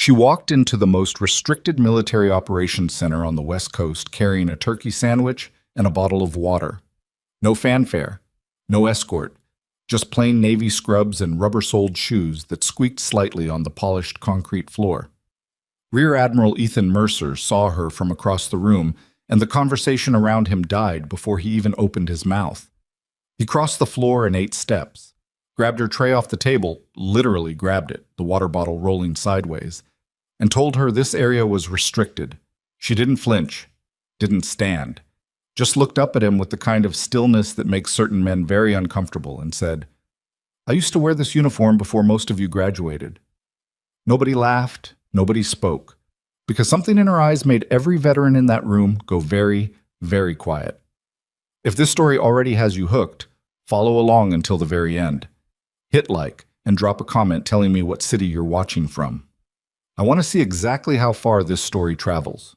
She walked into the most restricted military operations center on the West Coast carrying a turkey sandwich and a bottle of water. No fanfare, no escort, just plain navy scrubs and rubber-soled shoes that squeaked slightly on the polished concrete floor. Rear Admiral Ethan Mercer saw her from across the room, and the conversation around him died before he even opened his mouth. He crossed the floor in 8 steps, grabbed her tray off the table, literally grabbed it, the water bottle rolling sideways, and told her this area was restricted. She didn't flinch, didn't stand, just looked up at him with the kind of stillness that makes certain men very uncomfortable and said, "I used to wear this uniform before most of you graduated." Nobody laughed, nobody spoke, because something in her eyes made every veteran in that room go very, very quiet. If this story already has you hooked, follow along until the very end. Hit like and drop a comment telling me what city you're watching from. I want to see exactly how far this story travels.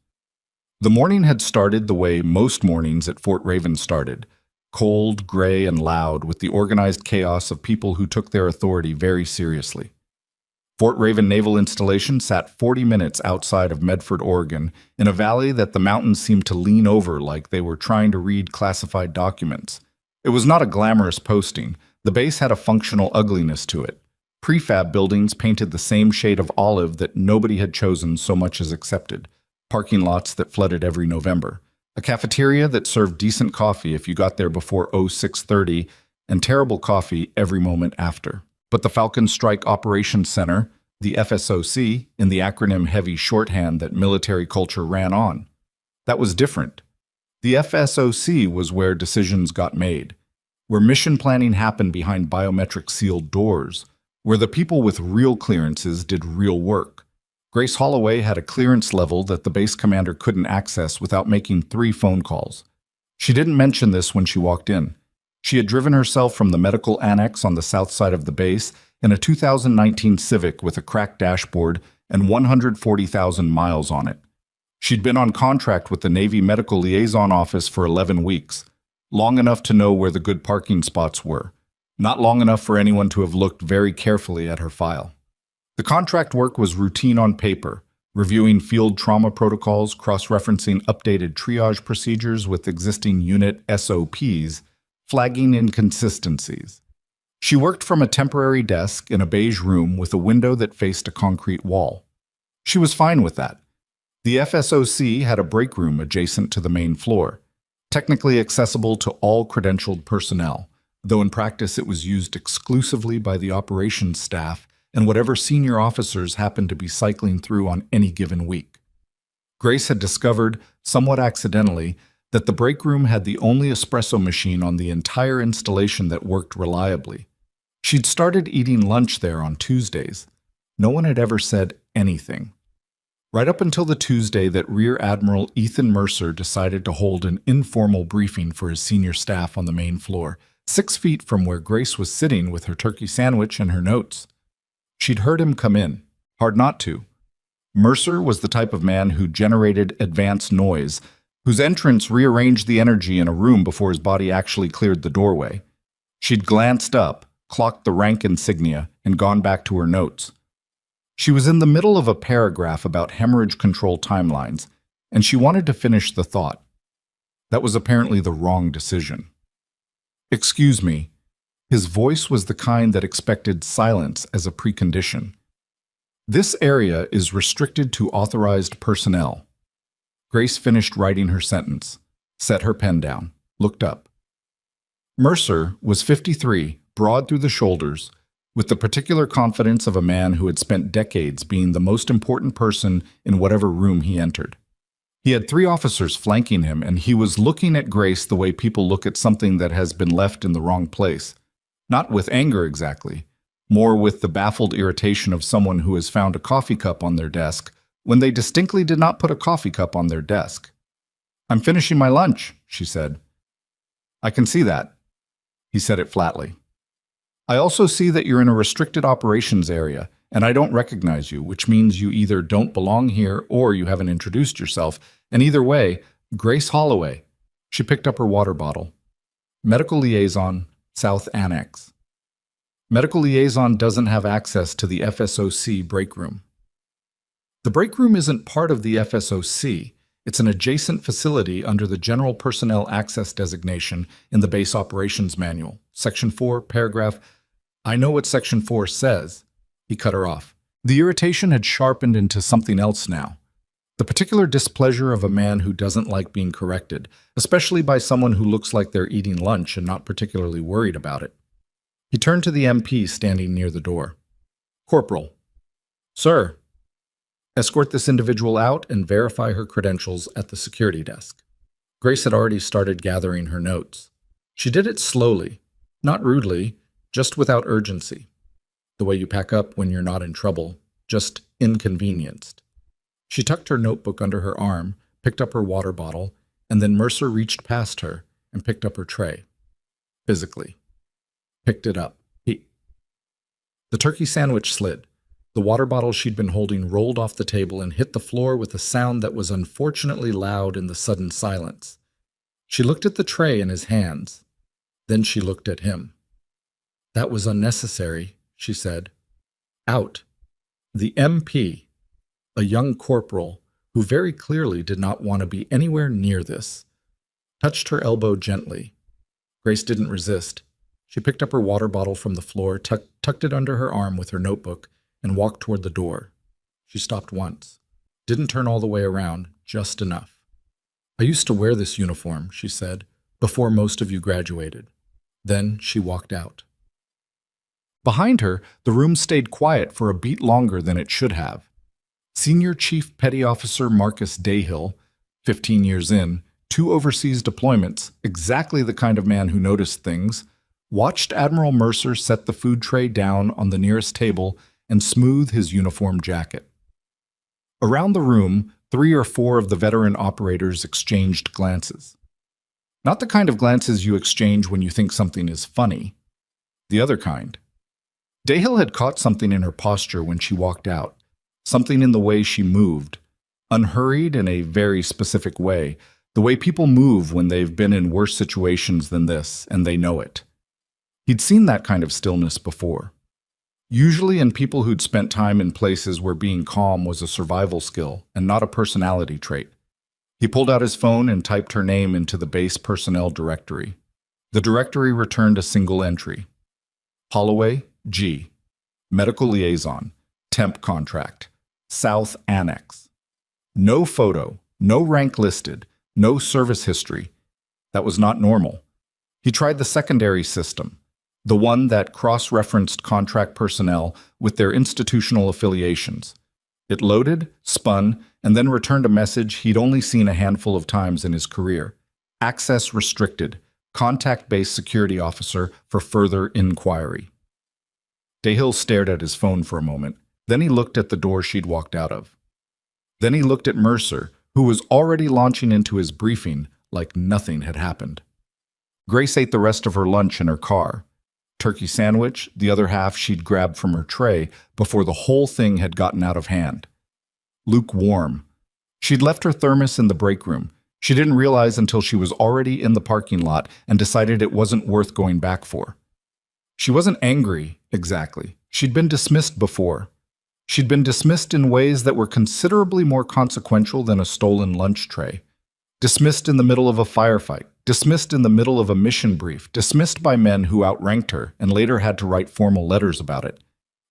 The morning had started the way most mornings at Fort Raven started, cold, gray, and loud, with the organized chaos of people who took their authority very seriously. Fort Raven Naval Installation sat 40 minutes outside of Medford, Oregon, in a valley that the mountains seemed to lean over like they were trying to read classified documents. It was not a glamorous posting. The base had a functional ugliness to it. Prefab buildings painted the same shade of olive that nobody had chosen so much as accepted. Parking lots that flooded every November. A cafeteria that served decent coffee if you got there before 0630, and terrible coffee every moment after. But the Falcon Strike Operations Center, the FSOC, in the acronym heavy shorthand that military culture ran on, that was different. The FSOC was where decisions got made, where mission planning happened behind biometric sealed doors, where the people with real clearances did real work. Grace Holloway had a clearance level that the base commander couldn't access without making 3 phone calls. She didn't mention this when she walked in. She had driven herself from the medical annex on the south side of the base in a 2019 Civic with a cracked dashboard and 140,000 miles on it. She'd been on contract with the Navy Medical Liaison Office for 11 weeks, long enough to know where the good parking spots were, not long enough for anyone to have looked very carefully at her file. The contract work was routine on paper, reviewing field trauma protocols, cross-referencing updated triage procedures with existing unit SOPs, flagging inconsistencies. She worked from a temporary desk in a beige room with a window that faced a concrete wall. She was fine with that. The FSOC had a break room adjacent to the main floor, technically accessible to all credentialed personnel, though in practice it was used exclusively by the operations staff and whatever senior officers happened to be cycling through on any given week. Grace had discovered, somewhat accidentally, that the break room had the only espresso machine on the entire installation that worked reliably. She'd started eating lunch there on Tuesdays. No one had ever said anything. Right up until the Tuesday that Rear Admiral Ethan Mercer decided to hold an informal briefing for his senior staff on the main floor, 6 feet from where Grace was sitting with her turkey sandwich and her notes. She'd heard him come in. Hard not to. Mercer was the type of man who generated advance noise, whose entrance rearranged the energy in a room before his body actually cleared the doorway. She'd glanced up, clocked the rank insignia, and gone back to her notes. She was in the middle of a paragraph about hemorrhage control timelines, and she wanted to finish the thought. That was apparently the wrong decision. "Excuse me." His voice was the kind that expected silence as a precondition. "This area is restricted to authorized personnel." Grace finished writing her sentence, set her pen down, looked up. Mercer was 53, broad through the shoulders, with the particular confidence of a man who had spent decades being the most important person in whatever room he entered. He had 3 officers flanking him, and he was looking at Grace the way people look at something that has been left in the wrong place. Not with anger exactly, more with the baffled irritation of someone who has found a coffee cup on their desk when they distinctly did not put a coffee cup on their desk. "I'm finishing my lunch," she said. "I can see that." He said it flatly. "I also see that you're in a restricted operations area, and I don't recognize you, which means you either don't belong here or you haven't introduced yourself, and either way, Grace Holloway." She picked up her water bottle. "Medical Liaison, South Annex." Medical Liaison doesn't have access to the FSOC break room. The break room isn't part of the FSOC. It's an adjacent facility under the General Personnel Access designation in the Base Operations Manual. Section 4, paragraph, I know what Section 4 says. He cut her off. The irritation had sharpened into something else now. The particular displeasure of a man who doesn't like being corrected, especially by someone who looks like they're eating lunch and not particularly worried about it. He turned to the MP standing near the door. Corporal. Sir. Escort this individual out and verify her credentials at the security desk. Grace had already started gathering her notes. She did it slowly, not rudely, just without urgency. The way you pack up when you're not in trouble, just inconvenienced. She tucked her notebook under her arm, picked up her water bottle, and then Mercer reached past her and picked up her tray. Physically. Picked it up. The turkey sandwich slid. The water bottle she'd been holding rolled off the table and hit the floor with a sound that was unfortunately loud in the sudden silence. She looked at the tray in his hands. Then she looked at him. That was unnecessary, she said. Out. The MP, a young corporal who very clearly did not want to be anywhere near this, touched her elbow gently. Grace didn't resist. She picked up her water bottle from the floor, tucked it under her arm with her notebook, and walked toward the door. She stopped once. Didn't turn all the way around, just enough. I used to wear this uniform, she said, before most of you graduated. Then she walked out. Behind her, the room stayed quiet for a beat longer than it should have. Senior Chief Petty Officer Marcus Dayhill, 15 years in, 2 overseas deployments, exactly the kind of man who noticed things, watched Admiral Mercer set the food tray down on the nearest table and smooth his uniform jacket. Around the room, 3 or 4 of the veteran operators exchanged glances. Not the kind of glances you exchange when you think something is funny. The other kind. Dayhill had caught something in her posture when she walked out, something in the way she moved, unhurried in a very specific way, the way people move when they've been in worse situations than this, and they know it. He'd seen that kind of stillness before. Usually in people who'd spent time in places where being calm was a survival skill and not a personality trait. He pulled out his phone and typed her name into the base personnel directory. The directory returned a single entry. Holloway, G. Medical Liaison. Temp contract. South Annex. No photo, no rank listed, no service history. That was not normal. He tried the secondary system, the one that cross-referenced contract personnel with their institutional affiliations. It loaded, spun, and then returned a message he'd only seen a handful of times in his career. Access restricted. Contact-based security officer for further inquiry. Dayhill stared at his phone for a moment. Then he looked at the door she'd walked out of. Then he looked at Mercer, who was already launching into his briefing like nothing had happened. Grace ate the rest of her lunch in her car. Turkey sandwich, the other half she'd grabbed from her tray before the whole thing had gotten out of hand. Lukewarm. She'd left her thermos in the break room. She didn't realize until she was already in the parking lot and decided it wasn't worth going back for. She wasn't angry, exactly. She'd been dismissed before. She'd been dismissed in ways that were considerably more consequential than a stolen lunch tray. Dismissed in the middle of a firefight. Dismissed in the middle of a mission brief. Dismissed by men who outranked her and later had to write formal letters about it.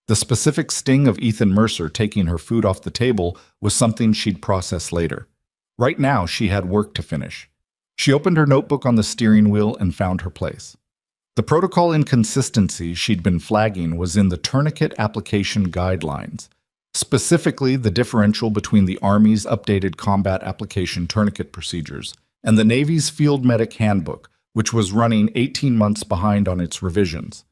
The specific sting of Ethan Mercer taking her food off the table was something she'd process later. Right now, she had work to finish. She opened her notebook on the steering wheel and found her place. The protocol inconsistency she'd been flagging was in the tourniquet application guidelines, specifically the differential between the Army's updated combat application tourniquet procedures and the Navy's Field Medic Handbook, which was running 18 months behind on its revisions.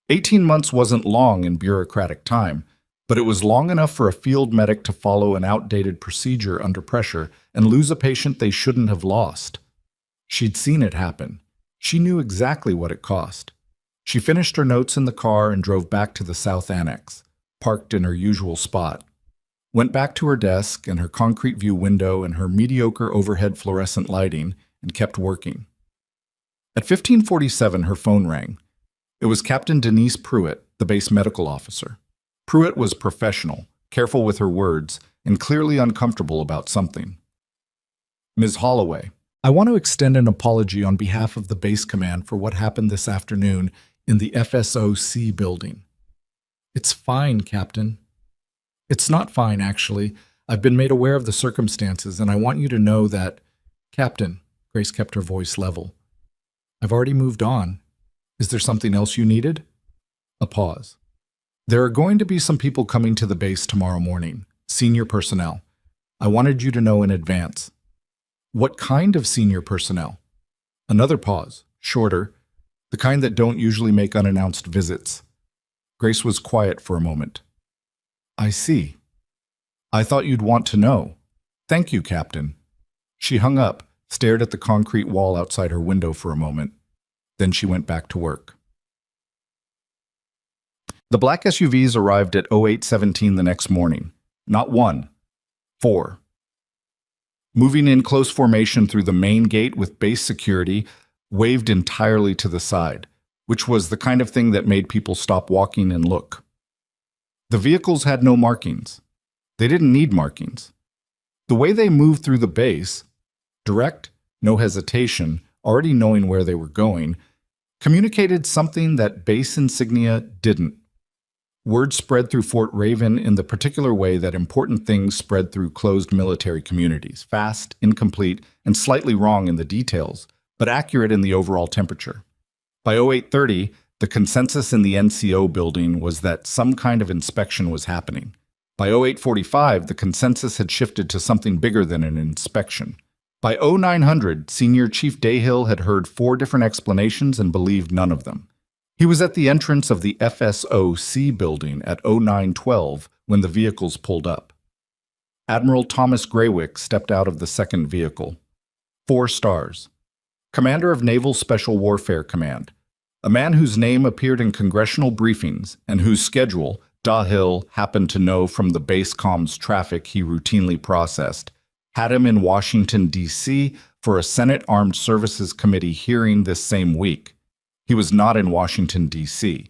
18 months wasn't long in bureaucratic time, but it was long enough for a field medic to follow an outdated procedure under pressure and lose a patient they shouldn't have lost. She'd seen it happen. She knew exactly what it cost. She finished her notes in the car and drove back to the South Annex, parked in her usual spot. Went back to her desk and her concrete view window and her mediocre overhead fluorescent lighting and kept working. At 15:47, her phone rang. It was Captain Denise Pruitt, the base medical officer. Pruitt was professional, careful with her words, and clearly uncomfortable about something. Ms. Holloway, I want to extend an apology on behalf of the base command for what happened this afternoon in the FSOC building. It's fine, Captain. It's not fine, actually. I've been made aware of the circumstances, and I want you to know that, Captain, Grace kept her voice level, I've already moved on. Is there something else you needed? A pause. There are going to be some people coming to the base tomorrow morning, senior personnel. I wanted you to know in advance. What kind of senior personnel? Another pause, shorter, the kind that don't usually make unannounced visits. Grace was quiet for a moment. I see. I thought you'd want to know. Thank you, Captain. She hung up, stared at the concrete wall outside her window for a moment. Then she went back to work. The black SUVs arrived at 0817 the next morning. Not one, 4. Moving in close formation through the main gate with base security, waved entirely to the side, which was the kind of thing that made people stop walking and look. The vehicles had no markings. They didn't need markings. The way they moved through the base, direct, no hesitation, already knowing where they were going, communicated something that base insignia didn't. Word spread through Fort Raven in the particular way that important things spread through closed military communities, fast, incomplete, and slightly wrong in the details, but accurate in the overall temperature. By 0830, the consensus in the NCO building was that some kind of inspection was happening. By 0845, the consensus had shifted to something bigger than an inspection. By 0900, Senior Chief Dayhill had heard 4 different explanations and believed none of them. He was at the entrance of the FSOC building at 0912 when the vehicles pulled up. Admiral Thomas Graywick stepped out of the second vehicle. 4 stars. Commander of Naval Special Warfare Command. A man whose name appeared in congressional briefings and whose schedule Dayhill happened to know from the base comms traffic he routinely processed, had him in Washington, D.C. for a Senate Armed Services Committee hearing this same week. He was not in Washington, D.C.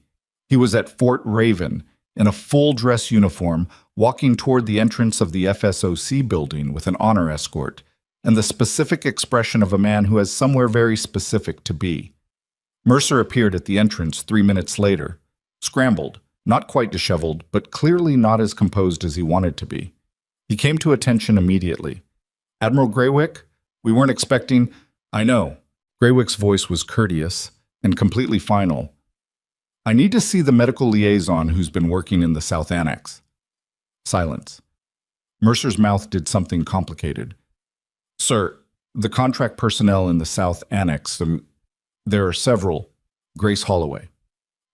He was at Fort Raven in a full-dress uniform, walking toward the entrance of the FSOC building with an honor escort, and the specific expression of a man who has somewhere very specific to be. Mercer appeared at the entrance 3 minutes later, scrambled, not quite disheveled, but clearly not as composed as he wanted to be. He came to attention immediately. Admiral Graywick, we weren't expecting— I know. Graywick's voice was courteous and completely final. I need to see the medical liaison who's been working in the South Annex. Silence. Mercer's mouth did something complicated. Sir, the contract personnel in the South Annex, there are several. Grace Holloway.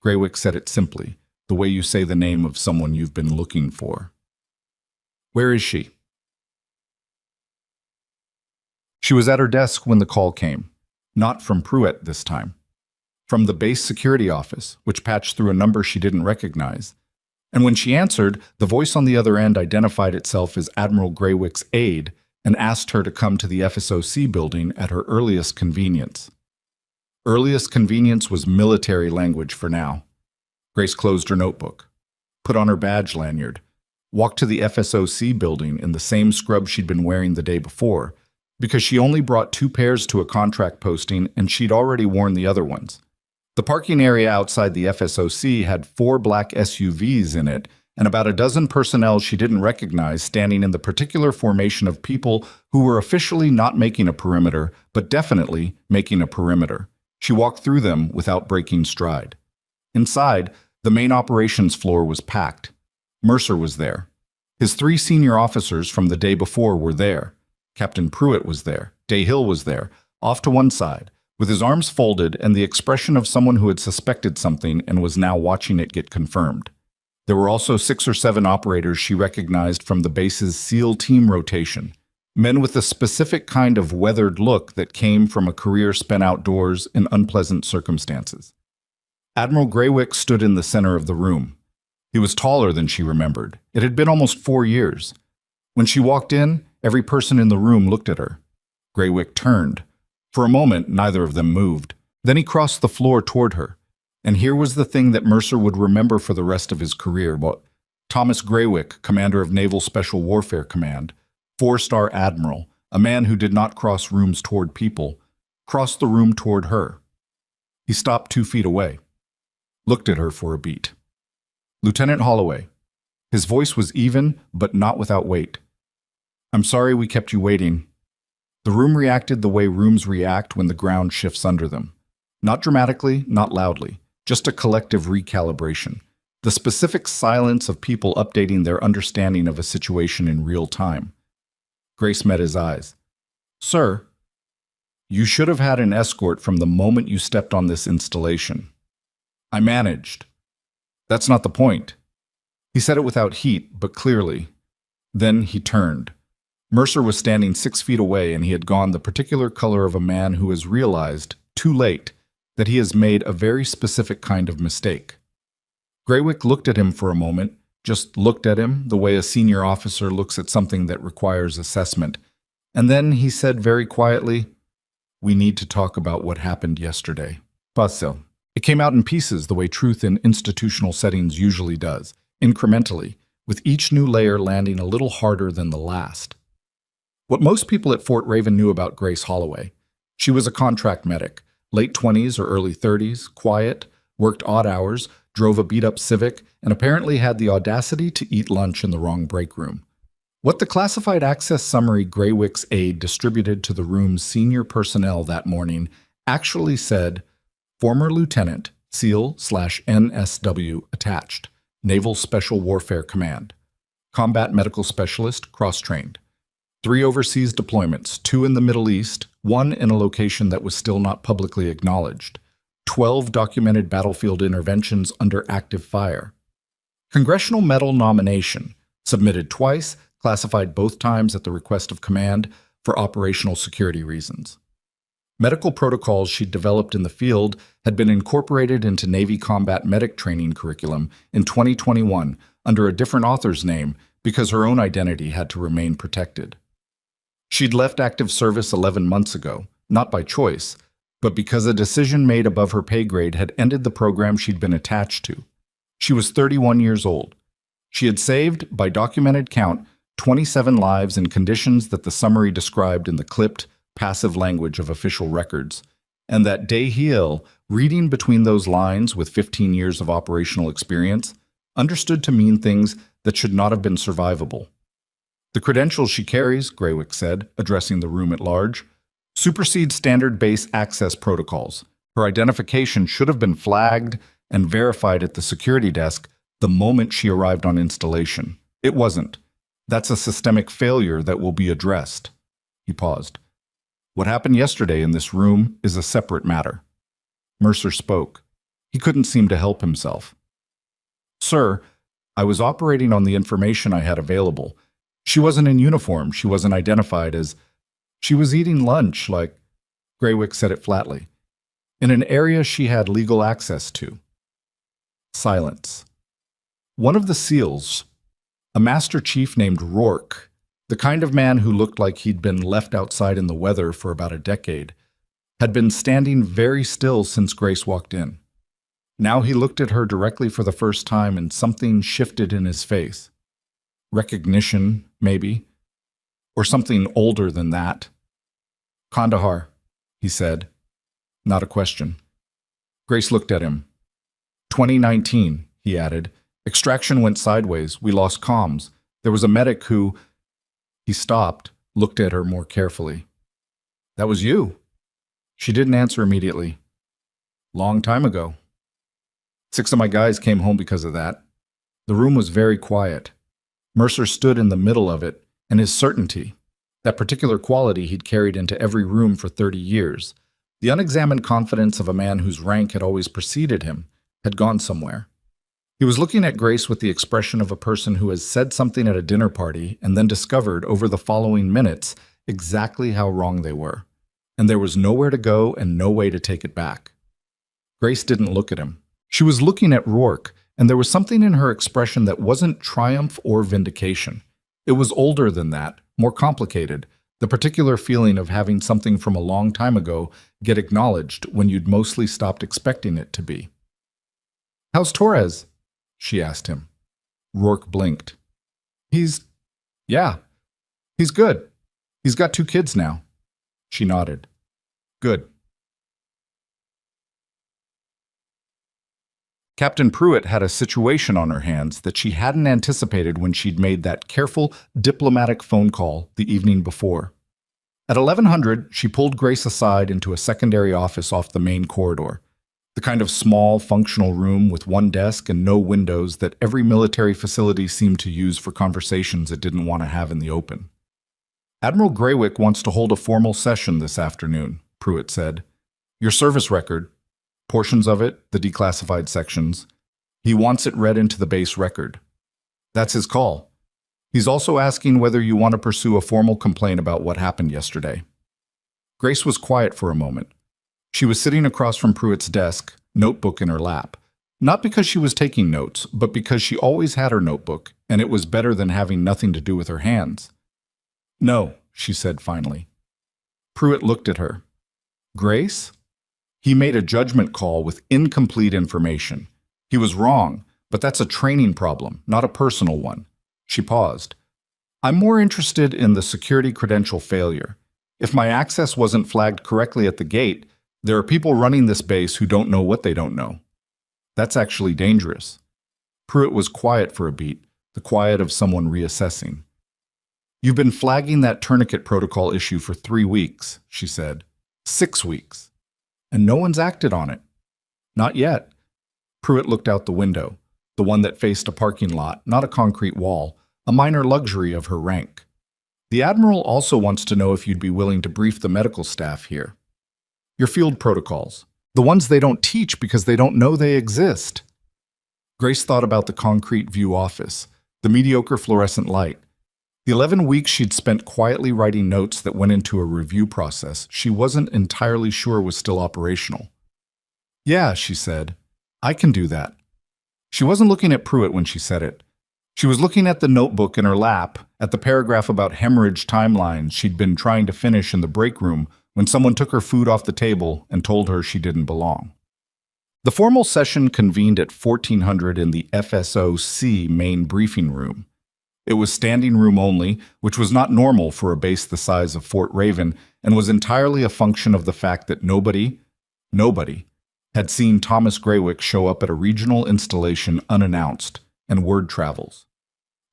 Graywick said it simply, the way you say the name of someone you've been looking for. Where is she? She was at her desk when the call came. Not from Pruitt this time. From the base security office, which patched through a number she didn't recognize. And when she answered, the voice on the other end identified itself as Admiral Graywick's aide and asked her to come to the FSOC building at her earliest convenience. Earliest convenience was military language for now. Grace closed her notebook, put on her badge lanyard, walked to the FSOC building in the same scrub she'd been wearing the day before, because she only brought 2 pairs to a contract posting and she'd already worn the other ones. The parking area outside the FSOC had 4 black SUVs in it and about a dozen personnel she didn't recognize standing in the particular formation of people who were officially not making a perimeter, but definitely making a perimeter. She walked through them without breaking stride. Inside, the main operations floor was packed. Mercer was there. His 3 senior officers from the day before were there. Captain Pruitt was there. Dayhill was there, off to one side, with his arms folded and the expression of someone who had suspected something and was now watching it get confirmed. There were also 6 or 7 operators she recognized from the base's SEAL team rotation, men with a specific kind of weathered look that came from a career spent outdoors in unpleasant circumstances. Admiral Graywick stood in the center of the room. He was taller than she remembered. It had been almost 4 years. When she walked in, every person in the room looked at her. Graywick turned. For a moment, neither of them moved. Then he crossed the floor toward her. And here was the thing that Mercer would remember for the rest of his career. Thomas Graywick, commander of Naval Special Warfare Command, 4-star Admiral, a man who did not cross rooms toward people, crossed the room toward her. He stopped 2 feet away, looked at her for a beat. Lieutenant Holloway. His voice was even, but not without weight. I'm sorry we kept you waiting. The room reacted the way rooms react when the ground shifts under them. Not dramatically, not loudly, just a collective recalibration. The specific silence of people updating their understanding of a situation in real time. Grace met his eyes. Sir, you should have had an escort from the moment you stepped on this installation. I managed. That's not the point. He said it without heat, but clearly. Then he turned. Mercer was standing 6 feet away, and he had gone the particular color of a man who has realized, too late, that he has made a very specific kind of mistake. Graywick looked at him for a moment, just looked at him the way a senior officer looks at something that requires assessment, and then he said very quietly, We need to talk about what happened yesterday. Sile. It came out in pieces the way truth in institutional settings usually does, incrementally, with each new layer landing a little harder than the last. What most people at Fort Raven knew about Grace Holloway. She was a contract medic, late 20s or early 30s, quiet, worked odd hours, drove a beat-up Civic, and apparently had the audacity to eat lunch in the wrong break room. What the classified access summary Graywick's aide distributed to the room's senior personnel that morning actually said, Former Lieutenant, Sile/NSW attached, Naval Special Warfare Command. Combat Medical Specialist, cross-trained. 3 overseas deployments, 2 in the Middle East, 1 in a location that was still not publicly acknowledged. 12 documented battlefield interventions under active fire. Congressional Medal nomination, submitted twice, classified both times at the request of command for operational security reasons. Medical protocols she'd developed in the field had been incorporated into Navy combat medic training curriculum in 2021 under a different author's name because her own identity had to remain protected. She'd left active service 11 months ago, not by choice, but because a decision made above her pay grade had ended the program she'd been attached to. She was 31 years old. She had saved, by documented count, 27 lives in conditions that the summary described in the clipped, passive language of official records, and that Hill, reading between those lines with 15 years of operational experience, understood to mean things that should not have been survivable. The credentials she carries, Graywick said, addressing the room at large, supersede standard base access protocols. Her identification should have been flagged and verified at the security desk the moment she arrived on installation. It wasn't. That's a systemic failure that will be addressed. He paused. What happened yesterday in this room is a separate matter. Mercer spoke. He couldn't seem to help himself. Sir, I was operating on the information I had available. She wasn't in uniform. She wasn't identified as... She was eating lunch, like... Graywick said it flatly. In an area she had legal access to. Silence. One of the SEALs, a Master Chief named Rourke, the kind of man who looked like he'd been left outside in the weather for about a decade, had been standing very still since Grace walked in. Now he looked at her directly for the first time and something shifted in his face. Recognition, maybe, or something older than that. Kandahar, he said. Not a question. Grace looked at him. 2019, he added. Extraction went sideways. We lost comms. There was a medic who... He stopped, looked at her more carefully. That was you. She didn't answer immediately. Long time ago. 6 of my guys came home because of that. The room was very quiet. Mercer stood in the middle of it, and his certainty, that particular quality he'd carried into every room for 30 years, the unexamined confidence of a man whose rank had always preceded him, had gone somewhere. He was looking at Grace with the expression of a person who has said something at a dinner party and then discovered over the following minutes exactly how wrong they were, and there was nowhere to go and no way to take it back. Grace didn't look at him. She was looking at Rourke, and there was something in her expression that wasn't triumph or vindication. It was older than that, more complicated, the particular feeling of having something from a long time ago get acknowledged when you'd mostly stopped expecting it to be. "How's Torres?" she asked him. Rourke blinked. Yeah, he's good. He's got 2 kids now. She nodded. Good. Captain Pruitt had a situation on her hands that she hadn't anticipated when she'd made that careful, diplomatic phone call the evening before. At 1100, she pulled Grace aside into a secondary office off the main corridor, the kind of small, functional room with one desk and no windows that every military facility seemed to use for conversations it didn't want to have in the open. Admiral Greywick wants to hold a formal session this afternoon, Pruitt said. Your service record, portions of it, the declassified sections, he wants it read into the base record. That's his call. He's also asking whether you want to pursue a formal complaint about what happened yesterday. Grace was quiet for a moment. She was sitting across from Pruitt's desk, notebook in her lap. Not because she was taking notes, but because she always had her notebook, and it was better than having nothing to do with her hands. No, she said finally. Pruitt looked at her. Grace? He made a judgment call with incomplete information. He was wrong, but that's a training problem, not a personal one. She paused. I'm more interested in the security credential failure. If my access wasn't flagged correctly at the gate, there are people running this base who don't know what they don't know. That's actually dangerous. Pruitt was quiet for a beat, the quiet of someone reassessing. You've been flagging that tourniquet protocol issue for 3 weeks, she said. 6 weeks. And no one's acted on it. Not yet. Pruitt looked out the window, the one that faced a parking lot, not a concrete wall, a minor luxury of her rank. The Admiral also wants to know if you'd be willing to brief the medical staff here. Your field protocols, the ones they don't teach because they don't know they exist. Grace thought about the concrete view office, the mediocre fluorescent light. The 11 weeks she'd spent quietly writing notes that went into a review process she wasn't entirely sure was still operational. Yeah, she said, I can do that. She wasn't looking at Pruitt when she said it. She was looking at the notebook in her lap, at the paragraph about hemorrhage timelines she'd been trying to finish in the break room when someone took her food off the table and told her she didn't belong. The formal session convened at 1400 in the FSOC main briefing room. It was standing room only, which was not normal for a base the size of Fort Raven, and was entirely a function of the fact that nobody had seen Thomas Greywick show up at a regional installation unannounced, and word travels.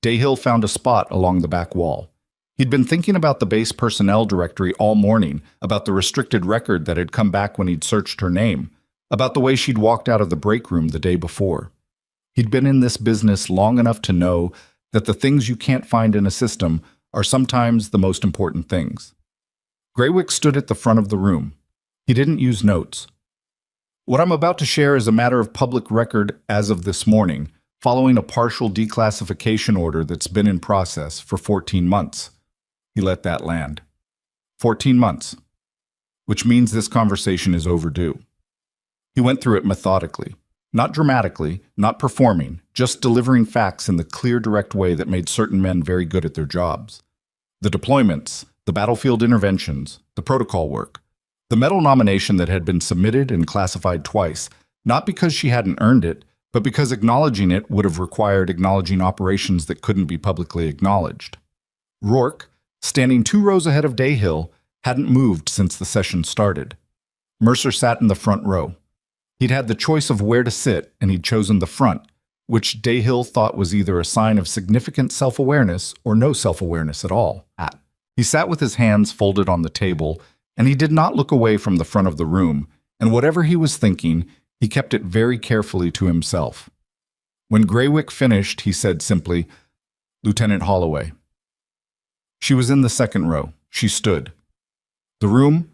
Dayhill found a spot along the back wall. He'd been thinking about the base personnel directory all morning, about the restricted record that had come back when he'd searched her name, about the way she'd walked out of the break room the day before. He'd been in this business long enough to know that the things you can't find in a system are sometimes the most important things. Greywick stood at the front of the room. He didn't use notes. What I'm about to share is a matter of public record as of this morning, following a partial declassification order that's been in process for 14 months. He let that land. 14 months. Which means this conversation is overdue. He went through it methodically. Not dramatically, not performing, just delivering facts in the clear, direct way that made certain men very good at their jobs. The deployments, the battlefield interventions, the protocol work. The medal nomination that had been submitted and classified twice, not because she hadn't earned it, but because acknowledging it would have required acknowledging operations that couldn't be publicly acknowledged. Rourke, standing 2 rows ahead of Dayhill, hadn't moved since the session started. Mercer sat in the front row. He'd had the choice of where to sit, and he'd chosen the front, which Dayhill thought was either a sign of significant self-awareness or no self-awareness at all. He sat with his hands folded on the table, and he did not look away from the front of the room, and whatever he was thinking, he kept it very carefully to himself. When Greywick finished, he said simply, "Lieutenant Holloway." She was in the second row. She stood. The room,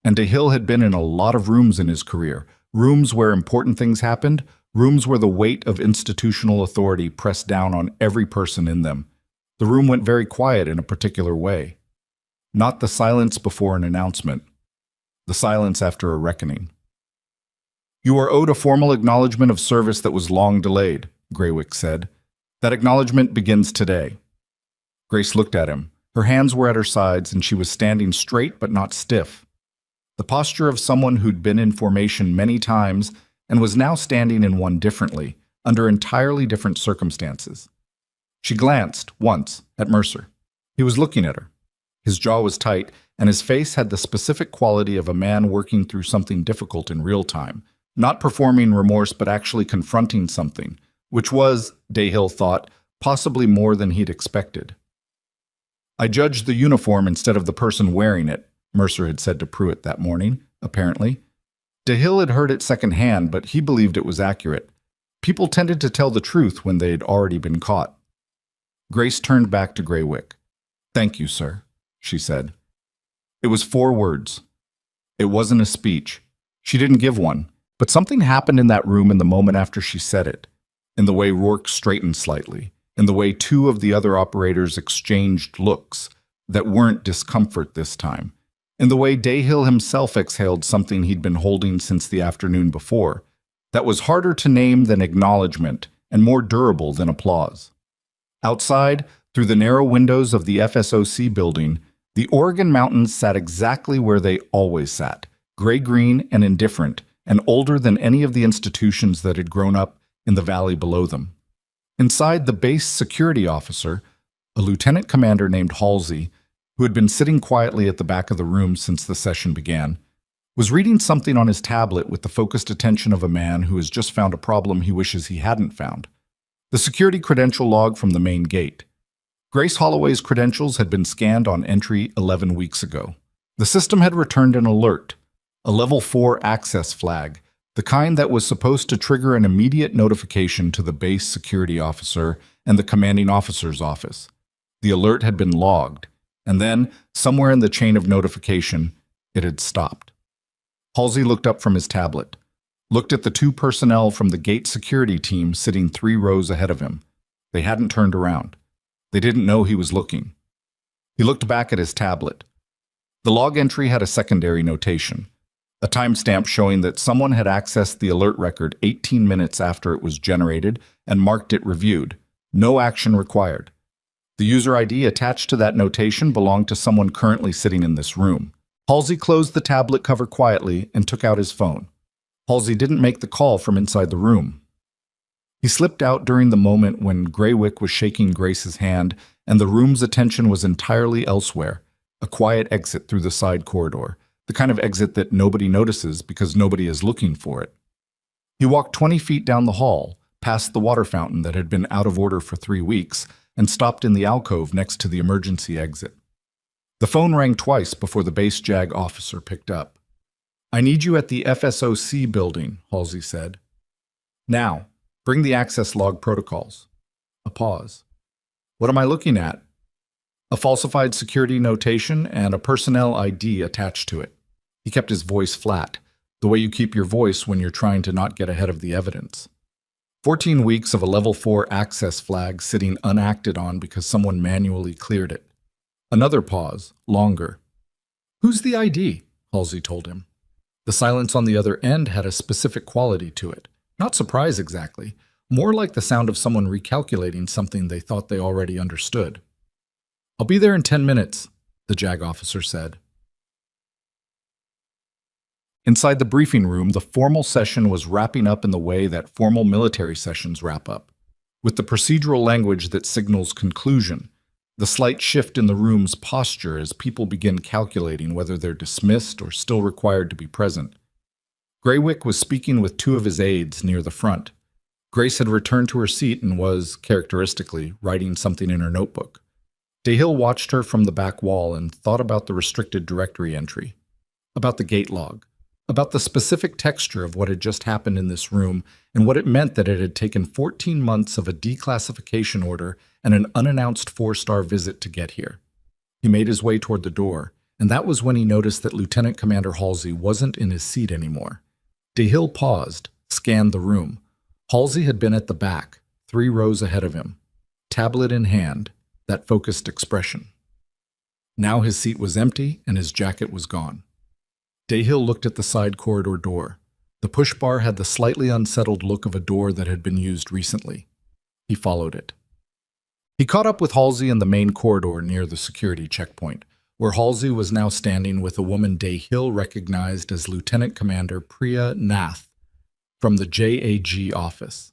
and Dayhill had been in a lot of rooms in his career, rooms where important things happened, rooms where the weight of institutional authority pressed down on every person in them. The room went very quiet in a particular way. Not the silence before an announcement, the silence after a reckoning. You are owed a formal acknowledgement of service that was long delayed, Greywick said. That acknowledgement begins today. Grace looked at him. Her hands were at her sides, and she was standing straight but not stiff. The posture of someone who'd been in formation many times and was now standing in one differently, under entirely different circumstances. She glanced, once, at Mercer. He was looking at her. His jaw was tight, and his face had the specific quality of a man working through something difficult in real time, not performing remorse but actually confronting something, which was, Dayhill thought, possibly more than he'd expected. "I judged the uniform instead of the person wearing it," Mercer had said to Pruitt that morning, apparently. Dayhill had heard it secondhand, but he believed it was accurate. People tended to tell the truth when they had already been caught. Grace turned back to Graywick. "Thank you, sir," she said. It was 4 words. It wasn't a speech. She didn't give one, but something happened in that room in the moment after she said it, in the way Rourke straightened slightly, in the way 2 of the other operators exchanged looks that weren't discomfort this time, in the way Dayhill himself exhaled something he'd been holding since the afternoon before, that was harder to name than acknowledgement and more durable than applause. Outside, through the narrow windows of the FSOC building, the Oregon mountains sat exactly where they always sat, gray-green and indifferent, and older than any of the institutions that had grown up in the valley below them. Inside, the base security officer, a lieutenant commander named Halsey, who had been sitting quietly at the back of the room since the session began, was reading something on his tablet with the focused attention of a man who has just found a problem he wishes he hadn't found. The security credential log from the main gate. Grace Holloway's credentials had been scanned on entry 11 weeks ago. The system had returned an alert, a Level 4 access flag, the kind that was supposed to trigger an immediate notification to the base security officer and the commanding officer's office. The alert had been logged, and then, somewhere in the chain of notification, it had stopped. Halsey looked up from his tablet, looked at the 2 personnel from the gate security team sitting 3 rows ahead of him. They hadn't turned around. They didn't know he was looking. He looked back at his tablet. The log entry had a secondary notation, a timestamp showing that someone had accessed the alert record 18 minutes after it was generated and marked it reviewed. No action required. The user ID attached to that notation belonged to someone currently sitting in this room. Halsey closed the tablet cover quietly and took out his phone. Halsey didn't make the call from inside the room. He slipped out during the moment when Graywick was shaking Grace's hand and the room's attention was entirely elsewhere, a quiet exit through the side corridor, the kind of exit that nobody notices because nobody is looking for it. He walked 20 feet down the hall, past the water fountain that had been out of order for 3 weeks, and stopped in the alcove next to the emergency exit. The phone rang twice before the base JAG officer picked up. "I need you at the FSOC building," Halsey said. "Now. Bring the access log protocols." A pause. "What am I looking at?" "A falsified security notation and a personnel ID attached to it." He kept his voice flat, the way you keep your voice when you're trying to not get ahead of the evidence. 14 weeks of a Level 4 access flag sitting unacted on because someone manually cleared it. Another pause, longer. "Who's the ID?" Halsey told him. The silence on the other end had a specific quality to it. Not surprise exactly, more like the sound of someone recalculating something they thought they already understood. "I'll be there in 10 minutes, the JAG officer said. Inside the briefing room, the formal session was wrapping up in the way that formal military sessions wrap up, with the procedural language that signals conclusion, the slight shift in the room's posture as people begin calculating whether they're dismissed or still required to be present. Graywick was speaking with 2 of his aides near the front. Grace had returned to her seat and was, characteristically, writing something in her notebook. Dayhill watched her from the back wall and thought about the restricted directory entry, about the gate log, about the specific texture of what had just happened in this room and what it meant that it had taken 14 months of a declassification order and an unannounced 4-star visit to get here. He made his way toward the door, and that was when he noticed that Lieutenant Commander Halsey wasn't in his seat anymore. Dayhill paused, scanned the room. Halsey had been at the back, 3 rows ahead of him, tablet in hand, that focused expression. Now his seat was empty and his jacket was gone. Dayhill looked at the side corridor door. The push bar had the slightly unsettled look of a door that had been used recently. He followed it. He caught up with Halsey in the main corridor near the security checkpoint, where Halsey was now standing with a woman Dayhill recognized as Lieutenant Commander Priya Nath from the JAG office.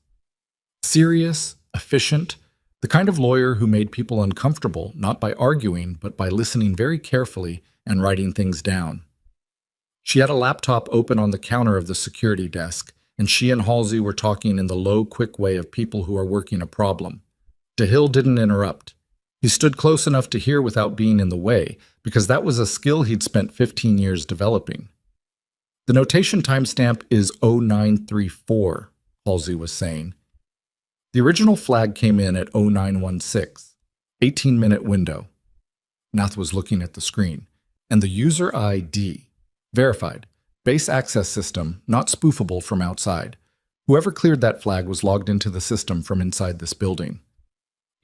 Serious, efficient, the kind of lawyer who made people uncomfortable not by arguing, but by listening very carefully and writing things down. She had a laptop open on the counter of the security desk, and she and Halsey were talking in the low, quick way of people who are working a problem. DeHill didn't interrupt. He stood close enough to hear without being in the way, because that was a skill he'd spent 15 years developing. The notation timestamp is 0934, Halsey was saying. The original flag came in at 0916, 18-minute window. Nath was looking at the screen. And the user ID, verified, base access system, not spoofable from outside. Whoever cleared that flag was logged into the system from inside this building.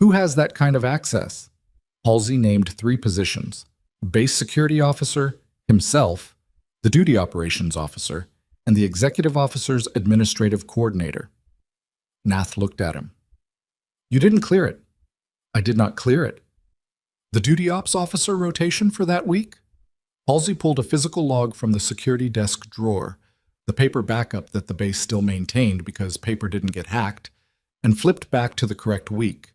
Who has that kind of access? Halsey named 3 positions: base security officer, himself, the duty operations officer, and the executive officer's administrative coordinator. Nath looked at him. You didn't clear it. I did not clear it. The duty ops officer rotation for that week? Halsey pulled a physical log from the security desk drawer, the paper backup that the base still maintained because paper didn't get hacked, and flipped back to the correct week.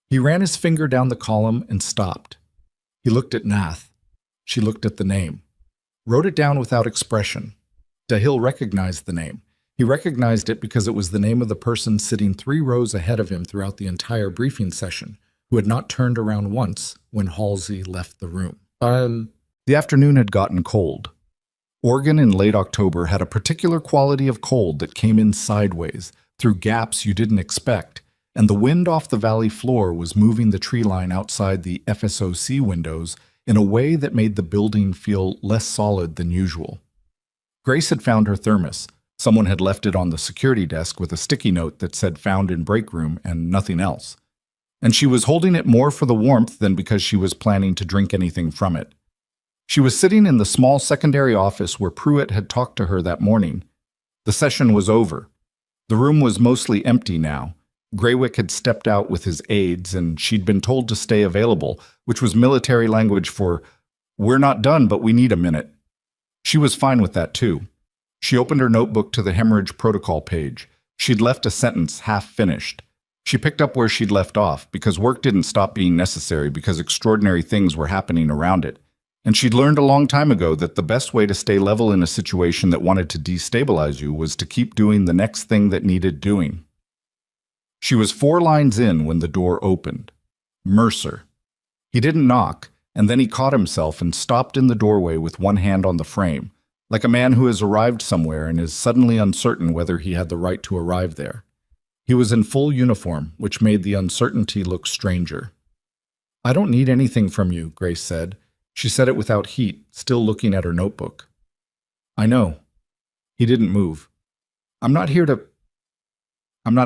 He ran his finger down the column and stopped. He looked at Nath. She looked at the name. Wrote it down without expression. DeHill recognized the name. He recognized it because it was the name of the person sitting 3 rows ahead of him throughout the entire briefing session, who had not turned around once when Halsey left the room. The afternoon had gotten cold. Oregon in late October had a particular quality of cold that came in sideways, through gaps you didn't expect, and the wind off the valley floor was moving the tree line outside the FSOC windows in a way that made the building feel less solid than usual. Grace had found her thermos. Someone had left it on the security desk with a sticky note that said "found in break room" and nothing else. And she was holding it more for the warmth than because she was planning to drink anything from it. She was sitting in the small secondary office where Pruitt had talked to her that morning. The session was over. The room was mostly empty now. Graywick had stepped out with his aides, and she'd been told to stay available, which was military language for, "We're not done, but we need a minute." She was fine with that, too. She opened her notebook to the hemorrhage protocol page. She'd left a sentence half finished. She picked up where she'd left off, because work didn't stop being necessary because extraordinary things were happening around it. And she'd learned a long time ago that the best way to stay level in a situation that wanted to destabilize you was to keep doing the next thing that needed doing. She was 4 lines in when the door opened. Mercer. He didn't knock, and then he caught himself and stopped in the doorway with one hand on the frame, like a man who has arrived somewhere and is suddenly uncertain whether he had the right to arrive there. He was in full uniform, which made the uncertainty look stranger. "I don't need anything from you," Grace said. She said it without heat, still looking at her notebook. "I know." He didn't move. I'm not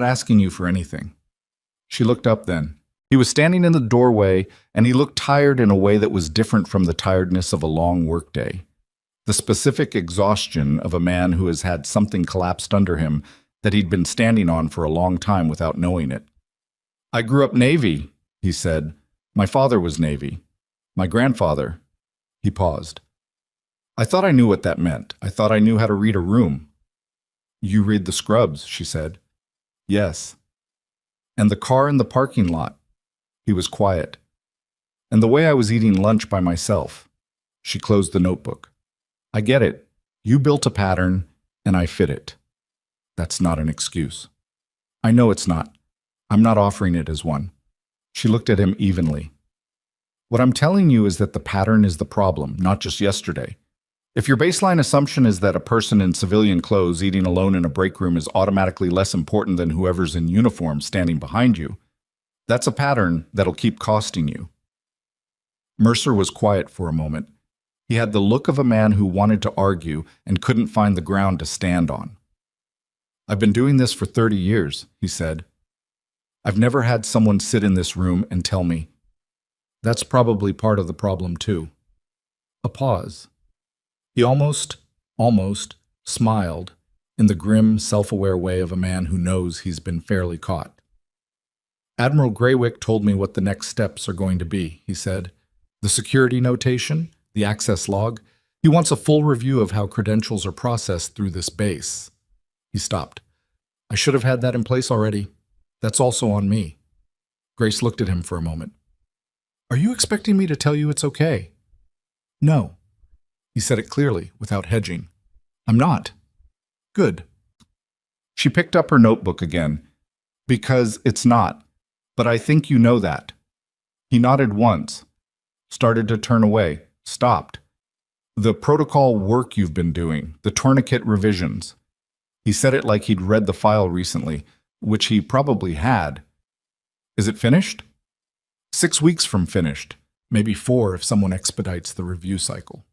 asking you for anything." She looked up then. He was standing in the doorway, and he looked tired in a way that was different from the tiredness of a long workday. The specific exhaustion of a man who has had something collapsed under him that he'd been standing on for a long time without knowing it. "I grew up Navy," he said. "My father was Navy. My grandfather." He paused. "I thought I knew what that meant. I thought I knew how to read a room." "You read the scrubs," she said. "Yes." "And the car in the parking lot." He was quiet. "And the way I was eating lunch by myself." She closed the notebook. "I get it. You built a pattern, and I fit it. That's not an excuse." "I know it's not. I'm not offering it as one." She looked at him evenly. "What I'm telling you is that the pattern is the problem, not just yesterday. If your baseline assumption is that a person in civilian clothes eating alone in a break room is automatically less important than whoever's in uniform standing behind you, that's a pattern that'll keep costing you." Mercer was quiet for a moment. He had the look of a man who wanted to argue and couldn't find the ground to stand on. "I've been doing this for 30 years, he said. "I've never had someone sit in this room and tell me, 'That's probably part of the problem too.'" A pause. He almost smiled in the grim, self-aware way of a man who knows he's been fairly caught. "Admiral Graywick told me what the next steps are going to be," he said. "The security notation, the access log. He wants a full review of how credentials are processed through this base." He stopped. "I should have had that in place already." That's also on me. Grace looked at him for a moment. Are you expecting me to tell you it's okay? No. He said it clearly, without hedging. I'm not. Good. She picked up her notebook again. Because it's not. But I think you know that. He nodded once, started to turn away, stopped. The protocol work you've been doing, the tourniquet revisions. He said it like he'd read the file recently, which he probably had. Is it finished? 6 weeks from finished. Maybe 4 if someone expedites the review cycle.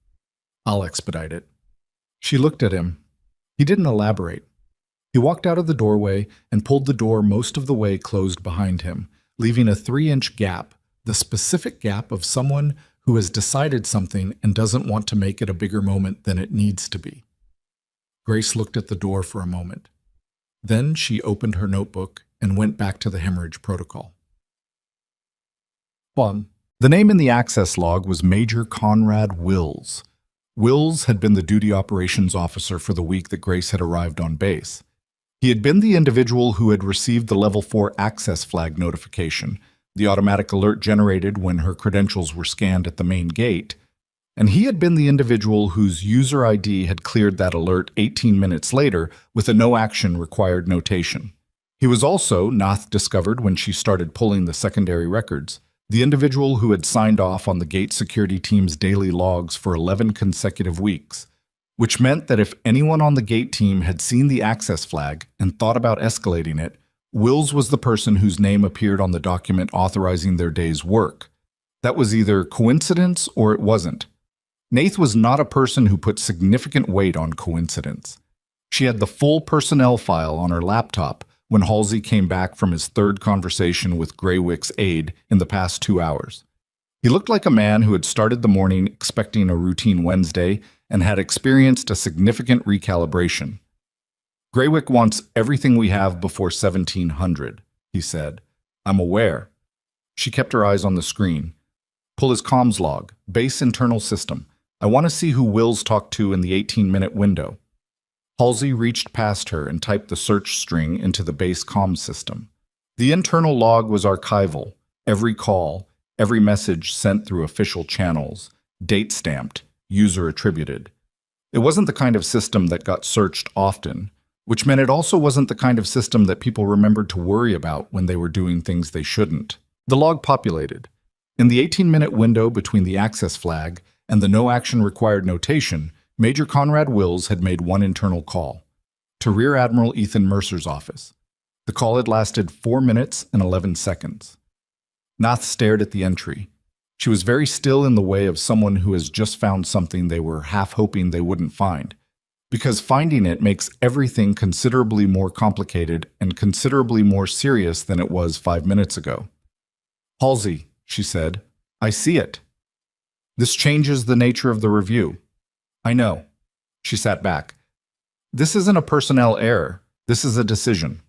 I'll expedite it. She looked at him. He didn't elaborate. He walked out of the doorway and pulled the door most of the way closed behind him, leaving a 3-inch gap, the specific gap of someone who has decided something and doesn't want to make it a bigger moment than it needs to be. Grace looked at the door for a moment. Then she opened her notebook and went back to the hemorrhage protocol. 1. The name in the access log was Major Conrad Wills. Wills had been the duty operations officer for the week that Grace had arrived on base. He had been the individual who had received the Level 4 access flag notification, the automatic alert generated when her credentials were scanned at the main gate, and he had been the individual whose user ID had cleared that alert 18 minutes later with a no-action required notation. He was also, Nath discovered when she started pulling the secondary records, the individual who had signed off on the gate security team's daily logs for 11 consecutive weeks, which meant that if anyone on the gate team had seen the access flag and thought about escalating it, Wills was the person whose name appeared on the document authorizing their day's work. That was either coincidence or it wasn't. Nath was not a person who put significant weight on coincidence. She had the full personnel file on her laptop when Halsey came back from his 3rd conversation with Greywick's aide in the past 2 hours. He looked like a man who had started the morning expecting a routine Wednesday and had experienced a significant recalibration. Greywick wants everything we have before 1700, he said. I'm aware. She kept her eyes on the screen. Pull his comms log, base internal system. I want to see who Wills talked to in the 18-minute window. Halsey reached past her and typed the search string into the base comms system. The internal log was archival, every call, every message sent through official channels, date-stamped, user-attributed. It wasn't the kind of system that got searched often, which meant it also wasn't the kind of system that people remembered to worry about when they were doing things they shouldn't. The log populated. In the 18-minute window between the access flag and the no-action required notation, Major Conrad Wills had made one internal call, to Rear Admiral Ethan Mercer's office. The call had lasted 4 minutes and 11 seconds. Nath stared at the entry. She was very still in the way of someone who has just found something they were half hoping they wouldn't find, because finding it makes everything considerably more complicated and considerably more serious than it was 5 minutes ago. Halsey, she said, I see it. This changes the nature of the review. I know. She sat back. This isn't a personnel error. This is a decision.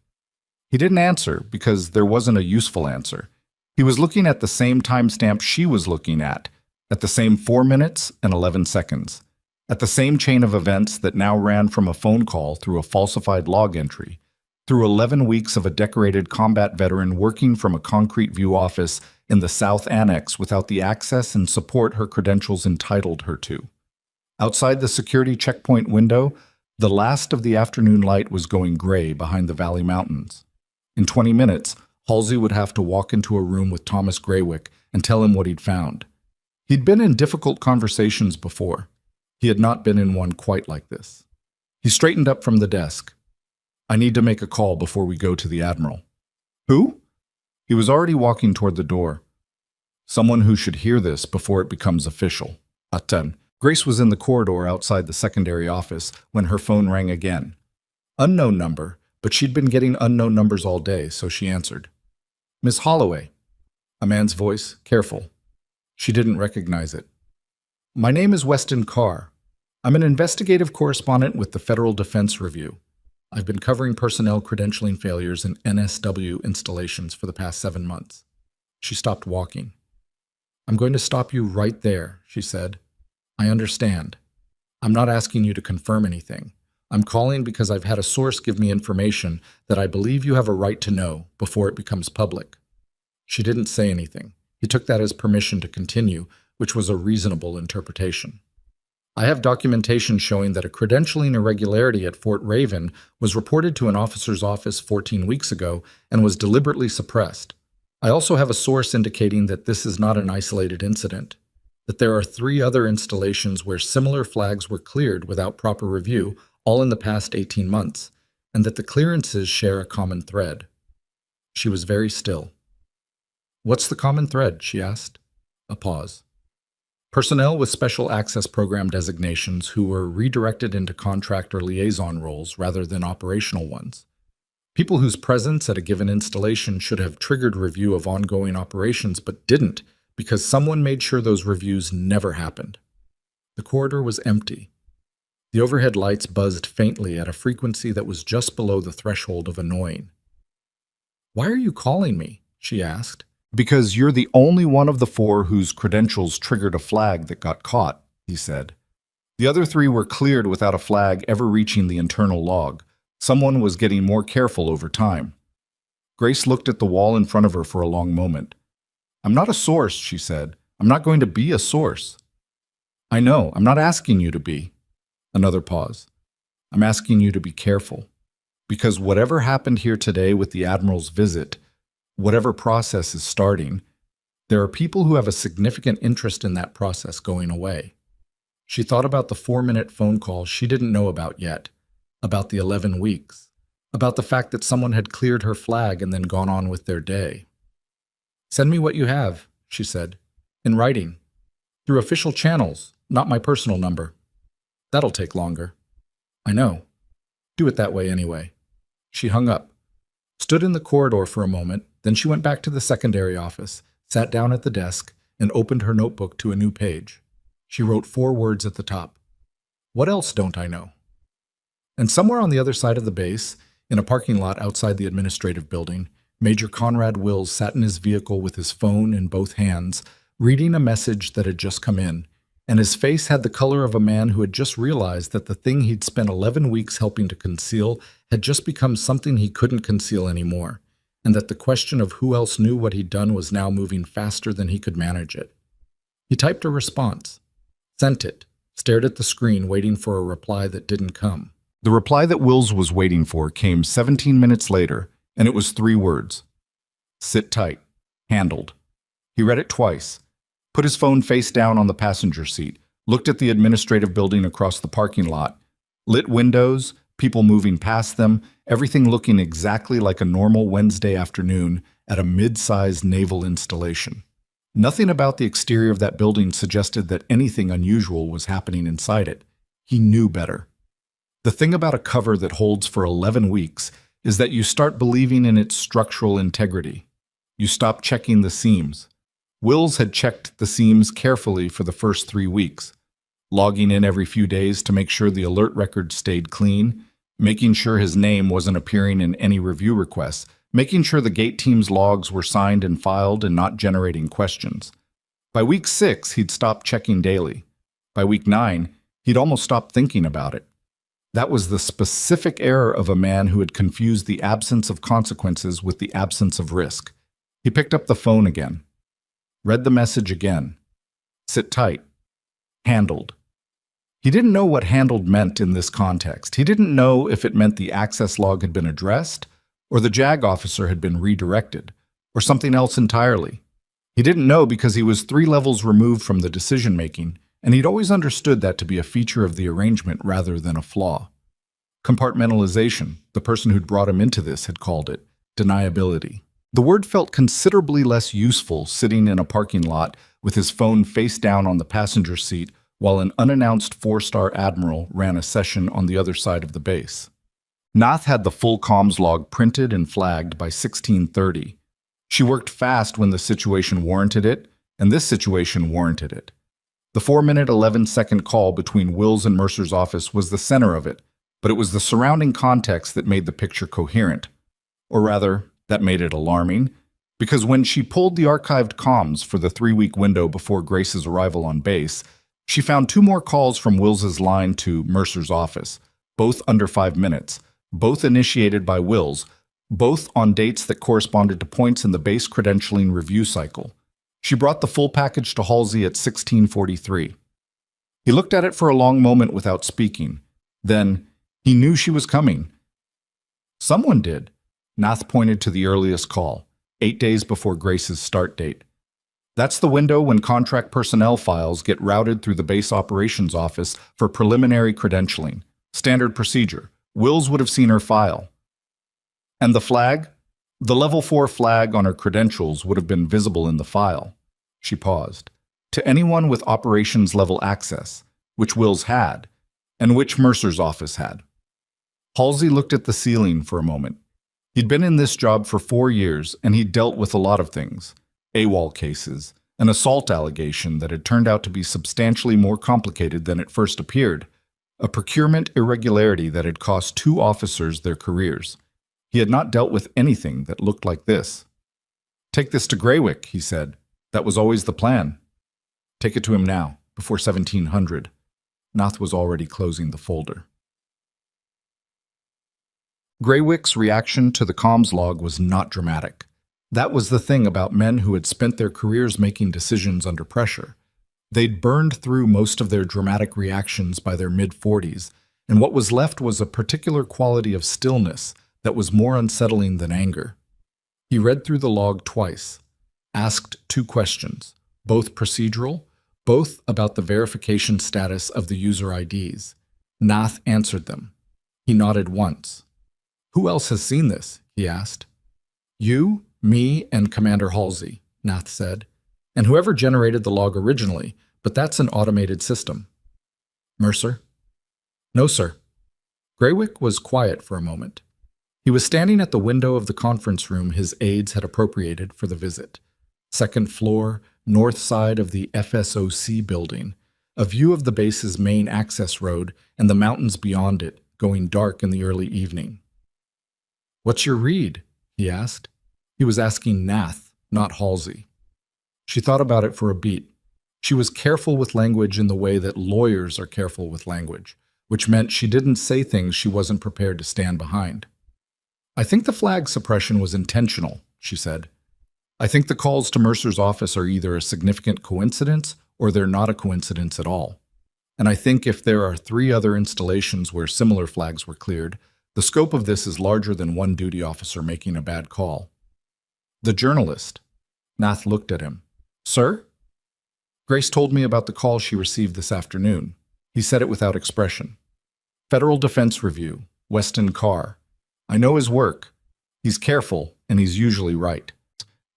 He didn't answer because there wasn't a useful answer. He was looking at the same timestamp she was looking at the same 4 minutes and 11 seconds, at the same chain of events that now ran from a phone call through a falsified log entry, through 11 weeks of a decorated combat veteran working from a concrete view office in the South Annex without the access and support her credentials entitled her to. Outside the security checkpoint window, the last of the afternoon light was going gray behind the Valley Mountains. In 20 minutes, Halsey would have to walk into a room with Thomas Greywick and tell him what he'd found. He'd been in difficult conversations before. He had not been in one quite like this. He straightened up from the desk. I need to make a call before we go to the Admiral. Who? He was already walking toward the door. Someone who should hear this before it becomes official. At 10. Grace was in the corridor outside the secondary office when her phone rang again. Unknown number, but she'd been getting unknown numbers all day, so she answered. Miss Holloway. A man's voice, careful. She didn't recognize it. My name is Weston Carr. I'm an investigative correspondent with the Federal Defense Review. I've been covering personnel credentialing failures in NSW installations for the past 7 months. She stopped walking. I'm going to stop you right there, she said. I understand. I'm not asking you to confirm anything. I'm calling because I've had a source give me information that I believe you have a right to know before it becomes public." She didn't say anything. He took that as permission to continue, which was a reasonable interpretation. "I have documentation showing that a credentialing irregularity at Fort Raven was reported to an officer's office 14 weeks ago and was deliberately suppressed. I also have a source indicating that this is not an isolated incident, that there are 3 other installations where similar flags were cleared without proper review, all in the past 18 months, and that the clearances share a common thread." She was very still. "What's the common thread?" she asked. A pause. "Personnel with special access program designations who were redirected into contract or liaison roles rather than operational ones. People whose presence at a given installation should have triggered review of ongoing operations but didn't because someone made sure those reviews never happened." The corridor was empty. The overhead lights buzzed faintly at a frequency that was just below the threshold of annoying. "Why are you calling me?" she asked. "Because you're the only one of the 4 whose credentials triggered a flag that got caught," he said. "The other 3 were cleared without a flag ever reaching the internal log. Someone was getting more careful over time." Grace looked at the wall in front of her for a long moment. "I'm not a source," she said. "I'm not going to be a source." "I know. I'm not asking you to be." Another pause. "I'm asking you to be careful. Because whatever happened here today with the Admiral's visit, whatever process is starting, there are people who have a significant interest in that process going away." She thought about the 4-minute phone call she didn't know about yet, about the 11 weeks, about the fact that someone had cleared her flag and then gone on with their day. "Send me what you have," she said, "in writing, through official channels, not my personal number." "That'll take longer." "I know. Do it that way anyway." She hung up, stood in the corridor for a moment, then she went back to the secondary office, sat down at the desk, and opened her notebook to a new page. She wrote 4 words at the top. "What else don't I know?" And somewhere on the other side of the base, in a parking lot outside the administrative building, Major Conrad Wills sat in his vehicle with his phone in both hands, reading a message that had just come in, and his face had the color of a man who had just realized that the thing he'd spent 11 weeks helping to conceal had just become something he couldn't conceal anymore, and that the question of who else knew what he'd done was now moving faster than he could manage it. He typed a response, sent it, stared at the screen waiting for a reply that didn't come. The reply that Wills was waiting for came 17 minutes later, and it was 3 words. "Sit tight. Handled." He read it twice, put his phone face down on the passenger seat, looked at the administrative building across the parking lot, lit windows, people moving past them, everything looking exactly like a normal Wednesday afternoon at a mid-sized naval installation. Nothing about the exterior of that building suggested that anything unusual was happening inside it. He knew better. The thing about a cover that holds for 11 weeks is that you start believing in its structural integrity. You stop checking the seams. Wills had checked the seams carefully for the first 3 weeks, logging in every few days to make sure the alert record stayed clean, making sure his name wasn't appearing in any review requests, making sure the gate team's logs were signed and filed and not generating questions. By week 6, he'd stopped checking daily. By week 9, he'd almost stopped thinking about it. That was the specific error of a man who had confused the absence of consequences with the absence of risk. He picked up the phone again, read the message again. Sit tight. Handled. He didn't know what handled meant in this context. He didn't know if it meant the access log had been addressed, or the JAG officer had been redirected, or something else entirely. He didn't know because he was 3 levels removed from the decision-making, and he'd always understood that to be a feature of the arrangement rather than a flaw. Compartmentalization, the person who'd brought him into this had called it, deniability. The word felt considerably less useful sitting in a parking lot with his phone face down on the passenger seat while an unannounced 4-star Admiral ran a session on the other side of the base. Nath had the full comms log printed and flagged by 16:30. She worked fast when the situation warranted it, and this situation warranted it. The 4-minute, 11-second call between Wills and Mercer's office was the center of it, but it was the surrounding context that made the picture coherent. Or rather, that made it alarming, because when she pulled the archived comms for the 3-week window before Grace's arrival on base, she found 2 more calls from Wills's line to Mercer's office, both under 5 minutes, both initiated by Wills, both on dates that corresponded to points in the base credentialing review cycle. She brought the full package to Halsey at 16:43. He looked at it for a long moment without speaking. Then, he knew she was coming. Someone did. Nath pointed to the earliest call, 8 days before Grace's start date. That's the window when contract personnel files get routed through the base operations office for preliminary credentialing. Standard procedure. Wills would have seen her file. And the flag? The level 4 flag on her credentials would have been visible in the file. She paused. To anyone with operations level access, which Wills had, and which Mercer's office had. Halsey looked at the ceiling for a moment. He'd been in this job for 4 years, and he'd dealt with a lot of things. AWOL cases, an assault allegation that had turned out to be substantially more complicated than it first appeared, a procurement irregularity that had cost 2 officers their careers. He had not dealt with anything that looked like this. "Take this to Greywick," he said. "That was always the plan." "Take it to him now, before 1700. Nath was already closing the folder. Greywick's reaction to the comms log was not dramatic. That was the thing about men who had spent their careers making decisions under pressure. They'd burned through most of their dramatic reactions by their mid-40s, and what was left was a particular quality of stillness that was more unsettling than anger. He read through the log twice, asked 2 questions, both procedural, both about the verification status of the user IDs. Nath answered them. He nodded once. "Who else has seen this?" he asked. "You, me, and Commander Halsey," Nath said, "and whoever generated the log originally, but that's an automated system." "Mercer?" "No, sir." Greywick was quiet for a moment. He was standing at the window of the conference room his aides had appropriated for the visit. 2nd floor, north side of the FSOC building, a view of the base's main access road and the mountains beyond it, going dark in the early evening. "What's your read?" he asked. He was asking Nath, not Halsey. She thought about it for a beat. She was careful with language in the way that lawyers are careful with language, which meant she didn't say things she wasn't prepared to stand behind. "I think the flag suppression was intentional," she said. "I think the calls to Mercer's office are either a significant coincidence or they're not a coincidence at all. And I think if there are 3 other installations where similar flags were cleared, the scope of this is larger than one duty officer making a bad call." "The journalist." Nath looked at him. "Sir?" "Grace told me about the call she received this afternoon." He said it without expression. "Federal Defense Review, Weston Carr. I know his work. He's careful, and he's usually right.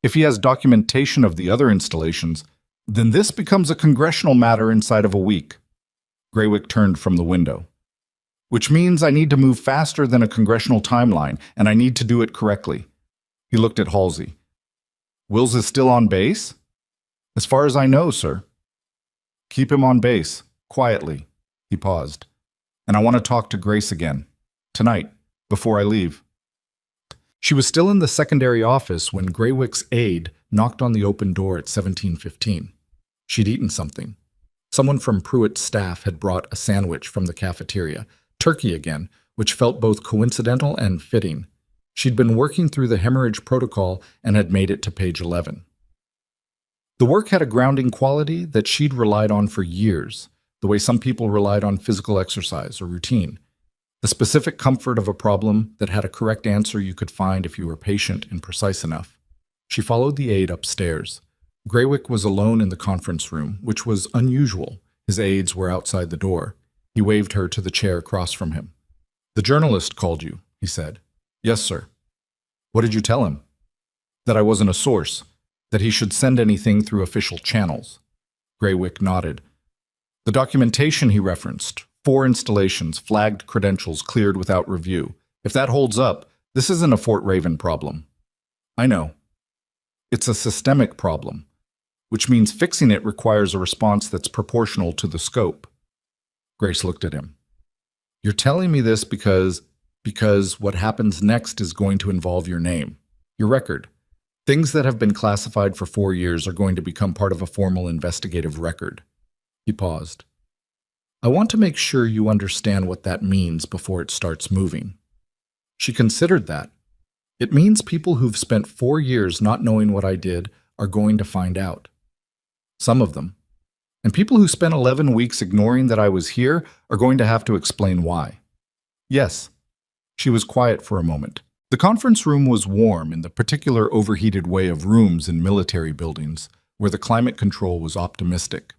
If he has documentation of the other installations, then this becomes a congressional matter inside of a week." Greywick turned from the window. "Which means I need to move faster than a congressional timeline, and I need to do it correctly." He looked at Halsey. "Wills is still on base?" "As far as I know, sir." "Keep him on base, quietly." He paused. "And I want to talk to Grace again. Tonight, before I leave." She was still in the secondary office when Greywick's aide knocked on the open door at 17:15. She'd eaten something. Someone from Pruitt's staff had brought a sandwich from the cafeteria, turkey again, which felt both coincidental and fitting. She'd been working through the hemorrhage protocol and had made it to page 11. The work had a grounding quality that she'd relied on for years, the way some people relied on physical exercise or routine. The specific comfort of a problem that had a correct answer you could find if you were patient and precise enough. She followed the aide upstairs. Greywick was alone in the conference room, which was unusual. His aides were outside the door. He waved her to the chair across from him. "The journalist called you," he said. "Yes, sir." "What did you tell him?" "That I wasn't a source. That he should send anything through official channels." Greywick nodded. "The documentation he referenced, 4 installations, flagged credentials cleared without review. If that holds up, this isn't a Fort Raven problem." "I know. It's a systemic problem, which means fixing it requires a response that's proportional to the scope." Grace looked at him. "You're telling me this because what happens next is going to involve your name, your record. Things that have been classified for 4 years are going to become part of a formal investigative record." He paused. I want to make sure you understand what that means before it starts moving. She considered that. It means people who've spent 4 years not knowing what I did are going to find out. Some of them. And people who spent 11 weeks ignoring that I was here are going to have to explain why. Yes. She was quiet for a moment. The conference room was warm in the particular overheated way of rooms in military buildings, where the climate control was optimistic.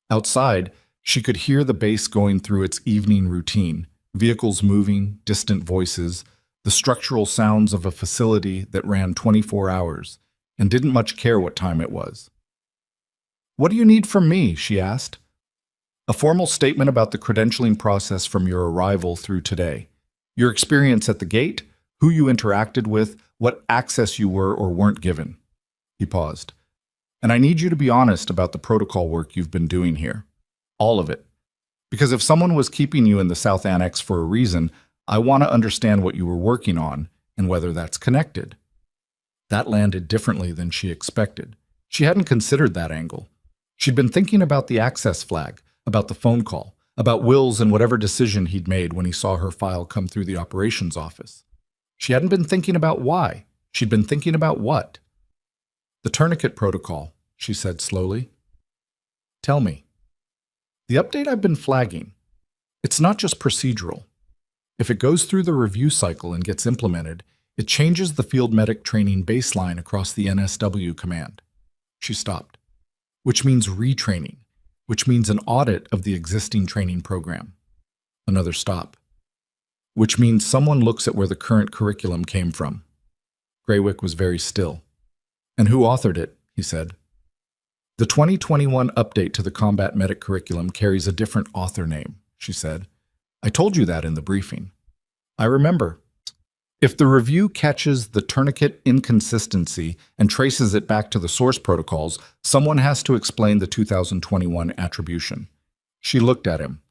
Outside, she could hear the base going through its evening routine, vehicles moving, distant voices, the structural sounds of a facility that ran 24 hours, and didn't much care what time it was. "What do you need from me?" she asked. "A formal statement about the credentialing process from your arrival through today. Your experience at the gate, who you interacted with, what access you were or weren't given." He paused. "And I need you to be honest about the protocol work you've been doing here. All of it. Because if someone was keeping you in the South Annex for a reason, I want to understand what you were working on and whether that's connected." That landed differently than she expected. She hadn't considered that angle. She'd been thinking about the access flag, about the phone call, about Will's and whatever decision he'd made when he saw her file come through the operations office. She hadn't been thinking about why. She'd been thinking about what. "The tourniquet protocol," she said slowly. "Tell me." "The update I've been flagging. It's not just procedural. If it goes through the review cycle and gets implemented, it changes the field medic training baseline across the NSW command." She stopped. "Which means retraining, which means an audit of the existing training program." Another stop. "Which means someone looks at where the current curriculum came from." Graywick was very still. "And who authored it?" he said. "The 2021 update to the combat medic curriculum carries a different author name," she said. "I told you that in the briefing." "I remember. If the review catches the tourniquet inconsistency and traces it back to the source protocols, someone has to explain the 2021 attribution." She looked at him.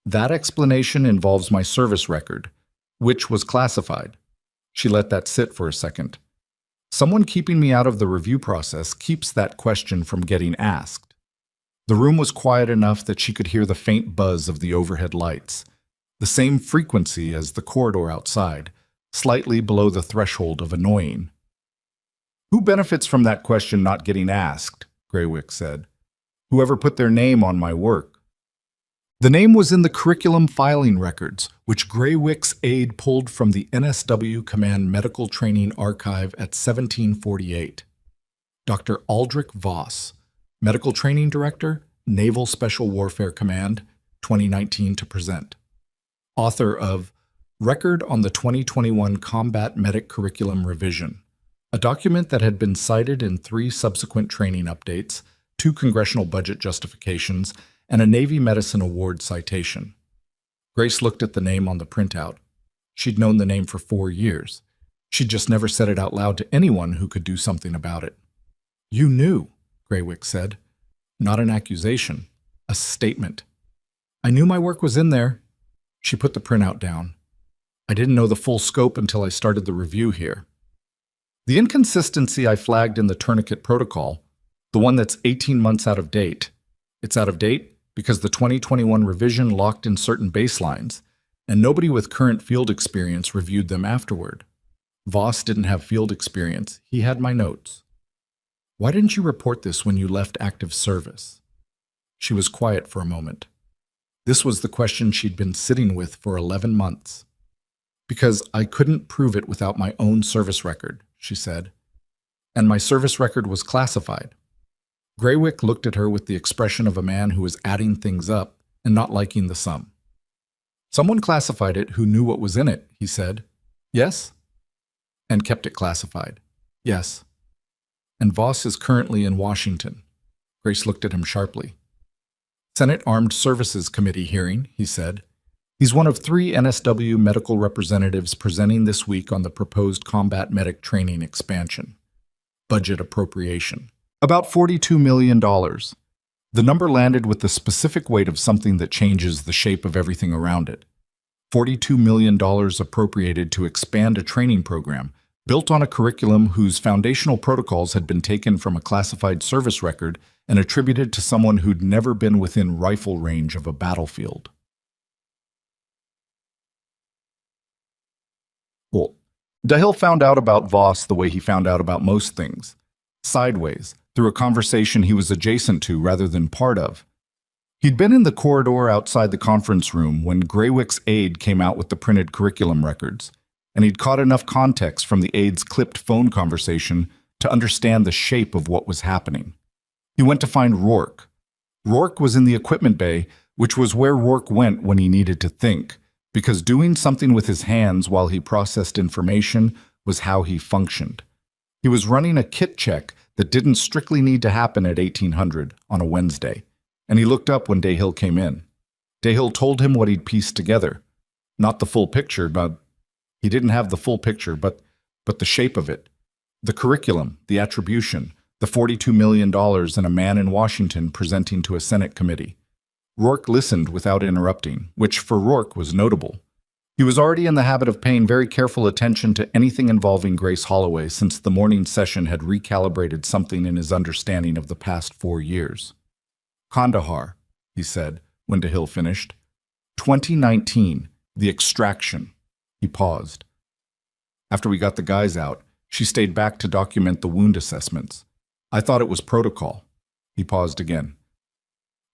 "That explanation involves my service record, which was classified." She let that sit for a second. "Someone keeping me out of the review process keeps that question from getting asked." The room was quiet enough that she could hear the faint buzz of the overhead lights, the same frequency as the corridor outside, slightly below the threshold of annoying. "Who benefits from that question not getting asked?" Graywick said. "Whoever put their name on my work." The name was in the curriculum filing records, which Graywick's aide pulled from the NSW Command Medical Training Archive at 1748. Dr. Aldrich Voss, Medical Training Director, Naval Special Warfare Command, 2019 to present. Author of Record on the 2021 Combat Medic Curriculum Revision, a document that had been cited in 3 subsequent training updates, 2 congressional budget justifications, and a Navy Medicine Award citation. Grace looked at the name on the printout. She'd known the name for 4 years. She'd just never said it out loud to anyone who could do something about it. "You knew," Graywick said. Not an accusation, a statement. "I knew my work was in there." She put the printout down. "I didn't know the full scope until I started the review here. The inconsistency I flagged in the tourniquet protocol, the one that's 18 months out of date, it's out of date because the 2021 revision locked in certain baselines, and nobody with current field experience reviewed them afterward. Voss didn't have field experience. He had my notes." "Why didn't you report this when you left active service?" She was quiet for a moment. This was the question she'd been sitting with for 11 months. "Because I couldn't prove it without my own service record," she said. "And my service record was classified." Graywick looked at her with the expression of a man who was adding things up and not liking the sum. "Someone classified it who knew what was in it," he said. "Yes?" "And kept it classified." "Yes." "And Voss is currently in Washington." Grace looked at him sharply. "Senate Armed Services Committee hearing," he said. "He's one of 3 NSW medical representatives presenting this week on the proposed combat medic training expansion. Budget appropriation. About $42 million. The number landed with the specific weight of something that changes the shape of everything around it. $42 million appropriated to expand a training program, built on a curriculum whose foundational protocols had been taken from a classified service record and attributed to someone who'd never been within rifle range of a battlefield. Cool. Dahill found out about Voss the way he found out about most things. Sideways, through a conversation he was adjacent to rather than part of. He'd been in the corridor outside the conference room when Greywick's aide came out with the printed curriculum records, and he'd caught enough context from the aide's clipped phone conversation to understand the shape of what was happening. He went to find Rourke. Rourke was in the equipment bay, which was where Rourke went when he needed to think, because doing something with his hands while he processed information was how he functioned. He was running a kit check that didn't strictly need to happen at 1800 on a Wednesday, and he looked up when Dahill came in. Dahill told him what he'd pieced together. Not the full picture, but he didn't have the full picture, but the shape of it. The curriculum, the attribution, the $42 million and a man in Washington presenting to a Senate committee. Rourke listened without interrupting, which for Rourke was notable. He was already in the habit of paying very careful attention to anything involving Grace Holloway since the morning session had recalibrated something in his understanding of the past 4 years. Kandahar, he said, when Dahill finished. 2019, the extraction. He paused. After we got the guys out, she stayed back to document the wound assessments. I thought it was protocol. He paused again.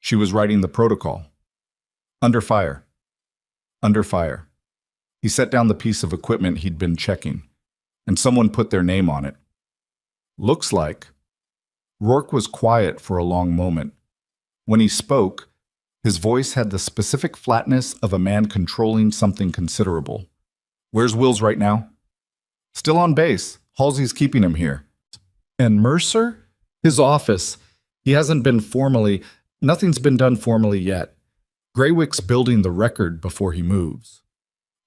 She was writing the protocol. Under fire. Under fire. He set down the piece of equipment he'd been checking, and someone put their name on it. Looks like. Rourke was quiet for a long moment. When he spoke, his voice had the specific flatness of a man controlling something considerable. Where's Wills right now? Still on base. Halsey's keeping him here. And Mercer? His office. He hasn't been formally. Nothing's been done formally yet. Greywick's building the record before he moves.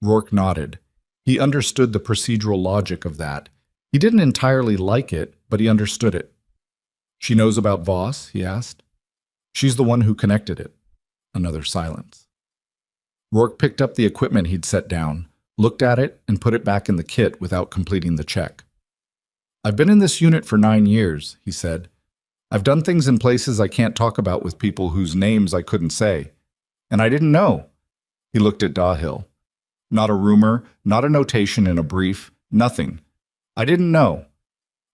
Rourke nodded. He understood the procedural logic of that. He didn't entirely like it, but he understood it. She knows about Voss? He asked. She's the one who connected it. Another silence. Rourke picked up the equipment he'd set down, looked at it, and put it back in the kit without completing the check. I've been in this unit for 9 years, he said. I've done things in places I can't talk about with people whose names I couldn't say. And I didn't know. He looked at Dahill. Not a rumor, not a notation in a brief, nothing. I didn't know.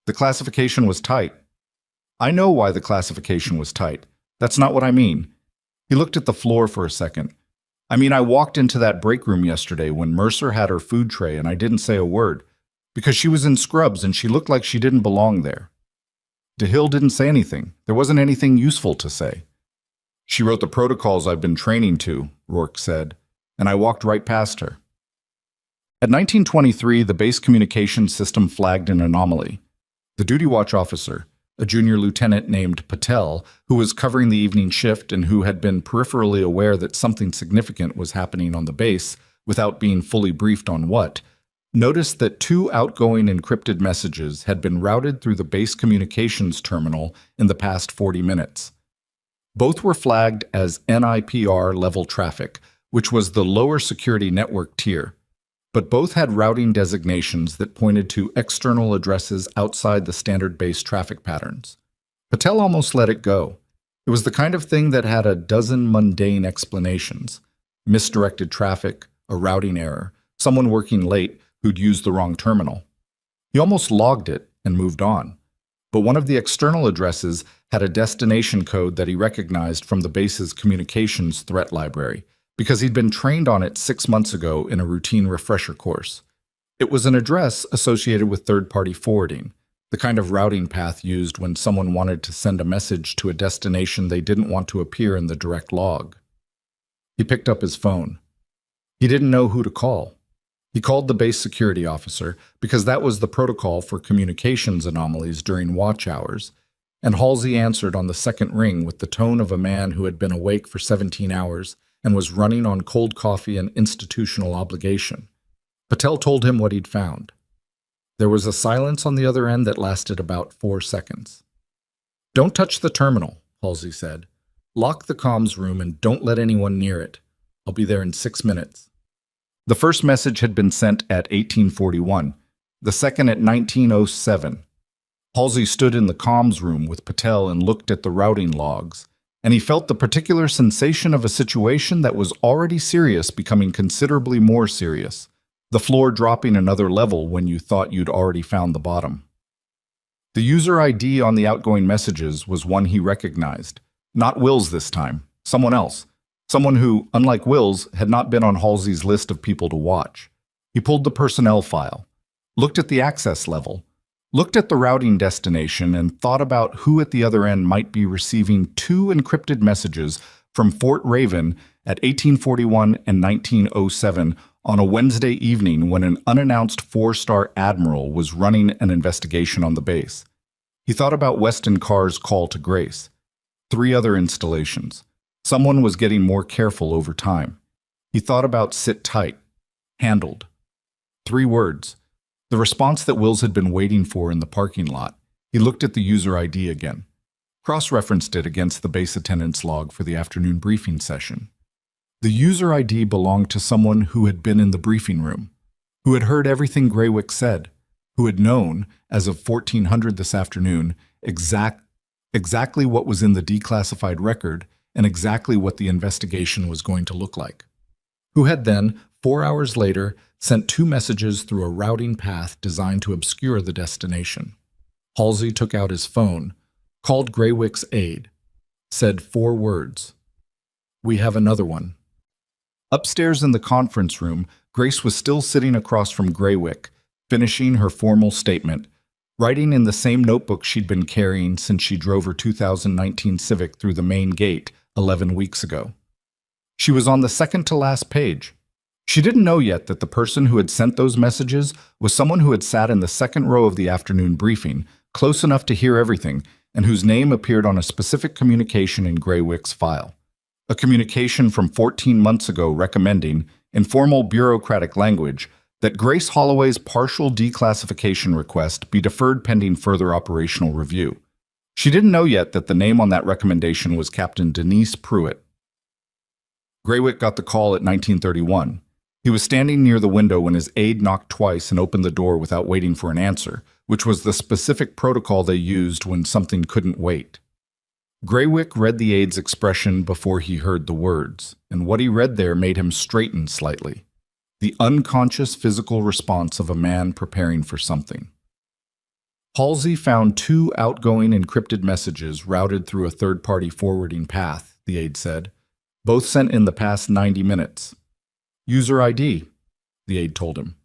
The classification was tight. I know why the classification was tight. That's not what I mean. He looked at the floor for a second. I mean, I walked into that break room yesterday when Mercer had her food tray and I didn't say a word, because she was in scrubs and she looked like she didn't belong there. Dahill didn't say anything. There wasn't anything useful to say. She wrote the protocols I've been training to, Rourke said, and I walked right past her. At 1923, the base communication system flagged an anomaly. The duty watch officer, a junior lieutenant named Patel, who was covering the evening shift and who had been peripherally aware that something significant was happening on the base without being fully briefed on what, noticed that 2 outgoing encrypted messages had been routed through the base communications terminal in the past 40 minutes. Both were flagged as NIPR level traffic, which was the lower security network tier, but both had routing designations that pointed to external addresses outside the standard base traffic patterns. Patel almost let it go. It was the kind of thing that had a dozen mundane explanations. Misdirected traffic, a routing error, someone working late who'd used the wrong terminal. He almost logged it and moved on. But one of the external addresses had a destination code that he recognized from the base's communications threat library, because he'd been trained on it 6 months ago in a routine refresher course. It was an address associated with third-party forwarding, the kind of routing path used when someone wanted to send a message to a destination they didn't want to appear in the direct log. He picked up his phone. He didn't know who to call. He called the base security officer because that was the protocol for communications anomalies during watch hours, and Halsey answered on the second ring with the tone of a man who had been awake for 17 hours and was running on cold coffee and institutional obligation. Patel told him what he'd found. There was a silence on the other end that lasted about 4 seconds. Don't touch the terminal, Halsey said. Lock the comms room and don't let anyone near it. I'll be there in 6 minutes. The first message had been sent at 1841. the second at 1907. Halsey stood in the comms room with Patel and looked at the routing logs, and he felt the particular sensation of a situation that was already serious becoming considerably more serious, the floor dropping another level when you thought you'd already found the bottom. The user ID on the outgoing messages was one he recognized. Not Will's this time, someone else. Someone who, unlike Will's, had not been on Halsey's list of people to watch. He pulled the personnel file, looked at the access level, looked at the routing destination, and thought about who at the other end might be receiving two encrypted messages from Fort Raven at 1841 and 1907 on a Wednesday evening when an unannounced four-star Admiral was running an investigation on the base. He thought about Weston Carr's call to Grace. 3 other installations. Someone was getting more careful over time. He thought about sit tight, handled. 3 words. The response that Wills had been waiting for in the parking lot. He looked at the user ID again. Cross-referenced it against the base attendance log for the afternoon briefing session. The user ID belonged to someone who had been in the briefing room, who had heard everything Graywick said, who had known, as of 1400 this afternoon, exactly what was in the declassified record and exactly what the investigation was going to look like. Who had then, 4 hours later, sent 2 messages through a routing path designed to obscure the destination. Halsey took out his phone, called Graywick's aide, said 4 words. "We have another one." Upstairs in the conference room, Grace was still sitting across from Graywick, finishing her formal statement, writing in the same notebook she'd been carrying since she drove her 2019 Civic through the main gate 11 weeks ago. She was on the second-to-last page. She didn't know yet that the person who had sent those messages was someone who had sat in the second row of the afternoon briefing, close enough to hear everything, and whose name appeared on a specific communication in Graywick's file. A communication from 14 months ago recommending, in formal bureaucratic language, that Grace Holloway's partial declassification request be deferred pending further operational review. She didn't know yet that the name on that recommendation was Captain Denise Pruitt. Graywick got the call at 1931. He was standing near the window when his aide knocked twice and opened the door without waiting for an answer, which was the specific protocol they used when something couldn't wait. Graywick read the aide's expression before he heard the words, and what he read there made him straighten slightly. The unconscious physical response of a man preparing for something. Halsey found 2 outgoing encrypted messages routed through a third-party forwarding path, the aide said, both sent in the past 90 minutes. User ID, the aide told him.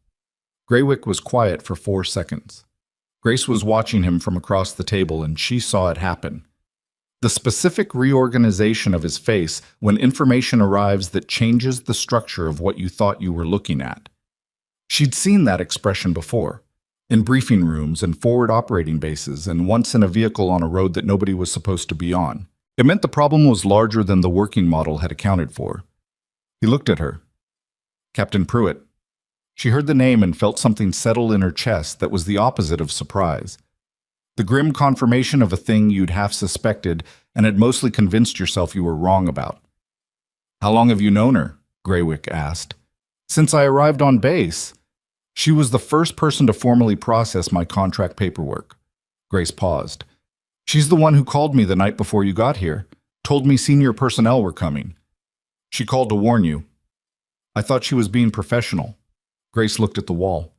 Graywick was quiet for 4 seconds. Grace was watching him from across the table, and she saw it happen. The specific reorganization of his face when information arrives that changes the structure of what you thought you were looking at. She'd seen that expression before, in briefing rooms and forward operating bases, and once in a vehicle on a road that nobody was supposed to be on. It meant the problem was larger than the working model had accounted for. He looked at her. Captain Pruitt. She heard the name and felt something settle in her chest that was the opposite of surprise. The grim confirmation of a thing you'd half suspected and had mostly convinced yourself you were wrong about. "How long have you known her?" Graywick asked. "Since I arrived on base. She was the first person to formally process my contract paperwork." Grace paused. "She's the one who called me the night before you got here, told me senior personnel were coming. She called to warn you. I thought she was being professional." Grace looked at the wall.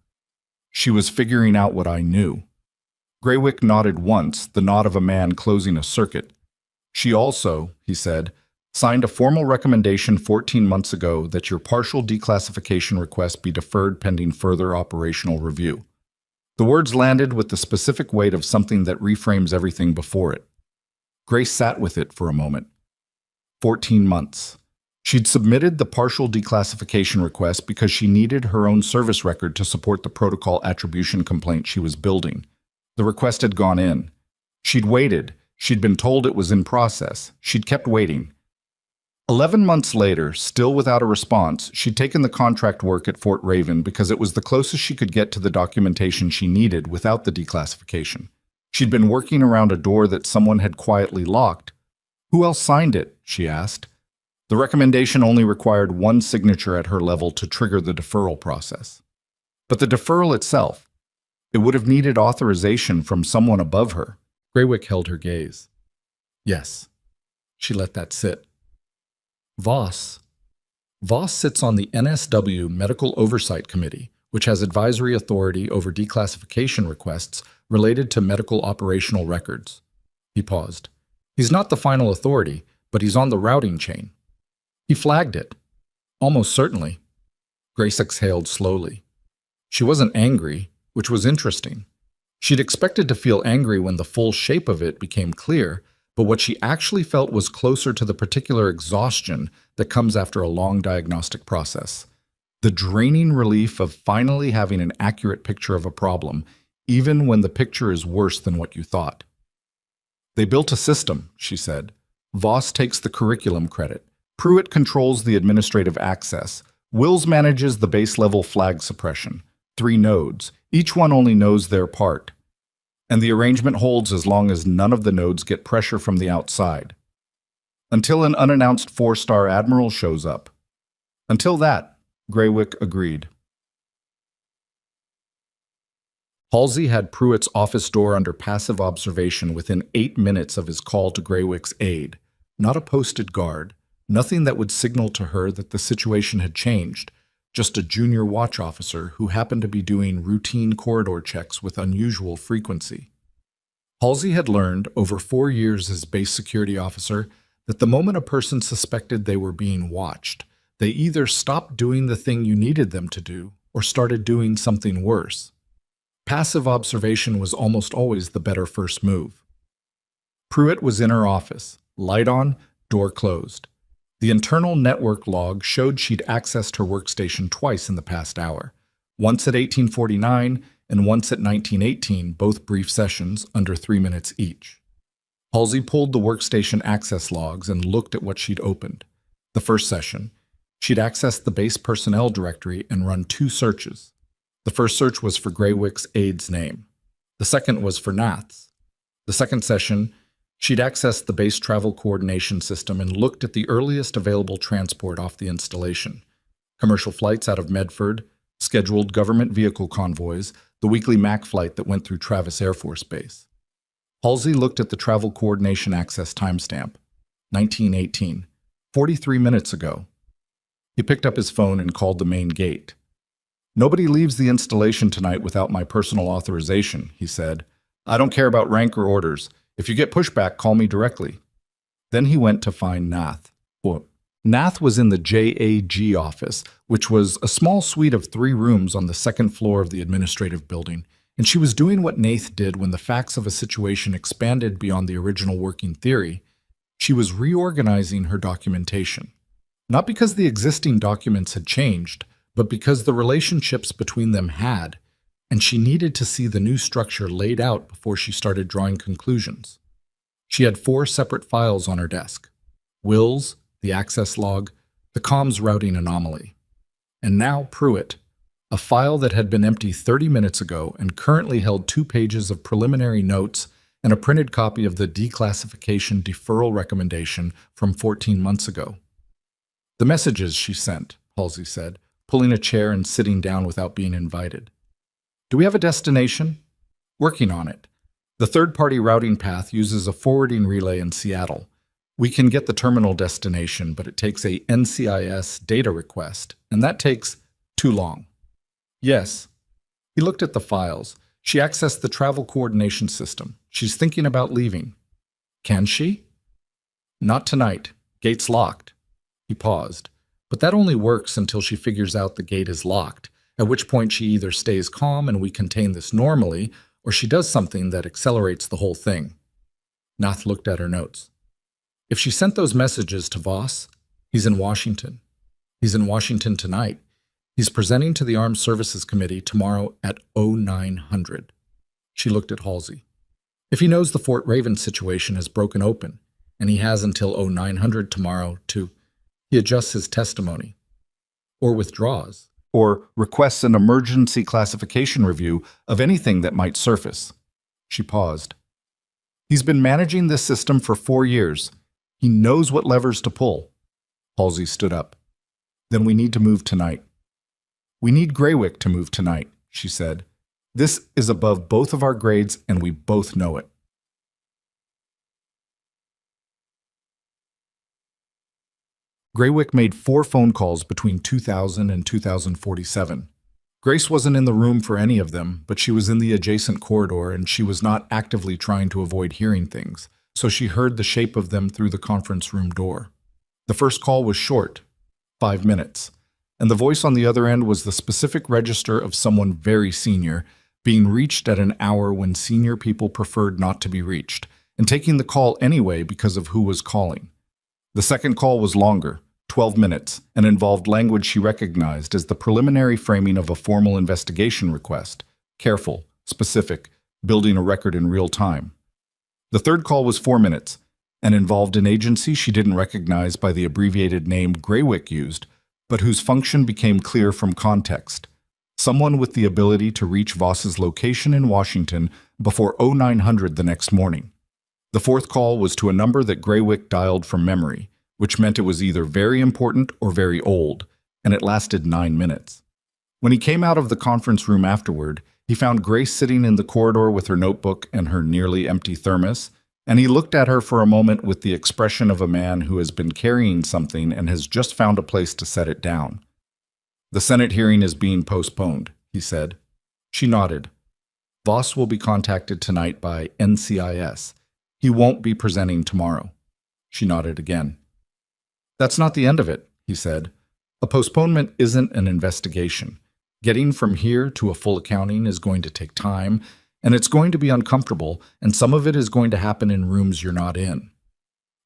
"She was figuring out what I knew." Graywick nodded once, the nod of a man closing a circuit. "She also," he said, "signed a formal recommendation 14 months ago that your partial declassification request be deferred pending further operational review." The words landed with the specific weight of something that reframes everything before it. Grace sat with it for a moment. 14 months. She'd submitted the partial declassification request because she needed her own service record to support the protocol attribution complaint she was building. The request had gone in. She'd waited. She'd been told it was in process. She'd kept waiting. 11 months later, still without a response, she'd taken the contract work at Fort Raven because it was the closest she could get to the documentation she needed without the declassification. She'd been working around a door that someone had quietly locked. Who else signed it? She asked. The recommendation only required 1 signature at her level to trigger the deferral process. But the deferral itself, It would have needed authorization from someone above her. Greywick held her gaze. Yes. She let that sit. Voss sits on the NSW Medical Oversight Committee, which has advisory authority over declassification requests related to medical operational records. He paused. He's not the final authority, but he's on the routing chain. He flagged it. Almost certainly. Grace exhaled slowly. She wasn't angry, which was interesting. She'd expected to feel angry when the full shape of it became clear, but what she actually felt was closer to the particular exhaustion that comes after a long diagnostic process. The draining relief of finally having an accurate picture of a problem, even when the picture is worse than what you thought. They built a system, she said. Voss takes the curriculum credit. Pruitt controls the administrative access. Wills manages the base-level flag suppression. 3 nodes. Each one only knows their part. And the arrangement holds as long as none of the nodes get pressure from the outside. Until an unannounced 4-star Admiral shows up. Until that, Greywick agreed. Halsey had Pruitt's office door under passive observation within 8 minutes of his call to Greywick's aid. Not a posted guard, nothing that would signal to her that the situation had changed, just a junior watch officer who happened to be doing routine corridor checks with unusual frequency. Halsey had learned, over 4 years as base security officer, that the moment a person suspected they were being watched, they either stopped doing the thing you needed them to do or started doing something worse. Passive observation was almost always the better first move. Pruitt was in her office, light on, door closed. The internal network log showed she'd accessed her workstation twice in the past hour, once at 1849 and once at 1918, both brief sessions under 3 minutes each. Halsey pulled the workstation access logs and looked at what she'd opened. The first session, she'd accessed the base personnel directory and run 2 searches. The first search was for Greywick's aide's name. The second was for Nath's. The second session, she'd accessed the base travel coordination system and looked at the earliest available transport off the installation. Commercial flights out of Medford, scheduled government vehicle convoys, the weekly MAC flight that went through Travis Air Force Base. Halsey looked at the travel coordination access timestamp, 1918, 43 minutes ago. He picked up his phone and called the main gate. "Nobody leaves the installation tonight without my personal authorization," he said. "I don't care about rank or orders. If you get pushback, call me directly." Then he went to find Nath. Nath was in the JAG office, which was a small suite of 3 rooms on the 2nd floor of the administrative building, and she was doing what Nath did when the facts of a situation expanded beyond the original working theory. She was reorganizing her documentation. Not because the existing documents had changed, but because the relationships between them had, and she needed to see the new structure laid out before she started drawing conclusions. She had 4 separate files on her desk: Wills, the access log, the comms routing anomaly. And now Pruitt, a file that had been empty 30 minutes ago and currently held 2 pages of preliminary notes and a printed copy of the declassification deferral recommendation from 14 months ago. "The messages she sent," Halsey said, pulling a chair and sitting down without being invited. "Do we have a destination?" "Working on it. The third-party routing path uses a forwarding relay in Seattle. We can get the terminal destination, but it takes a NCIS data request, and that takes too long." "Yes." He looked at the files. She accessed the travel coordination system. She's thinking about leaving. "Can she?" "Not tonight. Gate's locked." He paused. "But that only works until she figures out the gate is locked, at which point she either stays calm and we contain this normally, or she does something that accelerates the whole thing." Nath looked at her notes. "If she sent those messages to Voss, he's in Washington. He's in Washington tonight. He's presenting to the Armed Services Committee tomorrow at 0900. She looked at Halsey. "If he knows the Fort Raven situation is broken open, and he has until 0900 tomorrow to..." He adjusts his testimony. "Or withdraws. Or requests an emergency classification review of anything that might surface." She paused. "He's been managing this system for 4 years. He knows what levers to pull." Halsey stood up. "Then we need to move tonight." "We need Greywick to move tonight," she said. This is above both of our grades, and we both know it. Graywick made 4 phone calls between 2000 and 2047. Grace wasn't in the room for any of them, but she was in the adjacent corridor and she was not actively trying to avoid hearing things, so she heard the shape of them through the conference room door. The first call was short, 5 minutes, and the voice on the other end was the specific register of someone very senior, being reached at an hour when senior people preferred not to be reached, and taking the call anyway because of who was calling. The second call was longer, 12 minutes, and involved language she recognized as the preliminary framing of a formal investigation request, careful, specific, building a record in real time. The third call was 4 minutes, and involved an agency she didn't recognize by the abbreviated name Graywick used, but whose function became clear from context. Someone with the ability to reach Voss's location in Washington before 0900 the next morning. The fourth call was to a number that Graywick dialed from memory, which meant it was either very important or very old, and it lasted 9 minutes. When he came out of the conference room afterward, he found Grace sitting in the corridor with her notebook and her nearly empty thermos, and he looked at her for a moment with the expression of a man who has been carrying something and has just found a place to set it down. "The Senate hearing is being postponed," he said. She nodded. "Voss will be contacted tonight by NCIS. He won't be presenting tomorrow." She nodded again. "That's not the end of it," he said. "A postponement isn't an investigation. Getting from here to a full accounting is going to take time, and it's going to be uncomfortable, and some of it is going to happen in rooms you're not in.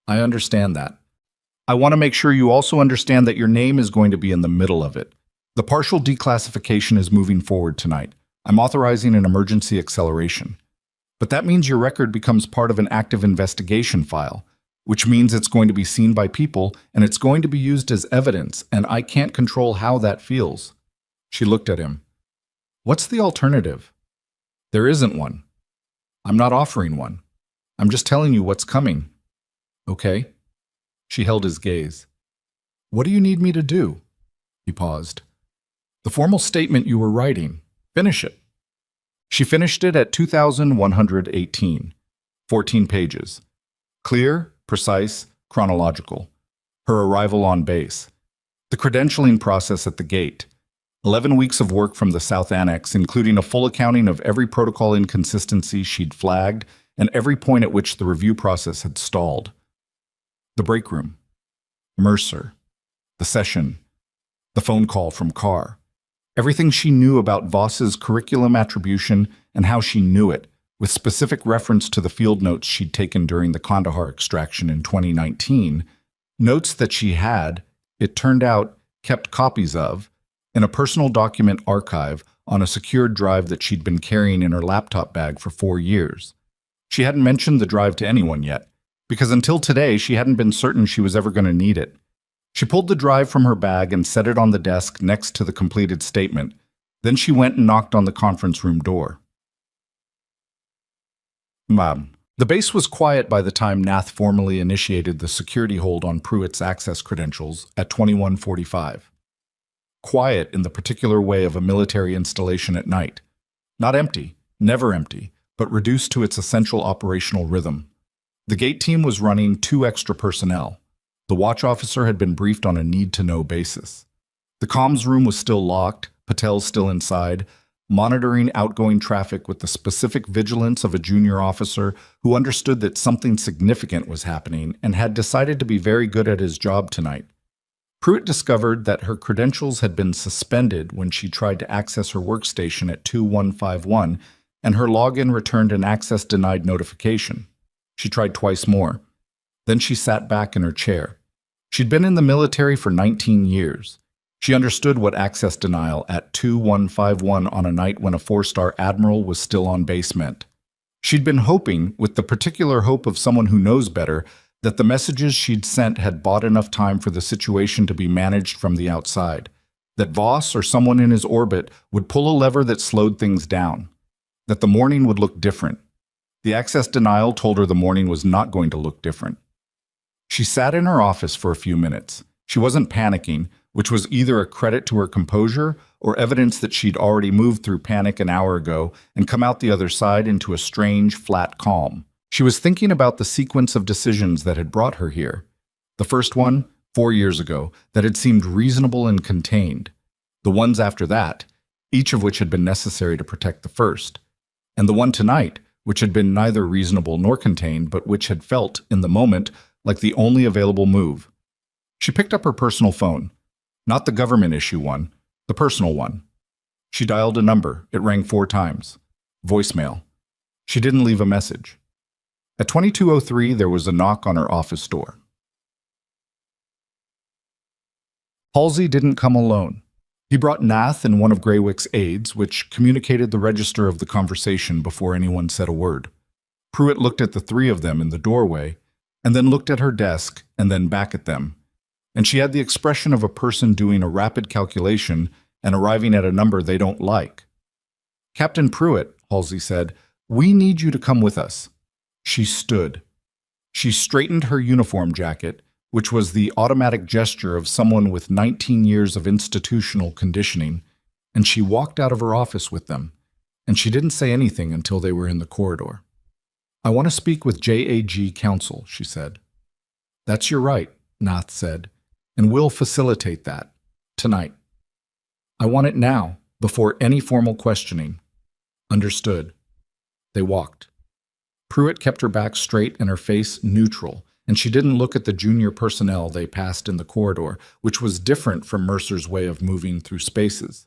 I understand that. I want to make sure you also understand that your name is going to be in the middle of it. The partial declassification is moving forward tonight. I'm authorizing an emergency acceleration. But that means your record becomes part of an active investigation file, which means it's going to be seen by people and it's going to be used as evidence, and I can't control how that feels." She looked at him. "What's the alternative?" "There isn't one. I'm not offering one. I'm just telling you what's coming." "Okay." She held his gaze. "What do you need me to do?" He paused. "The formal statement you were writing. Finish it." She finished it at 2,118, 14 pages. Clear, precise, chronological. Her arrival on base. The credentialing process at the gate. 11 weeks of work from the South Annex, including a full accounting of every protocol inconsistency she'd flagged and every point at which the review process had stalled. The break room. Mercer. The session. The phone call from Carr. Everything she knew about Voss's curriculum attribution and how she knew it, with specific reference to the field notes she'd taken during the Kandahar extraction in 2019, notes that she had, it turned out, kept copies of, in a personal document archive on a secured drive that she'd been carrying in her laptop bag for 4 years. She hadn't mentioned the drive to anyone yet, because until today she hadn't been certain she was ever going to need it. She pulled the drive from her bag and set it on the desk next to the completed statement. Then she went and knocked on the conference room door. The base was quiet by the time Nath formally initiated the security hold on Pruitt's access credentials at 21:45. Quiet in the particular way of a military installation at night. Not empty, never empty, but reduced to its essential operational rhythm. The gate team was running 2 extra personnel. The watch officer had been briefed on a need-to-know basis. The comms room was still locked, Patel still inside, monitoring outgoing traffic with the specific vigilance of a junior officer who understood that something significant was happening and had decided to be very good at his job tonight. Pruitt discovered that her credentials had been suspended when she tried to access her workstation at 2151, and her login returned an access denied notification. She tried twice more. Then she sat back in her chair. She'd been in the military for 19 years. She understood what access denial at 2151 on a night when a 4-star Admiral was still on base meant. She'd been hoping, with the particular hope of someone who knows better, that the messages she'd sent had bought enough time for the situation to be managed from the outside, that Voss or someone in his orbit would pull a lever that slowed things down, that the morning would look different. The access denial told her the morning was not going to look different. She sat in her office for a few minutes. She wasn't panicking, which was either a credit to her composure or evidence that she'd already moved through panic an hour ago and come out the other side into a strange, flat calm. She was thinking about the sequence of decisions that had brought her here. The first one, 4 years ago, that had seemed reasonable and contained. The ones after that, each of which had been necessary to protect the first. And the one tonight, which had been neither reasonable nor contained, but which had felt, in the moment, like the only available move. She picked up her personal phone. Not the government issue one, the personal one. She dialed a number. It rang 4 times. Voicemail. She didn't leave a message. At 22:03, there was a knock on her office door. Halsey didn't come alone. He brought Nath and one of Greywick's aides, which communicated the register of the conversation before anyone said a word. Pruitt looked at the 3 of them in the doorway, and then looked at her desk, and then back at them. And she had the expression of a person doing a rapid calculation and arriving at a number they don't like. "Captain Pruitt," Halsey said, "we need you to come with us." She stood. She straightened her uniform jacket, which was the automatic gesture of someone with 19 years of institutional conditioning, and she walked out of her office with them, and she didn't say anything until they were in the corridor. "I want to speak with JAG counsel," she said. "That's your right," Nath said, "and we'll facilitate that, tonight. I want it now, before any formal questioning." "Understood." They walked. Pruitt kept her back straight and her face neutral, and she didn't look at the junior personnel they passed in the corridor, which was different from Mercer's way of moving through spaces.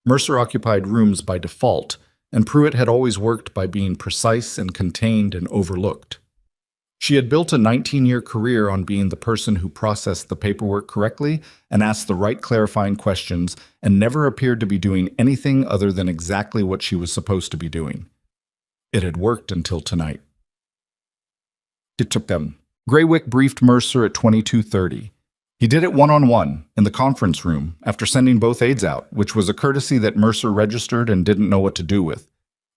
Mercer occupied rooms by default, and Pruitt had always worked by being precise and contained and overlooked. She had built a 19-year career on being the person who processed the paperwork correctly and asked the right clarifying questions, and never appeared to be doing anything other than exactly what she was supposed to be doing. It had worked until tonight. It took them. Greywick briefed Mercer at 22:30. He did it one-on-one, in the conference room, after sending both aides out, which was a courtesy that Mercer registered and didn't know what to do with.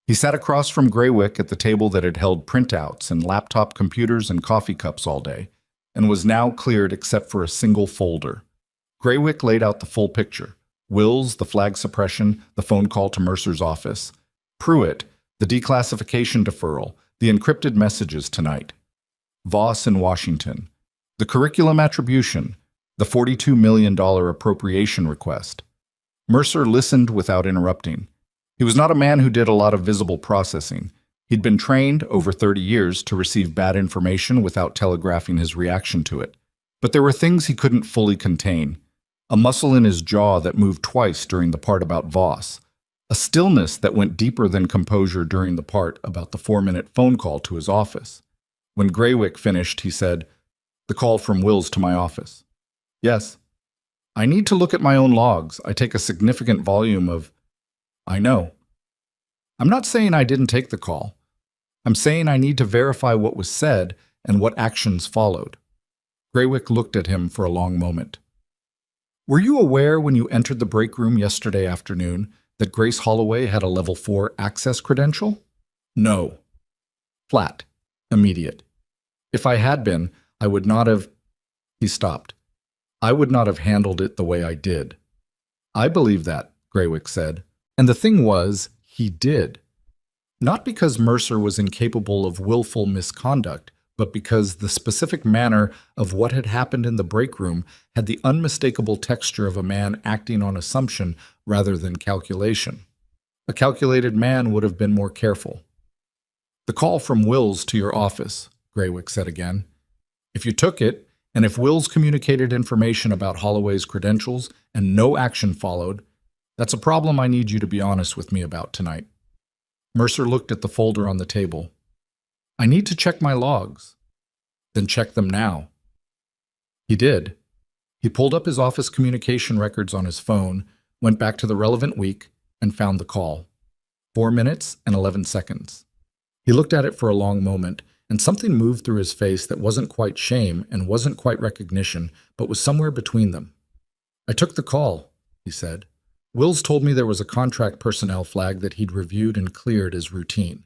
He sat across from Greywick at the table that had held printouts and laptop computers and coffee cups all day, and was now cleared except for a single folder. Greywick laid out the full picture. Wills, the flag suppression, the phone call to Mercer's office. Pruitt, the declassification deferral, the encrypted messages tonight. Voss in Washington. The curriculum attribution, the $42 million appropriation request. Mercer listened without interrupting. He was not a man who did a lot of visible processing. He'd been trained, over 30 years, to receive bad information without telegraphing his reaction to it. But there were things he couldn't fully contain. A muscle in his jaw that moved twice during the part about Voss. A stillness that went deeper than composure during the part about the 4-minute phone call to his office. When Greywick finished, he said, "The call from Wills to my office." "Yes." "I need to look at my own logs. I take a significant volume of—" "I know." "I'm not saying I didn't take the call. I'm saying I need to verify what was said and what actions followed." Greywick looked at him for a long moment. "Were you aware when you entered the break room yesterday afternoon that Grace Holloway had a level 4 access credential?" "No." "Flat. Immediate. If I had been, I would not have—" He stopped. "I would not have handled it the way I did." "I believe that," Greywick said. And the thing was, he did. Not because Mercer was incapable of willful misconduct, but because the specific manner of what had happened in the break room had the unmistakable texture of a man acting on assumption rather than calculation. A calculated man would have been more careful. "The call from Wills to your office," Greywick said again. "If you took it, and if Wills communicated information about Holloway's credentials and no action followed, that's a problem I need you to be honest with me about tonight." Mercer looked at the folder on the table. "I need to check my logs." "Then check them now." He did. He pulled up his office communication records on his phone, went back to the relevant week, and found the call. 4 minutes and 11 seconds. He looked at it for a long moment, and something moved through his face that wasn't quite shame and wasn't quite recognition, but was somewhere between them. "I took the call," he said. "Wills told me there was a contract personnel flag that he'd reviewed and cleared as routine."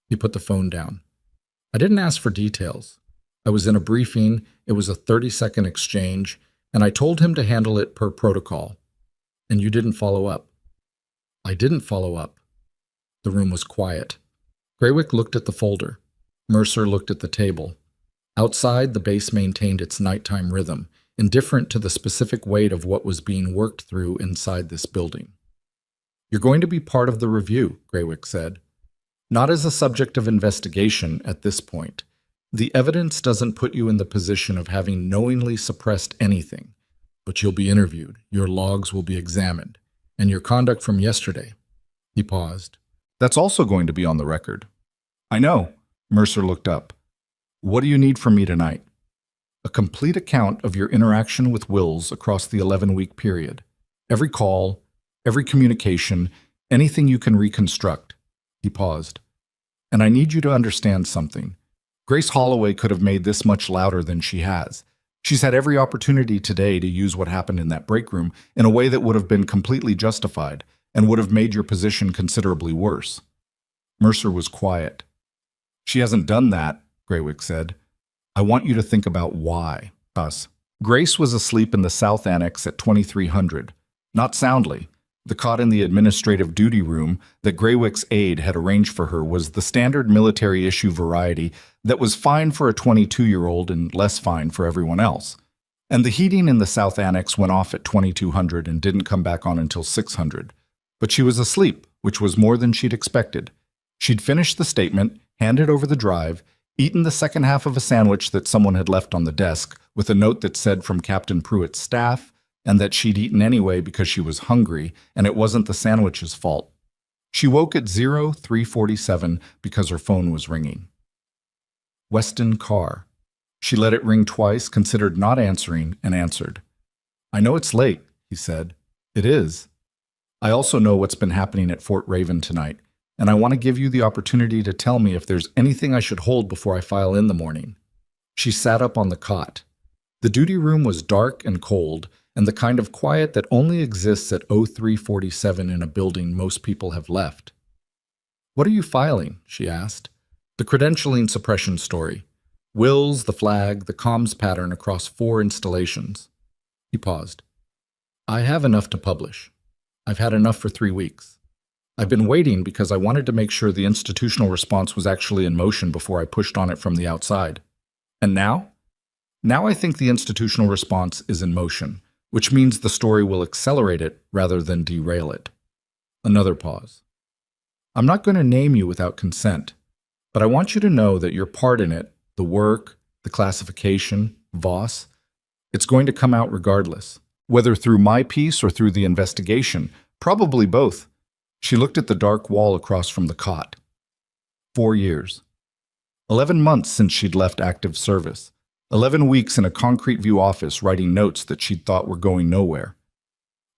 He put the phone down. "I didn't ask for details. I was in a briefing, it was a 30-second exchange, and I told him to handle it per protocol. And you didn't follow up. I didn't follow up. The room was quiet. Graywick looked at the folder. Mercer looked at the table. Outside, the base maintained its nighttime rhythm, indifferent to the specific weight of what was being worked through inside this building. You're going to be part of the review, Graywick said. Not as a subject of investigation at this point. The evidence doesn't put you in the position of having knowingly suppressed anything, but you'll be interviewed, your logs will be examined, and your conduct from yesterday. He paused. That's also going to be on the record. I know. Mercer looked up. What do you need from me tonight? A complete account of your interaction with Wills across the 11-week period. Every call, every communication, anything you can reconstruct. He paused. And I need you to understand something. Grace Holloway could have made this much louder than she has. She's had every opportunity today to use what happened in that break room in a way that would have been completely justified and would have made your position considerably worse. Mercer was quiet. She hasn't done that, Graywick said. I want you to think about why. Us. Grace was asleep in the South Annex at 2300. Not soundly. The cot in the administrative duty room that Graywick's aide had arranged for her was the standard military issue variety that was fine for a 22-year-old and less fine for everyone else. And the heating in the South Annex went off at 2200 and didn't come back on until 600. But she was asleep, which was more than she'd expected. She'd finished the statement, handed over the drive, eaten the second half of a sandwich that someone had left on the desk with a note that said from Captain Pruitt's staff, and that she'd eaten anyway because she was hungry, and it wasn't the sandwich's fault. She woke at 0347 because her phone was ringing. Weston Carr. She let it ring twice, considered not answering, and answered. I know it's late, he said. It is. I also know what's been happening at Fort Raven tonight, and I want to give you the opportunity to tell me if there's anything I should hold before I file in the morning. She sat up on the cot. The duty room was dark and cold, and the kind of quiet that only exists at 0347 in a building most people have left. What are you filing? She asked. The credentialing suppression story. Wills, the flag, the comms pattern across 4 installations. He paused. I have enough to publish. I've had enough for 3 weeks. I've been waiting because I wanted to make sure the institutional response was actually in motion before I pushed on it from the outside. And now? Now I think the institutional response is in motion, which means the story will accelerate it rather than derail it. Another pause. I'm not going to name you without consent, but I want you to know that your part in it, the work, the classification, Voss, it's going to come out regardless, whether through my piece or through the investigation, probably both. She looked at the dark wall across from the cot. 4 years. 11 months since she'd left active service. 11 weeks in a Concrete View office writing notes that she'd thought were going nowhere.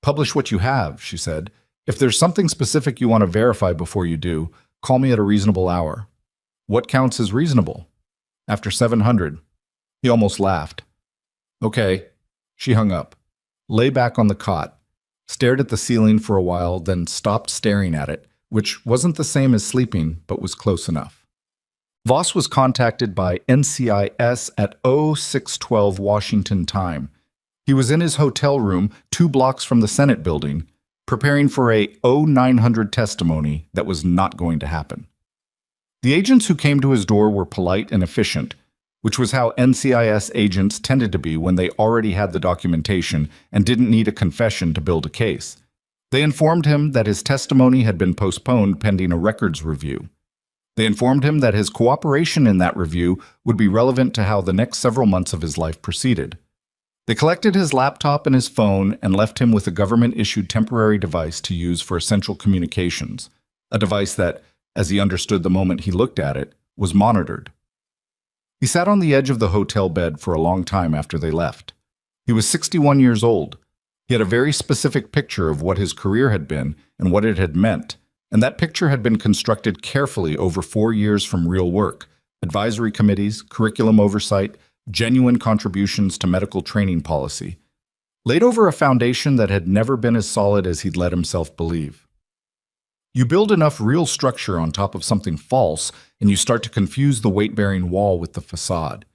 Publish what you have, she said. If there's something specific you want to verify before you do, call me at a reasonable hour. What counts as reasonable? After 700. He almost laughed. Okay. She hung up, lay back on the cot, stared at the ceiling for a while, then stopped staring at it, which wasn't the same as sleeping, but was close enough. Voss was contacted by NCIS at 0612 Washington time. He was in his hotel room 2 blocks from the Senate building, preparing for a 0900 testimony that was not going to happen. The agents who came to his door were polite and efficient, which was how NCIS agents tended to be when they already had the documentation and didn't need a confession to build a case. They informed him that his testimony had been postponed pending a records review. They informed him that his cooperation in that review would be relevant to how the next several months of his life proceeded. They collected his laptop and his phone and left him with a government-issued temporary device to use for essential communications, a device that, as he understood the moment he looked at it, was monitored. He sat on the edge of the hotel bed for a long time after they left. He was 61 years old. He had a very specific picture of what his career had been and what it had meant, and that picture had been constructed carefully over 4 years from real work, advisory committees, curriculum oversight, genuine contributions to medical training policy, laid over a foundation that had never been as solid as he'd let himself believe. You build enough real structure on top of something false, and you start to confuse the weight-bearing wall with the facade.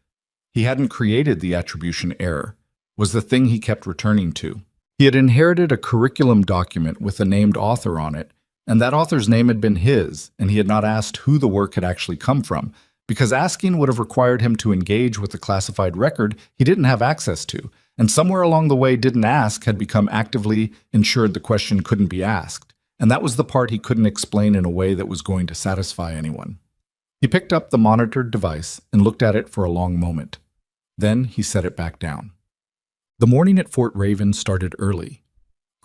He hadn't created the attribution error. was the thing he kept returning to. He had inherited a curriculum document with a named author on it, and that author's name had been his, and he had not asked who the work had actually come from, because asking would have required him to engage with a classified record he didn't have access to, and somewhere along the way didn't ask had become actively ensured the question couldn't be asked, and that was the part he couldn't explain in a way that was going to satisfy anyone. He picked up the monitored device and looked at it for a long moment. Then he set it back down. The morning at Fort Raven started early.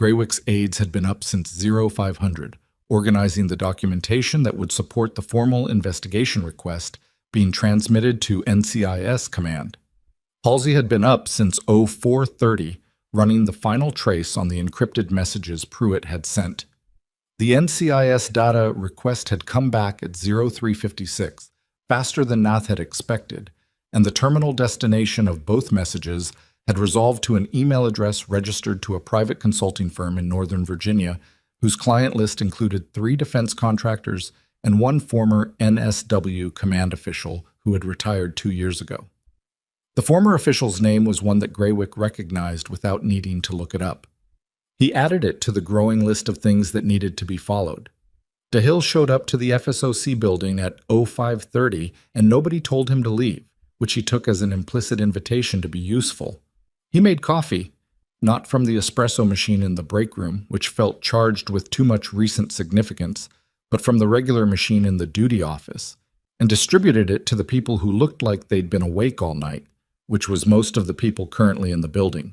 Graywick's aides had been up since 0500, organizing the documentation that would support the formal investigation request being transmitted to NCIS command. Halsey had been up since 0430, running the final trace on the encrypted messages Pruitt had sent. The NCIS data request had come back at 0356, faster than Nath had expected, and the terminal destination of both messages had resolved to an email address registered to a private consulting firm in Northern Virginia, whose client list included 3 defense contractors and 1 former NSW command official who had retired 2 years ago. The former official's name was one that Graywick recognized without needing to look it up. He added it to the growing list of things that needed to be followed. DeHill showed up to the FSOC building at 0530, and nobody told him to leave, which he took as an implicit invitation to be useful. He made coffee, not from the espresso machine in the break room, which felt charged with too much recent significance, but from the regular machine in the duty office, and distributed it to the people who looked like they'd been awake all night, which was most of the people currently in the building.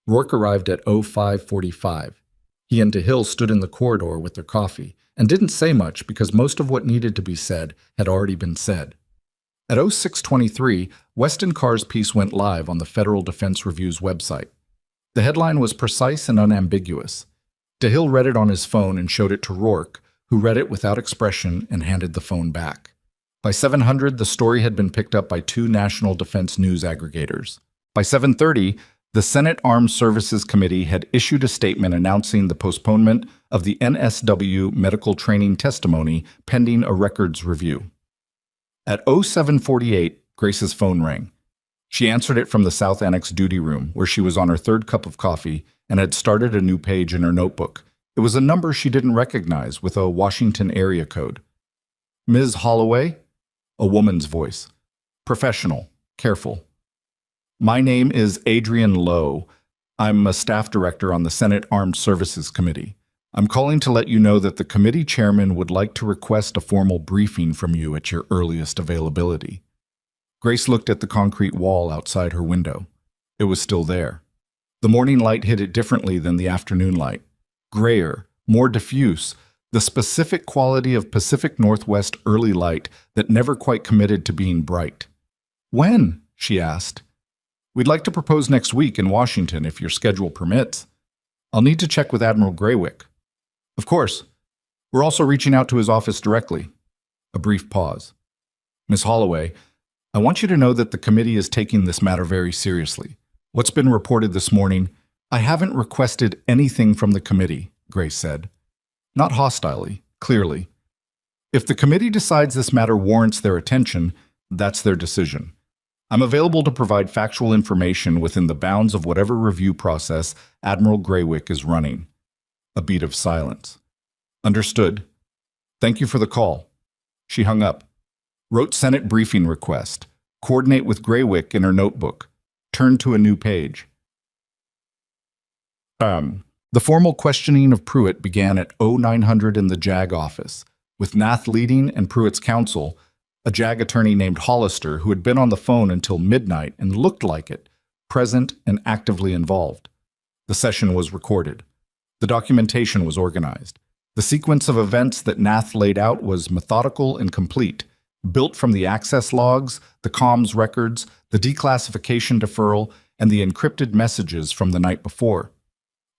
Rourke arrived at 0545. He and DeHill stood in the corridor with their coffee, and didn't say much because most of what needed to be said had already been said. At 0623, Weston Carr's piece went live on the Federal Defense Review's website. The headline was precise and unambiguous. DeHill read it on his phone and showed it to Rourke, who read it without expression and handed the phone back. By 700, the story had been picked up by 2 national defense news aggregators. By 730, the Senate Armed Services Committee had issued a statement announcing the postponement of the NSW medical training testimony pending a records review. At 0748, Grace's phone rang. She answered it from the South Annex duty room, where she was on her 3rd cup of coffee and had started a new page in her notebook. It was a number she didn't recognize with a Washington area code. Ms. Holloway? A woman's voice. Professional, careful. My name is Adrian Lowe. I'm a staff director on the Senate Armed Services Committee. I'm calling to let you know that the committee chairman would like to request a formal briefing from you at your earliest availability. Grace looked at the concrete wall outside her window. It was still there. The morning light hit it differently than the afternoon light. Grayer, more diffuse, the specific quality of Pacific Northwest early light that never quite committed to being bright. When? She asked. We'd like to propose next week in Washington if your schedule permits. I'll need to check with Admiral Graywick. Of course. We're also reaching out to his office directly. A brief pause. Miss Holloway, I want you to know that the committee is taking this matter very seriously. What's been reported this morning, I haven't requested anything from the committee, Grace said. Not hostilely, clearly. If the committee decides this matter warrants their attention, that's their decision. I'm available to provide factual information within the bounds of whatever review process Admiral Graywick is running. A beat of silence. Understood. Thank you for the call. She hung up. Wrote Senate briefing request. Coordinate with Graywick in her notebook. Turned to a new page. The formal questioning of Pruitt began at 0900 in the JAG office, with Nath leading and Pruitt's counsel, a JAG attorney named Hollister who had been on the phone until midnight and looked like it, present and actively involved. The session was recorded. The documentation was organized. The sequence of events that Nath laid out was methodical and complete, built from the access logs, the comms records, the declassification deferral, and the encrypted messages from the night before.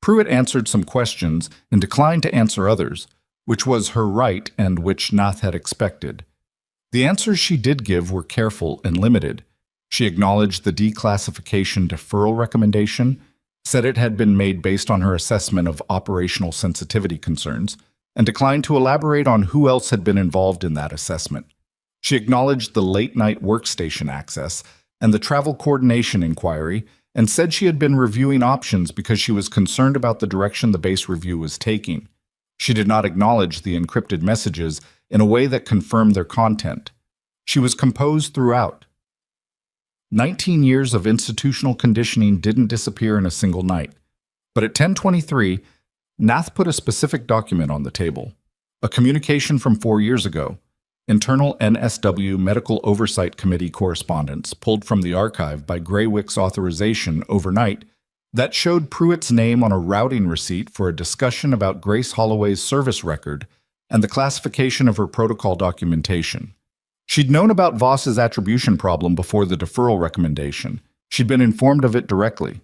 Pruitt answered some questions and declined to answer others, which was her right and which Nath had expected. The answers she did give were careful and limited. She acknowledged the declassification deferral recommendation, said it had been made based on her assessment of operational sensitivity concerns, and declined to elaborate on who else had been involved in that assessment. She acknowledged the late-night workstation access and the travel coordination inquiry, and said she had been reviewing options because she was concerned about the direction the base review was taking. She did not acknowledge the encrypted messages in a way that confirmed their content. She was composed throughout. 19 years of institutional conditioning didn't disappear in a single night. But at 10:23, Nath put a specific document on the table. A communication from 4 years ago. Internal NSW Medical Oversight Committee correspondence pulled from the archive by Graywick's authorization overnight that showed Pruitt's name on a routing receipt for a discussion about Grace Holloway's service record and the classification of her protocol documentation. She'd known about Voss's attribution problem before the deferral recommendation. She'd been informed of it directly.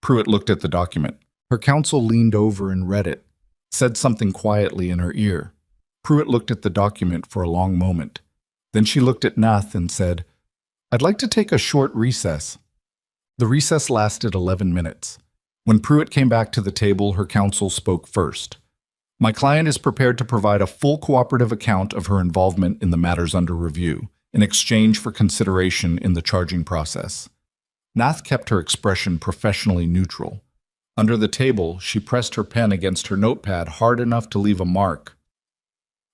Pruitt looked at the document. Her counsel leaned over and read it, said something quietly in her ear. Pruitt looked at the document for a long moment. Then she looked at Nath and said, "I'd like to take a short recess." The recess lasted 11 minutes. When Pruitt came back to the table, her counsel spoke first. "My client is prepared to provide a full cooperative account of her involvement in the matters under review, in exchange for consideration in the charging process." Nath kept her expression professionally neutral. Under the table, she pressed her pen against her notepad hard enough to leave a mark.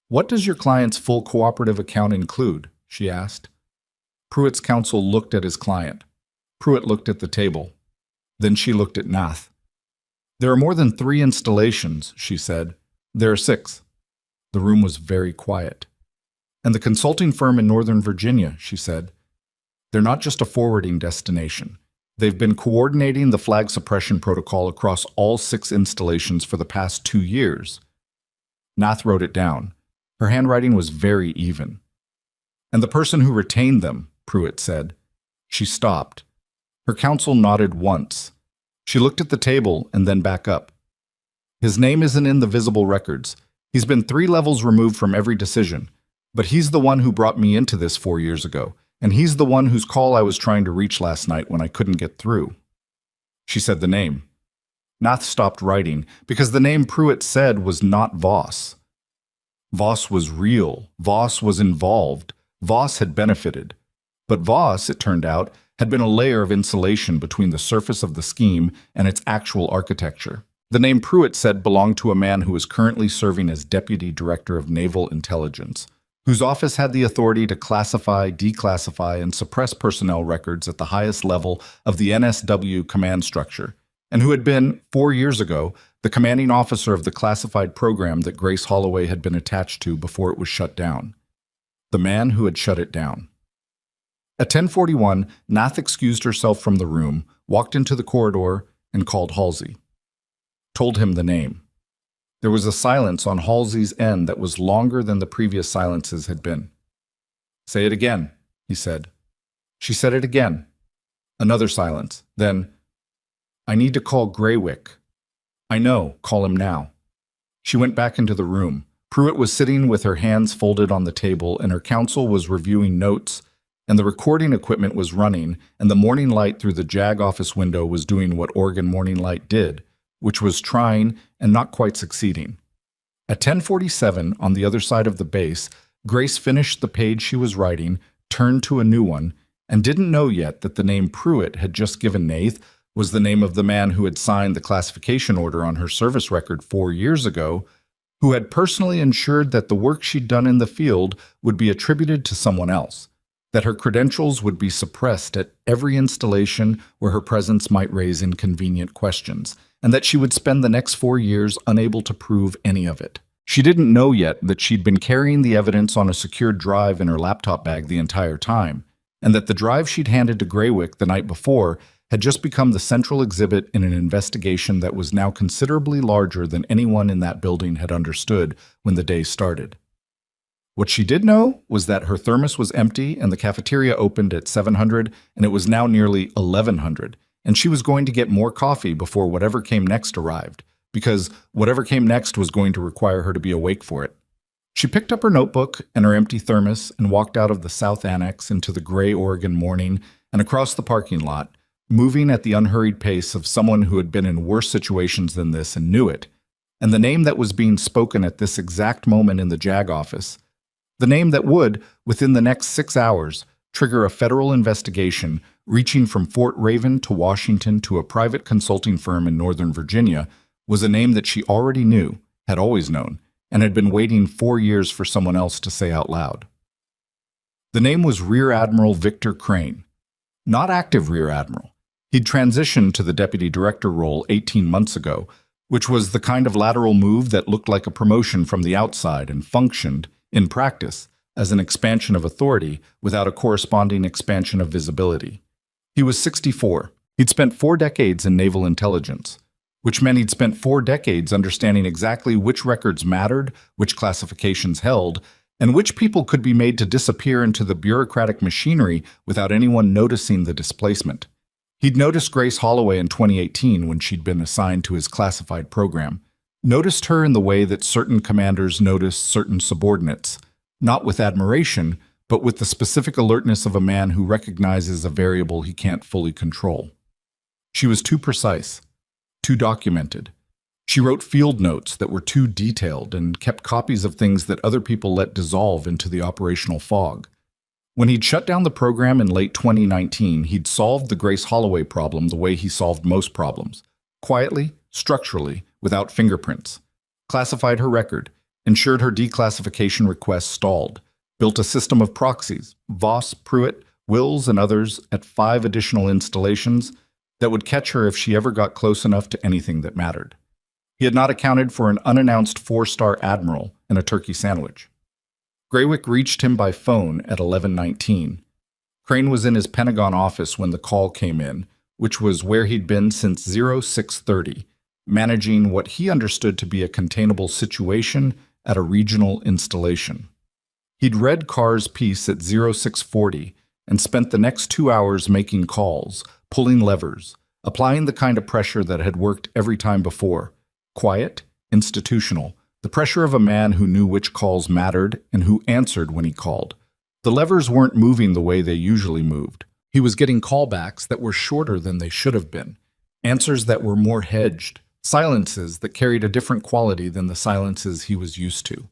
"What does your client's full cooperative account include?" she asked. Pruitt's counsel looked at his client. Pruitt looked at the table. Then she looked at Nath. "There are more than 3 installations," she said. "There are 6. The room was very quiet. "And the consulting firm in Northern Virginia," she said. "They're not just a forwarding destination. They've been coordinating the flag suppression protocol across all 6 installations for the past 2 years. Nath wrote it down. Her handwriting was very even. "And the person who retained them," Pruitt said. She stopped. Her counsel nodded once. She looked at the table and then back up. "His name isn't in the visible records. He's been 3 levels removed from every decision. But he's the one who brought me into this 4 years ago, and he's the one whose call I was trying to reach last night when I couldn't get through." She said the name. Nath stopped writing because the name Pruitt said was not Voss. Voss was real. Voss was involved. Voss had benefited. But Voss, it turned out, had been a layer of insulation between the surface of the scheme and its actual architecture. The name Pruitt said belonged to a man who was currently serving as Deputy Director of Naval Intelligence, whose office had the authority to classify, declassify, and suppress personnel records at the highest level of the NSW command structure, and who had been, 4 years ago, the commanding officer of the classified program that Grace Holloway had been attached to before it was shut down. The man who had shut it down. At 10:41, Nath excused herself from the room, walked into the corridor, and called Halsey. Told him the name. There was a silence on Halsey's end that was longer than the previous silences had been. "Say it again," he said. She said it again. Another silence. Then, "I need to call Graywick." "I know, call him now." She went back into the room. Pruitt was sitting with her hands folded on the table, and her counsel was reviewing notes, and the recording equipment was running, and the morning light through the JAG office window was doing what Oregon morning light did, which was trying and not quite succeeding. At 10:47, on the other side of the base, Grace finished the page she was writing, turned to a new one, and didn't know yet that the name Pruitt had just given Nath was the name of the man who had signed the classification order on her service record 4 years ago, who had personally ensured that the work she'd done in the field would be attributed to someone else, that her credentials would be suppressed at every installation where her presence might raise inconvenient questions, and that she would spend the next 4 years unable to prove any of it. She didn't know yet that she'd been carrying the evidence on a secured drive in her laptop bag the entire time, and that the drive she'd handed to Graywick the night before had just become the central exhibit in an investigation that was now considerably larger than anyone in that building had understood when the day started. What she did know was that her thermos was empty and the cafeteria opened at 700, and it was now nearly 1100, and she was going to get more coffee before whatever came next arrived, because whatever came next was going to require her to be awake for it. She picked up her notebook and her empty thermos and walked out of the South Annex into the gray Oregon morning and across the parking lot, moving at the unhurried pace of someone who had been in worse situations than this and knew it, and the name that was being spoken at this exact moment in the JAG office, the name that would, within the next 6 hours, trigger a federal investigation reaching from Fort Raven to Washington to a private consulting firm in Northern Virginia, was a name that she already knew, had always known, and had been waiting 4 years for someone else to say out loud. The name was Rear Admiral Victor Crane. Not active Rear Admiral. He'd transitioned to the deputy director role 18 months ago, which was the kind of lateral move that looked like a promotion from the outside and functioned, in practice, as an expansion of authority without a corresponding expansion of visibility. He was 64. He'd spent 4 decades in naval intelligence, which meant he'd spent 4 decades understanding exactly which records mattered, which classifications held, and which people could be made to disappear into the bureaucratic machinery without anyone noticing the displacement. He'd noticed Grace Holloway in 2018 when she'd been assigned to his classified program. Noticed her in the way that certain commanders notice certain subordinates, not with admiration, but with the specific alertness of a man who recognizes a variable he can't fully control. She was too precise, too documented. She wrote field notes that were too detailed and kept copies of things that other people let dissolve into the operational fog. When he'd shut down the program in late 2019, he'd solved the Grace Holloway problem the way he solved most problems, quietly, structurally, without fingerprints. Classified her record, ensured her declassification requests stalled, built a system of proxies, Voss, Pruitt, Wills, and others at 5 additional installations that would catch her if she ever got close enough to anything that mattered. He had not accounted for an unannounced 4-star admiral and a turkey sandwich. Graywick reached him by phone at 11:19. Crane was in his Pentagon office when the call came in, which was where he'd been since 0630, managing what he understood to be a containable situation at a regional installation. He'd read Carr's piece at 0640 and spent the next 2 hours making calls, pulling levers, applying the kind of pressure that had worked every time before. Quiet, institutional, the pressure of a man who knew which calls mattered and who answered when he called. The levers weren't moving the way they usually moved. He was getting callbacks that were shorter than they should have been, answers that were more hedged, silences that carried a different quality than the silences he was used to.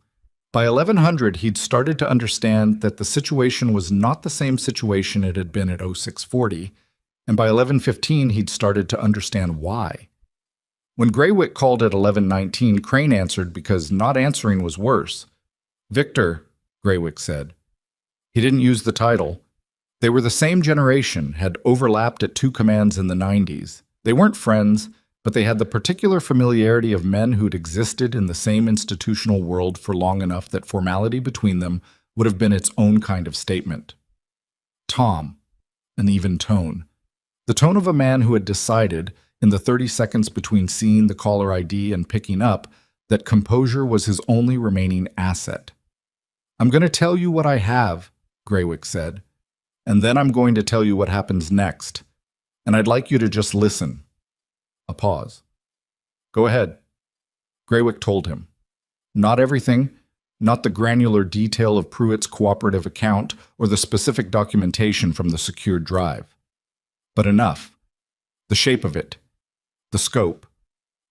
By 1100, he'd started to understand that the situation was not the same situation it had been at 0640, and by 1115, he'd started to understand why. When Graywick called at 11:19, Crane answered because not answering was worse. "Victor," Graywick said. He didn't use the title. They were the same generation, had overlapped at 2 commands in the 90s. They weren't friends, but they had the particular familiarity of men who'd existed in the same institutional world for long enough that formality between them would have been its own kind of statement. Tom, an even tone. The tone of a man who had decided, in the 30 seconds between seeing the caller ID and picking up, that composure was his only remaining asset. "I'm going to tell you what I have," Graywick said, "and then I'm going to tell you what happens next. And I'd like you to just listen." A pause. "Go ahead," Graywick told him. Not everything, not the granular detail of Pruitt's cooperative account or the specific documentation from the secured drive. But enough. The shape of it. The scope.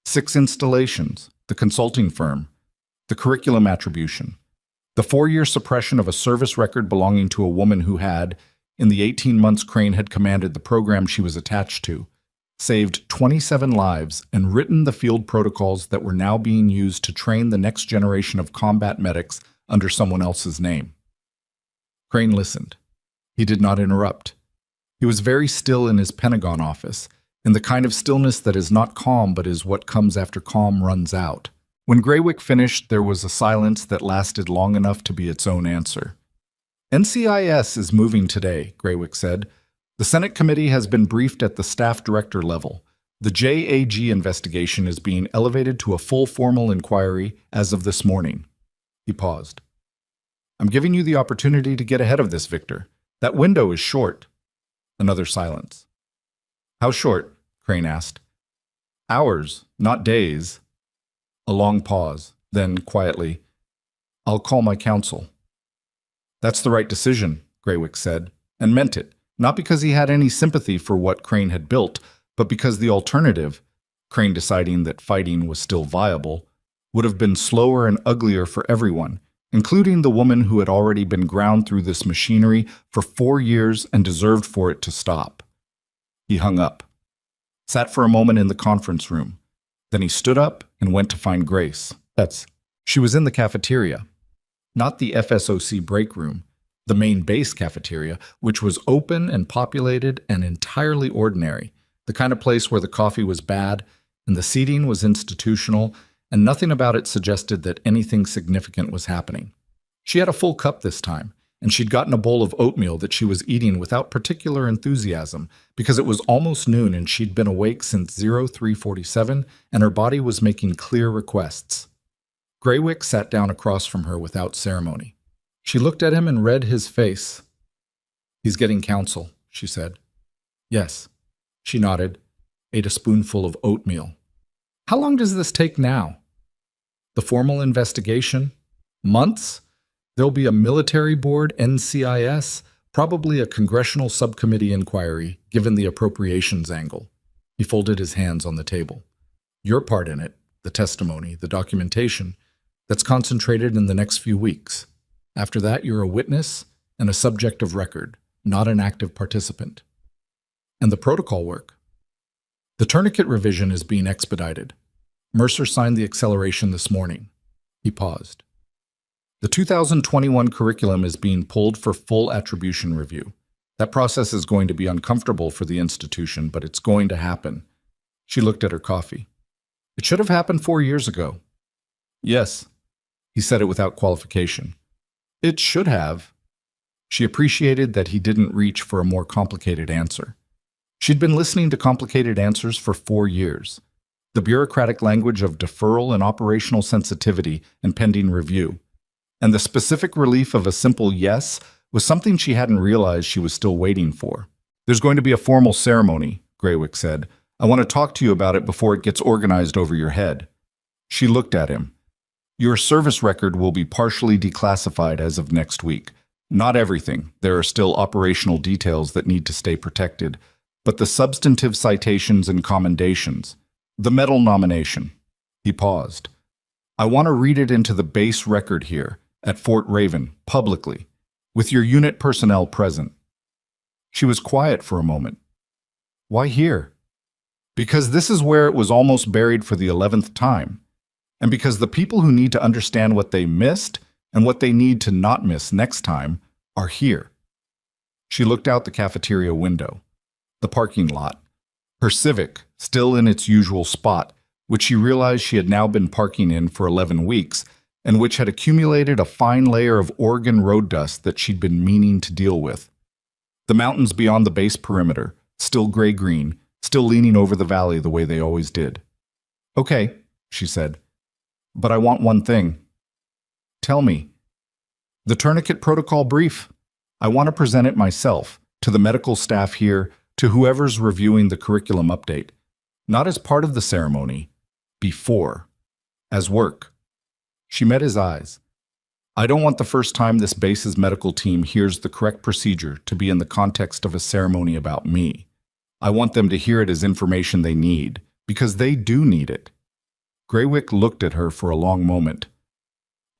6 installations, the consulting firm, the curriculum attribution, the 4-year suppression of a service record belonging to a woman who had, in the 18 months Crane had commanded the program she was attached to, saved 27 lives and written the field protocols that were now being used to train the next generation of combat medics under someone else's name. Crane listened. He did not interrupt. He was very still in his Pentagon office, in the kind of stillness that is not calm but is what comes after calm runs out. When Graywick finished, there was a silence that lasted long enough to be its own answer. "NCIS is moving today," Graywick said. "The Senate committee has been briefed at the staff director level. The JAG investigation is being elevated to a full formal inquiry as of this morning." He paused. "I'm giving you the opportunity to get ahead of this, Victor. That window is short." Another silence. "How short?" Crane asked. "Hours, not days." A long pause, then quietly, "I'll call my counsel." "That's the right decision," Graywick said, and meant it, not because he had any sympathy for what Crane had built, but because the alternative, Crane deciding that fighting was still viable, would have been slower and uglier for everyone, including the woman who had already been ground through this machinery for 4 years and deserved for it to stop. He hung up, sat for a moment in the conference room. Then he stood up and went to find Grace. She was in the cafeteria, not the FSOC break room, the main base cafeteria, which was open and populated and entirely ordinary, the kind of place where the coffee was bad and the seating was institutional, and nothing about it suggested that anything significant was happening. She had a full cup this time, and she'd gotten a bowl of oatmeal that she was eating without particular enthusiasm because it was almost noon and she'd been awake since 0347 and her body was making clear requests. Greywick sat down across from her without ceremony. She looked at him and read his face. "He's getting counsel," she said. "Yes." She nodded, ate a spoonful of oatmeal. "How long does this take now?" "The formal investigation? Months? There'll be a military board, NCIS, probably a congressional subcommittee inquiry, given the appropriations angle." He folded his hands on the table. "Your part in it, the testimony, the documentation, that's concentrated in the next few weeks. After that, you're a witness and a subject of record, not an active participant." "And the protocol work?" "The tourniquet revision is being expedited. Mercer signed the acceleration this morning." He paused. "The 2021 curriculum is being pulled for full attribution review. That process is going to be uncomfortable for the institution, but it's going to happen." She looked at her coffee. "It should have happened 4 years ago." "Yes." He said it without qualification. "It should have." She appreciated that he didn't reach for a more complicated answer. She'd been listening to complicated answers for 4 years. The bureaucratic language of deferral and operational sensitivity and pending review. And the specific relief of a simple yes was something she hadn't realized she was still waiting for. "There's going to be a formal ceremony," Greywick said. "I want to talk to you about it before it gets organized over your head." She looked at him. "Your service record will be partially declassified as of next week. Not everything. There are still operational details that need to stay protected. But the substantive citations and commendations, the medal nomination." He paused. "I want to read it into the base record here, at Fort Raven, publicly, with your unit personnel present." She was quiet for a moment. "Why here?" "Because this is where it was almost buried for the 11th time. And because the people who need to understand what they missed and what they need to not miss next time are here." She looked out the cafeteria window. The parking lot. Her Civic, still in its usual spot, which she realized she had now been parking in for 11 weeks, and which had accumulated a fine layer of Oregon road dust that she'd been meaning to deal with. The mountains beyond the base perimeter, still gray-green, still leaning over the valley the way they always did. "Okay," she said, "but I want one thing." "Tell me." "The tourniquet protocol brief. I want to present it myself, to the medical staff here, to whoever's reviewing the curriculum update. Not as part of the ceremony, before, as work." She met his eyes. "I don't want the first time this base's medical team hears the correct procedure to be in the context of a ceremony about me. I want them to hear it as information they need, because they do need it." Greywick looked at her for a long moment.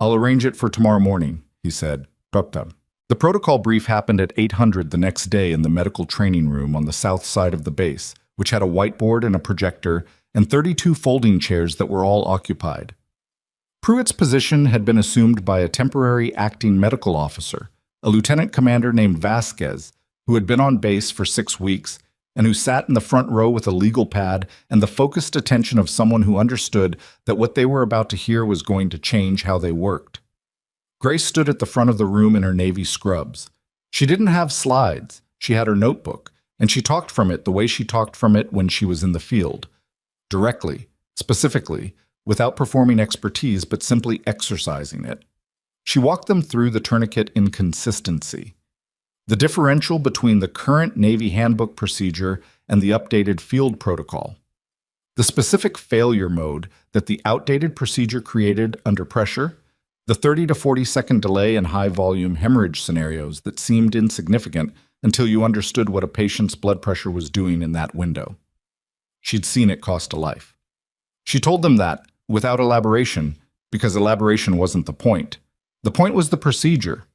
"I'll arrange it for tomorrow morning," he said. The protocol brief happened at 800 the next day in the medical training room on the south side of the base, which had a whiteboard and a projector and 32 folding chairs that were all occupied. Pruitt's position had been assumed by a temporary acting medical officer, a lieutenant commander named Vasquez, who had been on base for 6 weeks and who sat in the front row with a legal pad and the focused attention of someone who understood that what they were about to hear was going to change how they worked. Grace stood at the front of the room in her navy scrubs. She didn't have slides. She had her notebook, and she talked from it the way she talked from it when she was in the field. Directly, specifically, without performing expertise but simply exercising it. She walked them through the tourniquet inconsistency, the differential between the current Navy handbook procedure and the updated field protocol, the specific failure mode that the outdated procedure created under pressure, the 30 to 40-second delay in high-volume hemorrhage scenarios that seemed insignificant until you understood what a patient's blood pressure was doing in that window. She'd seen it cost a life. She told them that, without elaboration, because elaboration wasn't the point. The point was the procedure.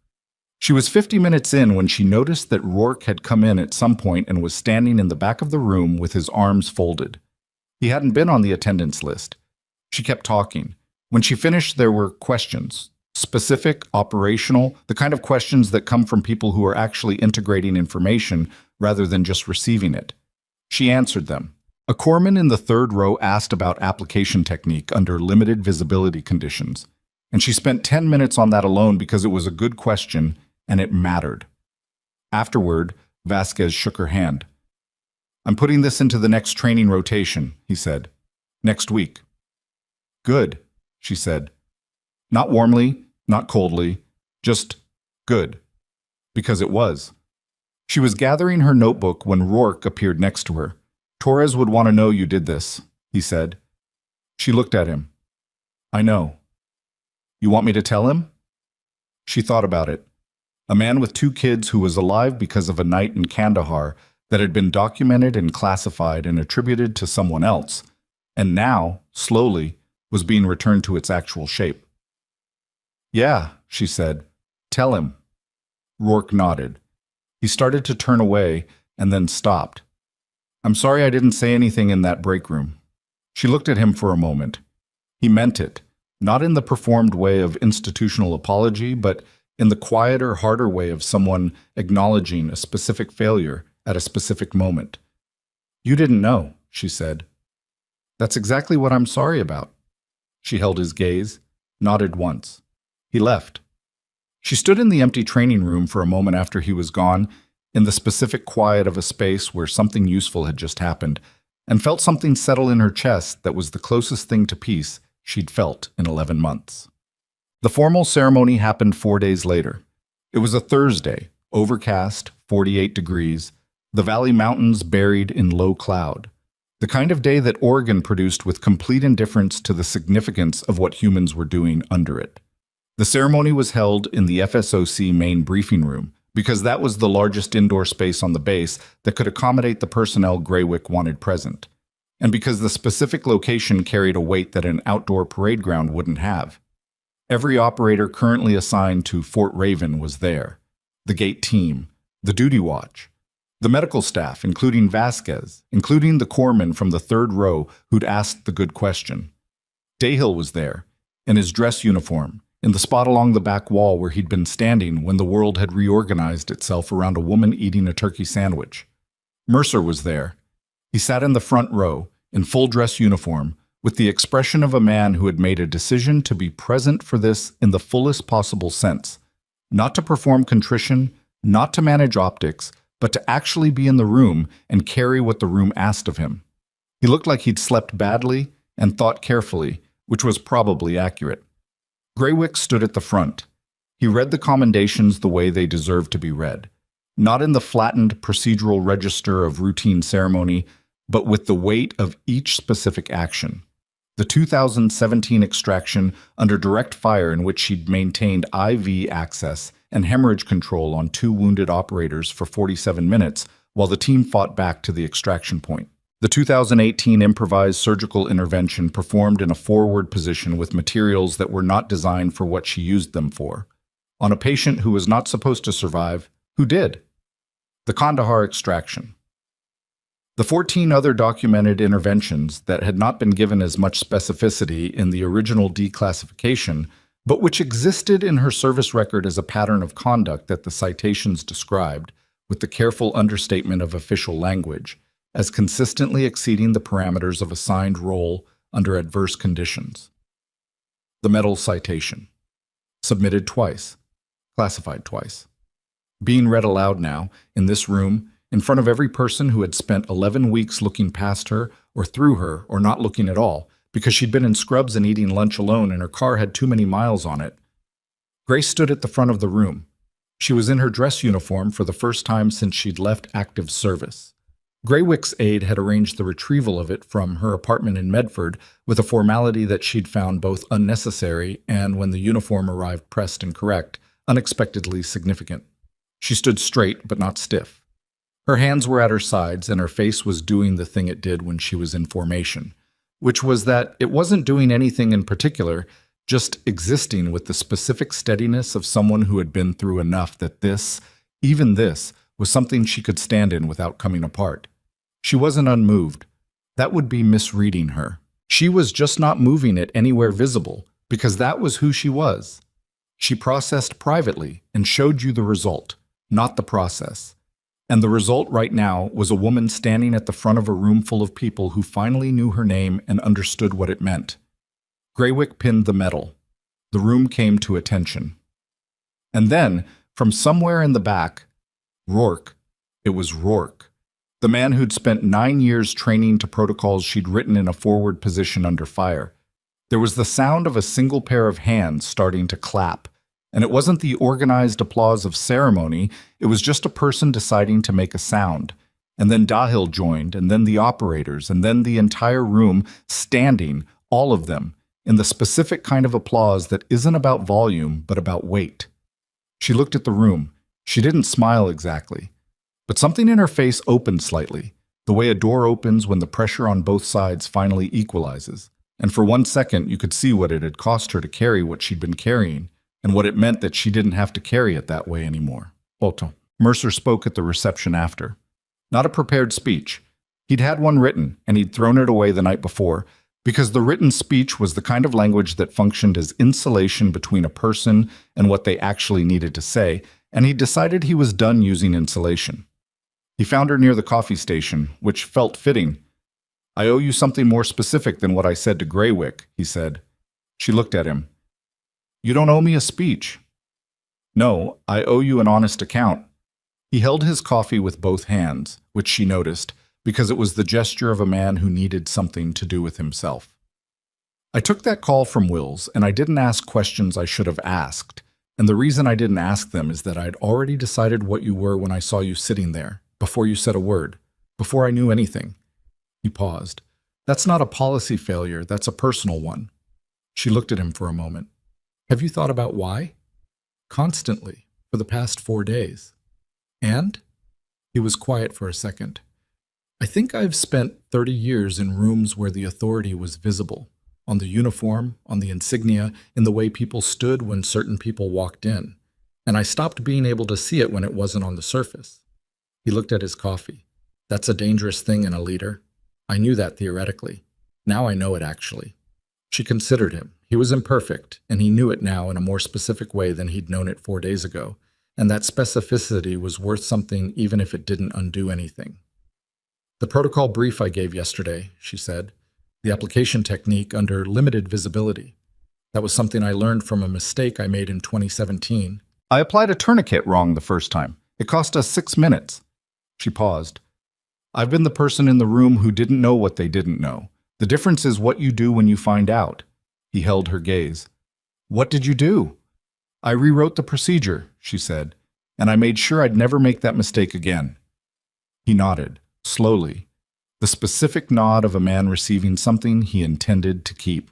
She was 50 minutes in when she noticed that Rourke had come in at some point and was standing in the back of the room with his arms folded. He hadn't been on the attendance list. She kept talking. When she finished, there were questions. Specific, operational, the kind of questions that come from people who are actually integrating information rather than just receiving it. She answered them. A corpsman in the third row asked about application technique under limited visibility conditions, and she spent 10 minutes on that alone because it was a good question and it mattered. Afterward, Vasquez shook her hand. "I'm putting this into the next training rotation," he said. "Next week." "Good," she said. Not warmly, not coldly, just good. Because it was. She was gathering her notebook when Rourke appeared next to her. "Torres would want to know you did this," he said. She looked at him. "I know. You want me to tell him?" She thought about it. A man with 2 kids who was alive because of a night in Kandahar that had been documented and classified and attributed to someone else, and now, slowly, was being returned to its actual shape. "Yeah," she said. "Tell him." Rourke nodded. He started to turn away and then stopped. "I'm sorry I didn't say anything in that break room." She looked at him for a moment. He meant it, not in the performed way of institutional apology, but in the quieter, harder way of someone acknowledging a specific failure at a specific moment. "You didn't know," she said. "That's exactly what I'm sorry about." She held his gaze, nodded once. He left. She stood in the empty training room for a moment after he was gone, in the specific quiet of a space where something useful had just happened, and felt something settle in her chest that was the closest thing to peace she'd felt in 11 months. The formal ceremony happened 4 days later. It was a Thursday, overcast, 48 degrees, the Valley Mountains buried in low cloud. The kind of day that Oregon produced with complete indifference to the significance of what humans were doing under it. The ceremony was held in the FSOC main briefing room, because that was the largest indoor space on the base that could accommodate the personnel Graywick wanted present, and because the specific location carried a weight that an outdoor parade ground wouldn't have. Every operator currently assigned to Fort Raven was there. The gate team, the duty watch, the medical staff, including Vasquez, including the corpsman from the third row who'd asked the good question. Dayhill was there, in his dress uniform, in the spot along the back wall where he'd been standing when the world had reorganized itself around a woman eating a turkey sandwich. Mercer was there. He sat in the front row, in full dress uniform, with the expression of a man who had made a decision to be present for this in the fullest possible sense, not to perform contrition, not to manage optics, but to actually be in the room and carry what the room asked of him. He looked like he'd slept badly and thought carefully, which was probably accurate. Graywick stood at the front. He read the commendations the way they deserved to be read, not in the flattened procedural register of routine ceremony, but with the weight of each specific action. The 2017 extraction under direct fire in which she'd maintained IV access and hemorrhage control on 2 wounded operators for 47 minutes while the team fought back to the extraction point. The 2018 improvised surgical intervention performed in a forward position with materials that were not designed for what she used them for. On a patient who was not supposed to survive, who did? The Kandahar extraction. The 14 other documented interventions that had not been given as much specificity in the original declassification, but which existed in her service record as a pattern of conduct that the citations described, with the careful understatement of official language, as consistently exceeding the parameters of assigned role under adverse conditions. The medal citation. Submitted twice. Classified twice. Being read aloud now, in this room, in front of every person who had spent 11 weeks looking past her or through her or not looking at all, because she'd been in scrubs and eating lunch alone and her car had too many miles on it. Grace stood at the front of the room. She was in her dress uniform for the first time since she'd left active service. Graywick's aide had arranged the retrieval of it from her apartment in Medford with a formality that she'd found both unnecessary and, when the uniform arrived pressed and correct, unexpectedly significant. She stood straight but not stiff. Her hands were at her sides and her face was doing the thing it did when she was in formation, which was that it wasn't doing anything in particular, just existing with the specific steadiness of someone who had been through enough that this, even this, was something she could stand in without coming apart. She wasn't unmoved. That would be misreading her. She was just not moving it anywhere visible, because that was who she was. She processed privately and showed you the result, not the process. And the result right now was a woman standing at the front of a room full of people who finally knew her name and understood what it meant. Greywick pinned the medal. The room came to attention. And then, from somewhere in the back, Rourke. It was Rourke. The man who'd spent 9 years training to protocols she'd written in a forward position under fire. There was the sound of a single pair of hands starting to clap. And it wasn't the organized applause of ceremony, it was just a person deciding to make a sound. And then Dahil joined, and then the operators, and then the entire room standing, all of them, in the specific kind of applause that isn't about volume, but about weight. She looked at the room. She didn't smile exactly. But something in her face opened slightly, the way a door opens when the pressure on both sides finally equalizes. And for 1 second, you could see what it had cost her to carry what she'd been carrying, and what it meant that she didn't have to carry it that way anymore. Otto. Mercer spoke at the reception after. Not a prepared speech. He'd had one written, and he'd thrown it away the night before, because the written speech was the kind of language that functioned as insulation between a person and what they actually needed to say, and he decided he was done using insulation. He found her near the coffee station, which felt fitting. "I owe you something more specific than what I said to Greywick," he said. She looked at him. "You don't owe me a speech." "No, I owe you an honest account." He held his coffee with both hands, which she noticed, because it was the gesture of a man who needed something to do with himself. "I took that call from Wills, and I didn't ask questions I should have asked. And the reason I didn't ask them is that I'd already decided what you were when I saw you sitting there, before you said a word, before I knew anything." He paused. "That's not a policy failure, that's a personal one." She looked at him for a moment. "Have you thought about why?" "Constantly, for the past 4 days." "And?" He was quiet for a second. "I think I've spent 30 years in rooms where the authority was visible, on the uniform, on the insignia, in the way people stood when certain people walked in, and I stopped being able to see it when it wasn't on the surface." He looked at his coffee. "That's a dangerous thing in a leader. I knew that theoretically. Now I know it actually." She considered him. He was imperfect, and he knew it now in a more specific way than he'd known it 4 days ago, and that specificity was worth something even if it didn't undo anything. "The protocol brief I gave yesterday," she said, "the application technique under limited visibility. That was something I learned from a mistake I made in 2017. I applied a tourniquet wrong the first time. It cost us 6 minutes. She paused. "I've been the person in the room who didn't know what they didn't know. The difference is what you do when you find out." He held her gaze. "What did you do?" "I rewrote the procedure," she said, "and I made sure I'd never make that mistake again." He nodded, slowly, the specific nod of a man receiving something he intended to keep.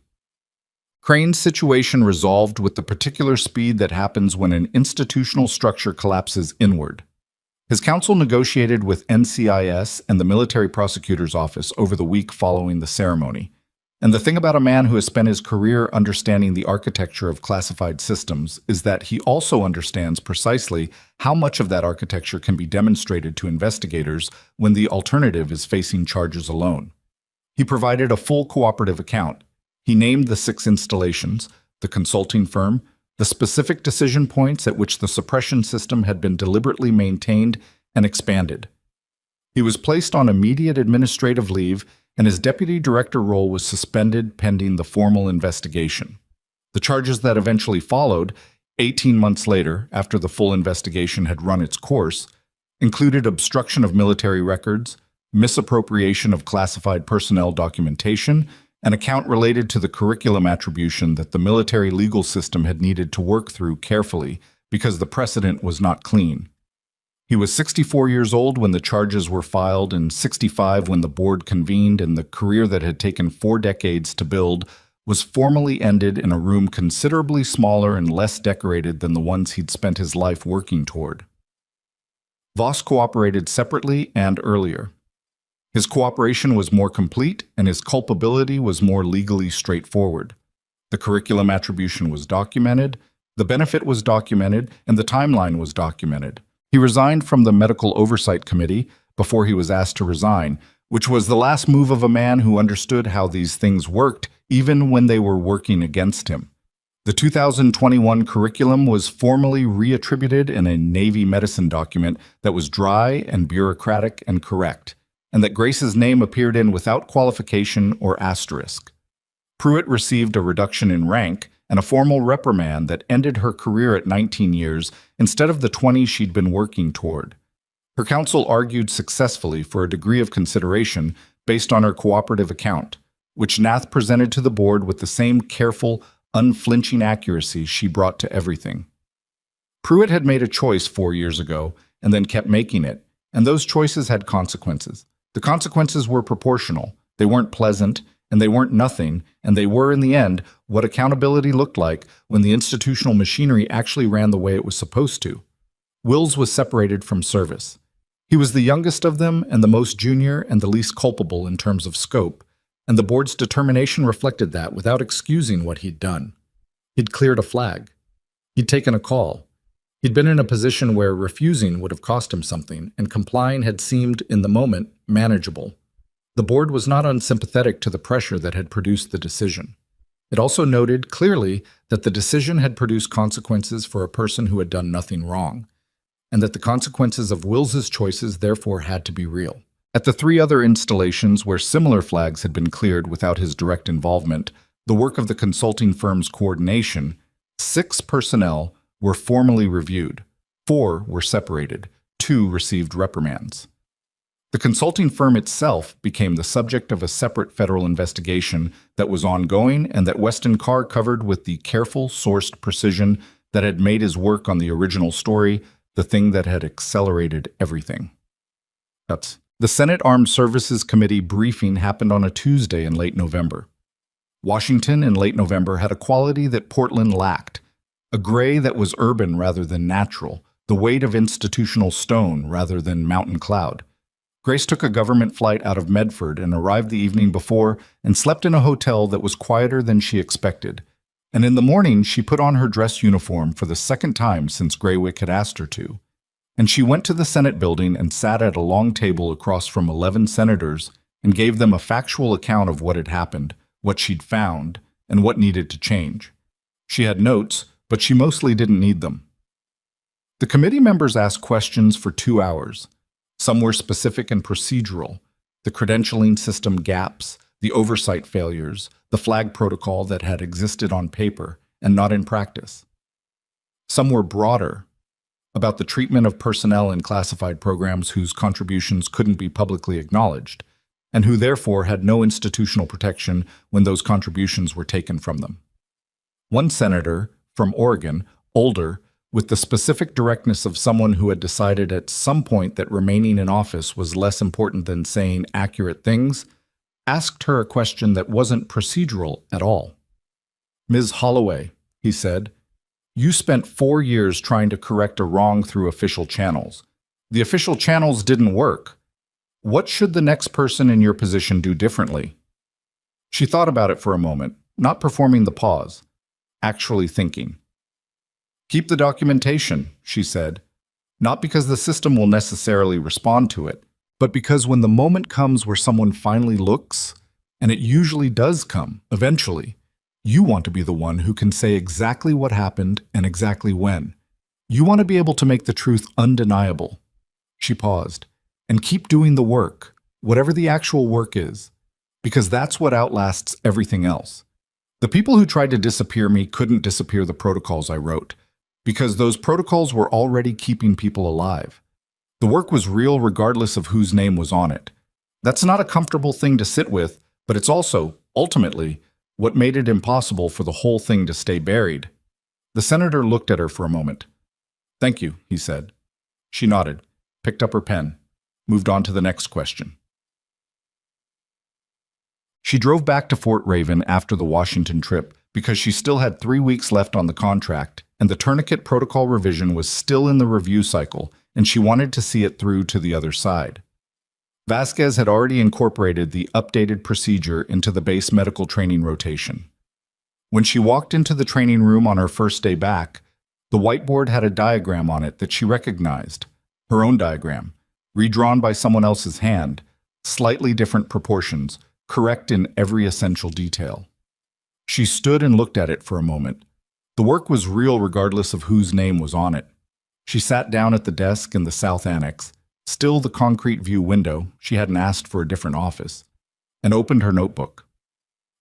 Crane's situation resolved with the particular speed that happens when an institutional structure collapses inward. His counsel negotiated with NCIS and the Military Prosecutor's Office over the week following the ceremony. And the thing about a man who has spent his career understanding the architecture of classified systems is that he also understands precisely how much of that architecture can be demonstrated to investigators when the alternative is facing charges alone. He provided a full cooperative account. He named the 6 installations, the consulting firm, the specific decision points at which the suppression system had been deliberately maintained and expanded. He was placed on immediate administrative leave, and his deputy director role was suspended pending the formal investigation. The charges that eventually followed, 18 months later, after the full investigation had run its course, included obstruction of military records, misappropriation of classified personnel documentation, an account related to the curriculum attribution that the military legal system had needed to work through carefully because the precedent was not clean. He was 64 years old when the charges were filed and 65 when the board convened, and the career that had taken 4 decades to build was formally ended in a room considerably smaller and less decorated than the ones he'd spent his life working toward. Voss cooperated separately and earlier. His cooperation was more complete, and his culpability was more legally straightforward. The curriculum attribution was documented, the benefit was documented, and the timeline was documented. He resigned from the Medical Oversight Committee before he was asked to resign, which was the last move of a man who understood how these things worked, even when they were working against him. The 2021 curriculum was formally reattributed in a Navy medicine document that was dry and bureaucratic and correct, and that Grace's name appeared in without qualification or asterisk. Pruitt received a reduction in rank and a formal reprimand that ended her career at 19 years instead of the 20 she'd been working toward. Her counsel argued successfully for a degree of consideration based on her cooperative account, which Nath presented to the board with the same careful, unflinching accuracy she brought to everything. Pruitt had made a choice 4 years ago and then kept making it, and those choices had consequences. The consequences were proportional, they weren't pleasant, and they weren't nothing, and they were, in the end, what accountability looked like when the institutional machinery actually ran the way it was supposed to. Wills was separated from service. He was the youngest of them and the most junior and the least culpable in terms of scope, and the board's determination reflected that without excusing what he'd done. He'd cleared a flag. He'd taken a call. He'd been in a position where refusing would have cost him something, and complying had seemed, in the moment, manageable. The board was not unsympathetic to the pressure that had produced the decision. It also noted clearly that the decision had produced consequences for a person who had done nothing wrong, and that the consequences of Wills's choices therefore had to be real. At the 3 other installations where similar flags had been cleared without his direct involvement, the work of the consulting firm's coordination, 6 personnel were formally reviewed, 4 were separated, 2 received reprimands. The consulting firm itself became the subject of a separate federal investigation that was ongoing and that Weston Carr covered with the careful, sourced precision that had made his work on the original story the thing that had accelerated everything. The Senate Armed Services Committee briefing happened on a Tuesday in late November. Washington in late November had a quality that Portland lacked, a gray that was urban rather than natural, the weight of institutional stone rather than mountain cloud. Grace took a government flight out of Medford and arrived the evening before and slept in a hotel that was quieter than she expected. And in the morning, she put on her dress uniform for the second time since Graywick had asked her to. And she went to the Senate building and sat at a long table across from 11 senators and gave them a factual account of what had happened, what she'd found, and what needed to change. She had notes, but she mostly didn't need them. The committee members asked questions for 2 hours. Some were specific and procedural, the credentialing system gaps, the oversight failures, the flag protocol that had existed on paper and not in practice. Some were broader, about the treatment of personnel in classified programs whose contributions couldn't be publicly acknowledged, and who therefore had no institutional protection when those contributions were taken from them. One senator, from Oregon, older, with the specific directness of someone who had decided at some point that remaining in office was less important than saying accurate things, asked her a question that wasn't procedural at all. "Ms. Holloway," he said, "you spent 4 years trying to correct a wrong through official channels. The official channels didn't work. What should the next person in your position do differently?" She thought about it for a moment, not performing the pause, actually thinking. "Keep the documentation," she said, "not because the system will necessarily respond to it, but because when the moment comes where someone finally looks, and it usually does come, eventually, you want to be the one who can say exactly what happened and exactly when. You want to be able to make the truth undeniable." She paused. "And keep doing the work, whatever the actual work is, because that's what outlasts everything else. The people who tried to disappear me couldn't disappear the protocols I wrote, because those protocols were already keeping people alive. The work was real regardless of whose name was on it. That's not a comfortable thing to sit with, but it's also, ultimately, what made it impossible for the whole thing to stay buried." The senator looked at her for a moment. "Thank you," he said. She nodded, picked up her pen, moved on to the next question. She drove back to Fort Raven after the Washington trip because she still had 3 weeks left on the contract, and the tourniquet protocol revision was still in the review cycle, and she wanted to see it through to the other side. Vasquez had already incorporated the updated procedure into the base medical training rotation. When she walked into the training room on her first day back, the whiteboard had a diagram on it that she recognized, her own diagram, redrawn by someone else's hand, slightly different proportions, correct in every essential detail. She stood and looked at it for a moment. The work was real regardless of whose name was on it. She sat down at the desk in the south annex, still the concrete view window, she hadn't asked for a different office, and opened her notebook.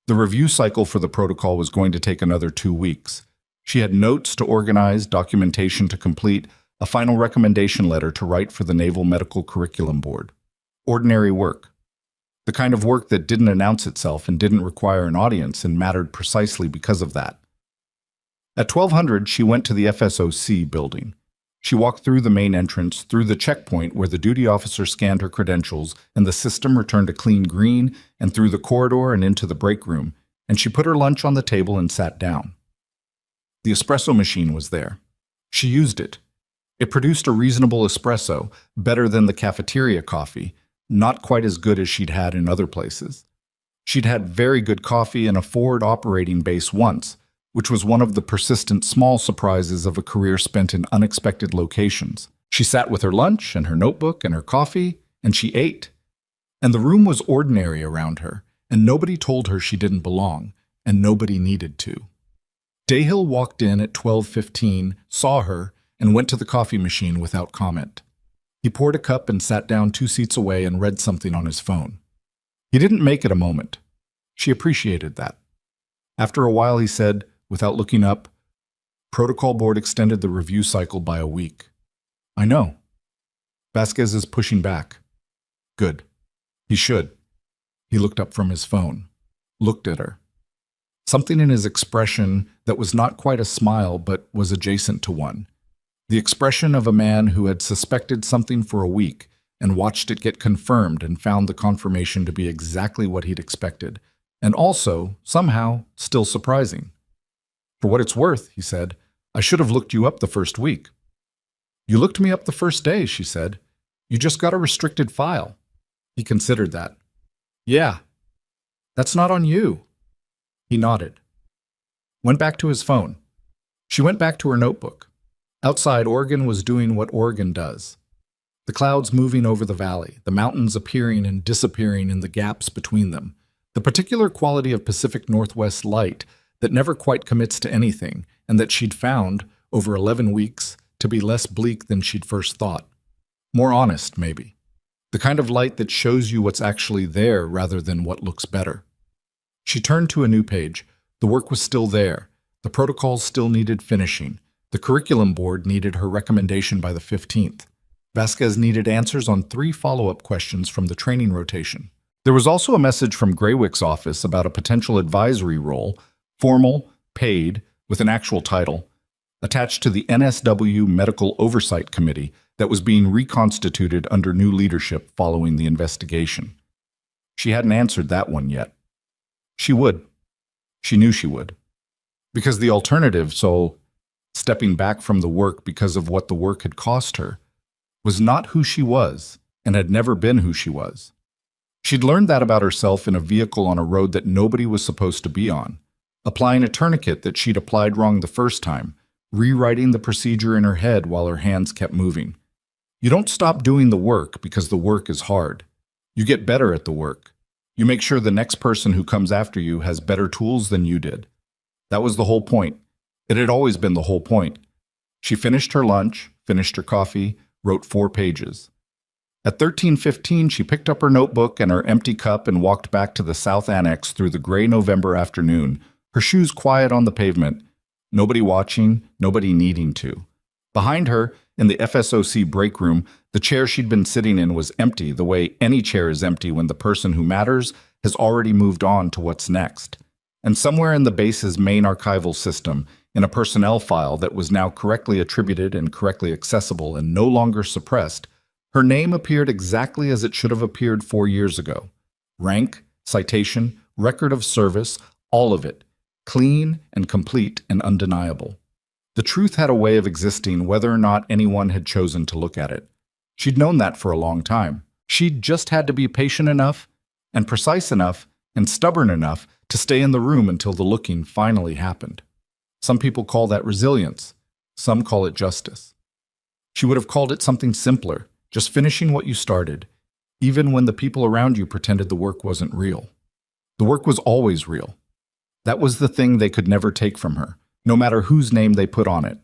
The review cycle for the protocol was going to take another 2 weeks. She had notes to organize, documentation to complete, a final recommendation letter to write for the Naval Medical Curriculum Board. Ordinary work. The kind of work that didn't announce itself and didn't require an audience and mattered precisely because of that. At 1200, she went to the FSOC building. She walked through the main entrance, through the checkpoint where the duty officer scanned her credentials and the system returned a clean green, and through the corridor and into the break room, and she put her lunch on the table and sat down. The espresso machine was there. She used it. It produced a reasonable espresso, better than the cafeteria coffee, not quite as good as she'd had in other places. She'd had very good coffee in a forward operating base once, which was one of the persistent small surprises of a career spent in unexpected locations. She sat with her lunch and her notebook and her coffee, and she ate. And the room was ordinary around her, and nobody told her she didn't belong, and nobody needed to. Dayhill walked in at 12:15, saw her, and went to the coffee machine without comment. He poured a cup and sat down 2 seats away and read something on his phone. He didn't make it a moment. She appreciated that. After a while, he said, without looking up, "Protocol board extended the review cycle by a week." "I know." "Vasquez is pushing back." "Good. He should." He looked up from his phone, looked at her. Something in his expression that was not quite a smile but was adjacent to one. The expression of a man who had suspected something for a week and watched it get confirmed and found the confirmation to be exactly what he'd expected, and also, somehow, still surprising. "For what it's worth," he said, "I should have looked you up the first week." "You looked me up the first day," she said. "You just got a restricted file." He considered that. "Yeah. That's not on you." He nodded. Went back to his phone. She went back to her notebook. Outside, Oregon was doing what Oregon does. The clouds moving over the valley, the mountains appearing and disappearing in the gaps between them, the particular quality of Pacific Northwest light that never quite commits to anything, and that she'd found, over 11 weeks, to be less bleak than she'd first thought. More honest, maybe. The kind of light that shows you what's actually there rather than what looks better. She turned to a new page. The work was still there. The protocols still needed finishing. The curriculum board needed her recommendation by the 15th. Vasquez needed answers on 3 follow-up questions from the training rotation. There was also a message from Graywick's office about a potential advisory role, formal, paid, with an actual title, attached to the NSW Medical Oversight Committee that was being reconstituted under new leadership following the investigation. She hadn't answered that one yet. She would. She knew she would. Because the alternative, stepping back from the work because of what the work had cost her, was not who she was and had never been who she was. She'd learned that about herself in a vehicle on a road that nobody was supposed to be on, applying a tourniquet that she'd applied wrong the first time, rewriting the procedure in her head while her hands kept moving. You don't stop doing the work because the work is hard. You get better at the work. You make sure the next person who comes after you has better tools than you did. That was the whole point. It had always been the whole point. She finished her lunch, finished her coffee, wrote 4 pages. At 13:15, she picked up her notebook and her empty cup and walked back to the South Annex through the gray November afternoon, her shoes quiet on the pavement, nobody watching, nobody needing to. Behind her, in the FSOC break room, the chair she'd been sitting in was empty the way any chair is empty when the person who matters has already moved on to what's next. And somewhere in the base's main archival system, in a personnel file that was now correctly attributed and correctly accessible and no longer suppressed, her name appeared exactly as it should have appeared 4 years ago. Rank, citation, record of service, all of it. Clean and complete and undeniable. The truth had a way of existing whether or not anyone had chosen to look at it. She'd known that for a long time. She'd just had to be patient enough and precise enough and stubborn enough to stay in the room until the looking finally happened. Some people call that resilience. Some call it justice. She would have called it something simpler, just finishing what you started, even when the people around you pretended the work wasn't real. The work was always real. That was the thing they could never take from her, no matter whose name they put on it.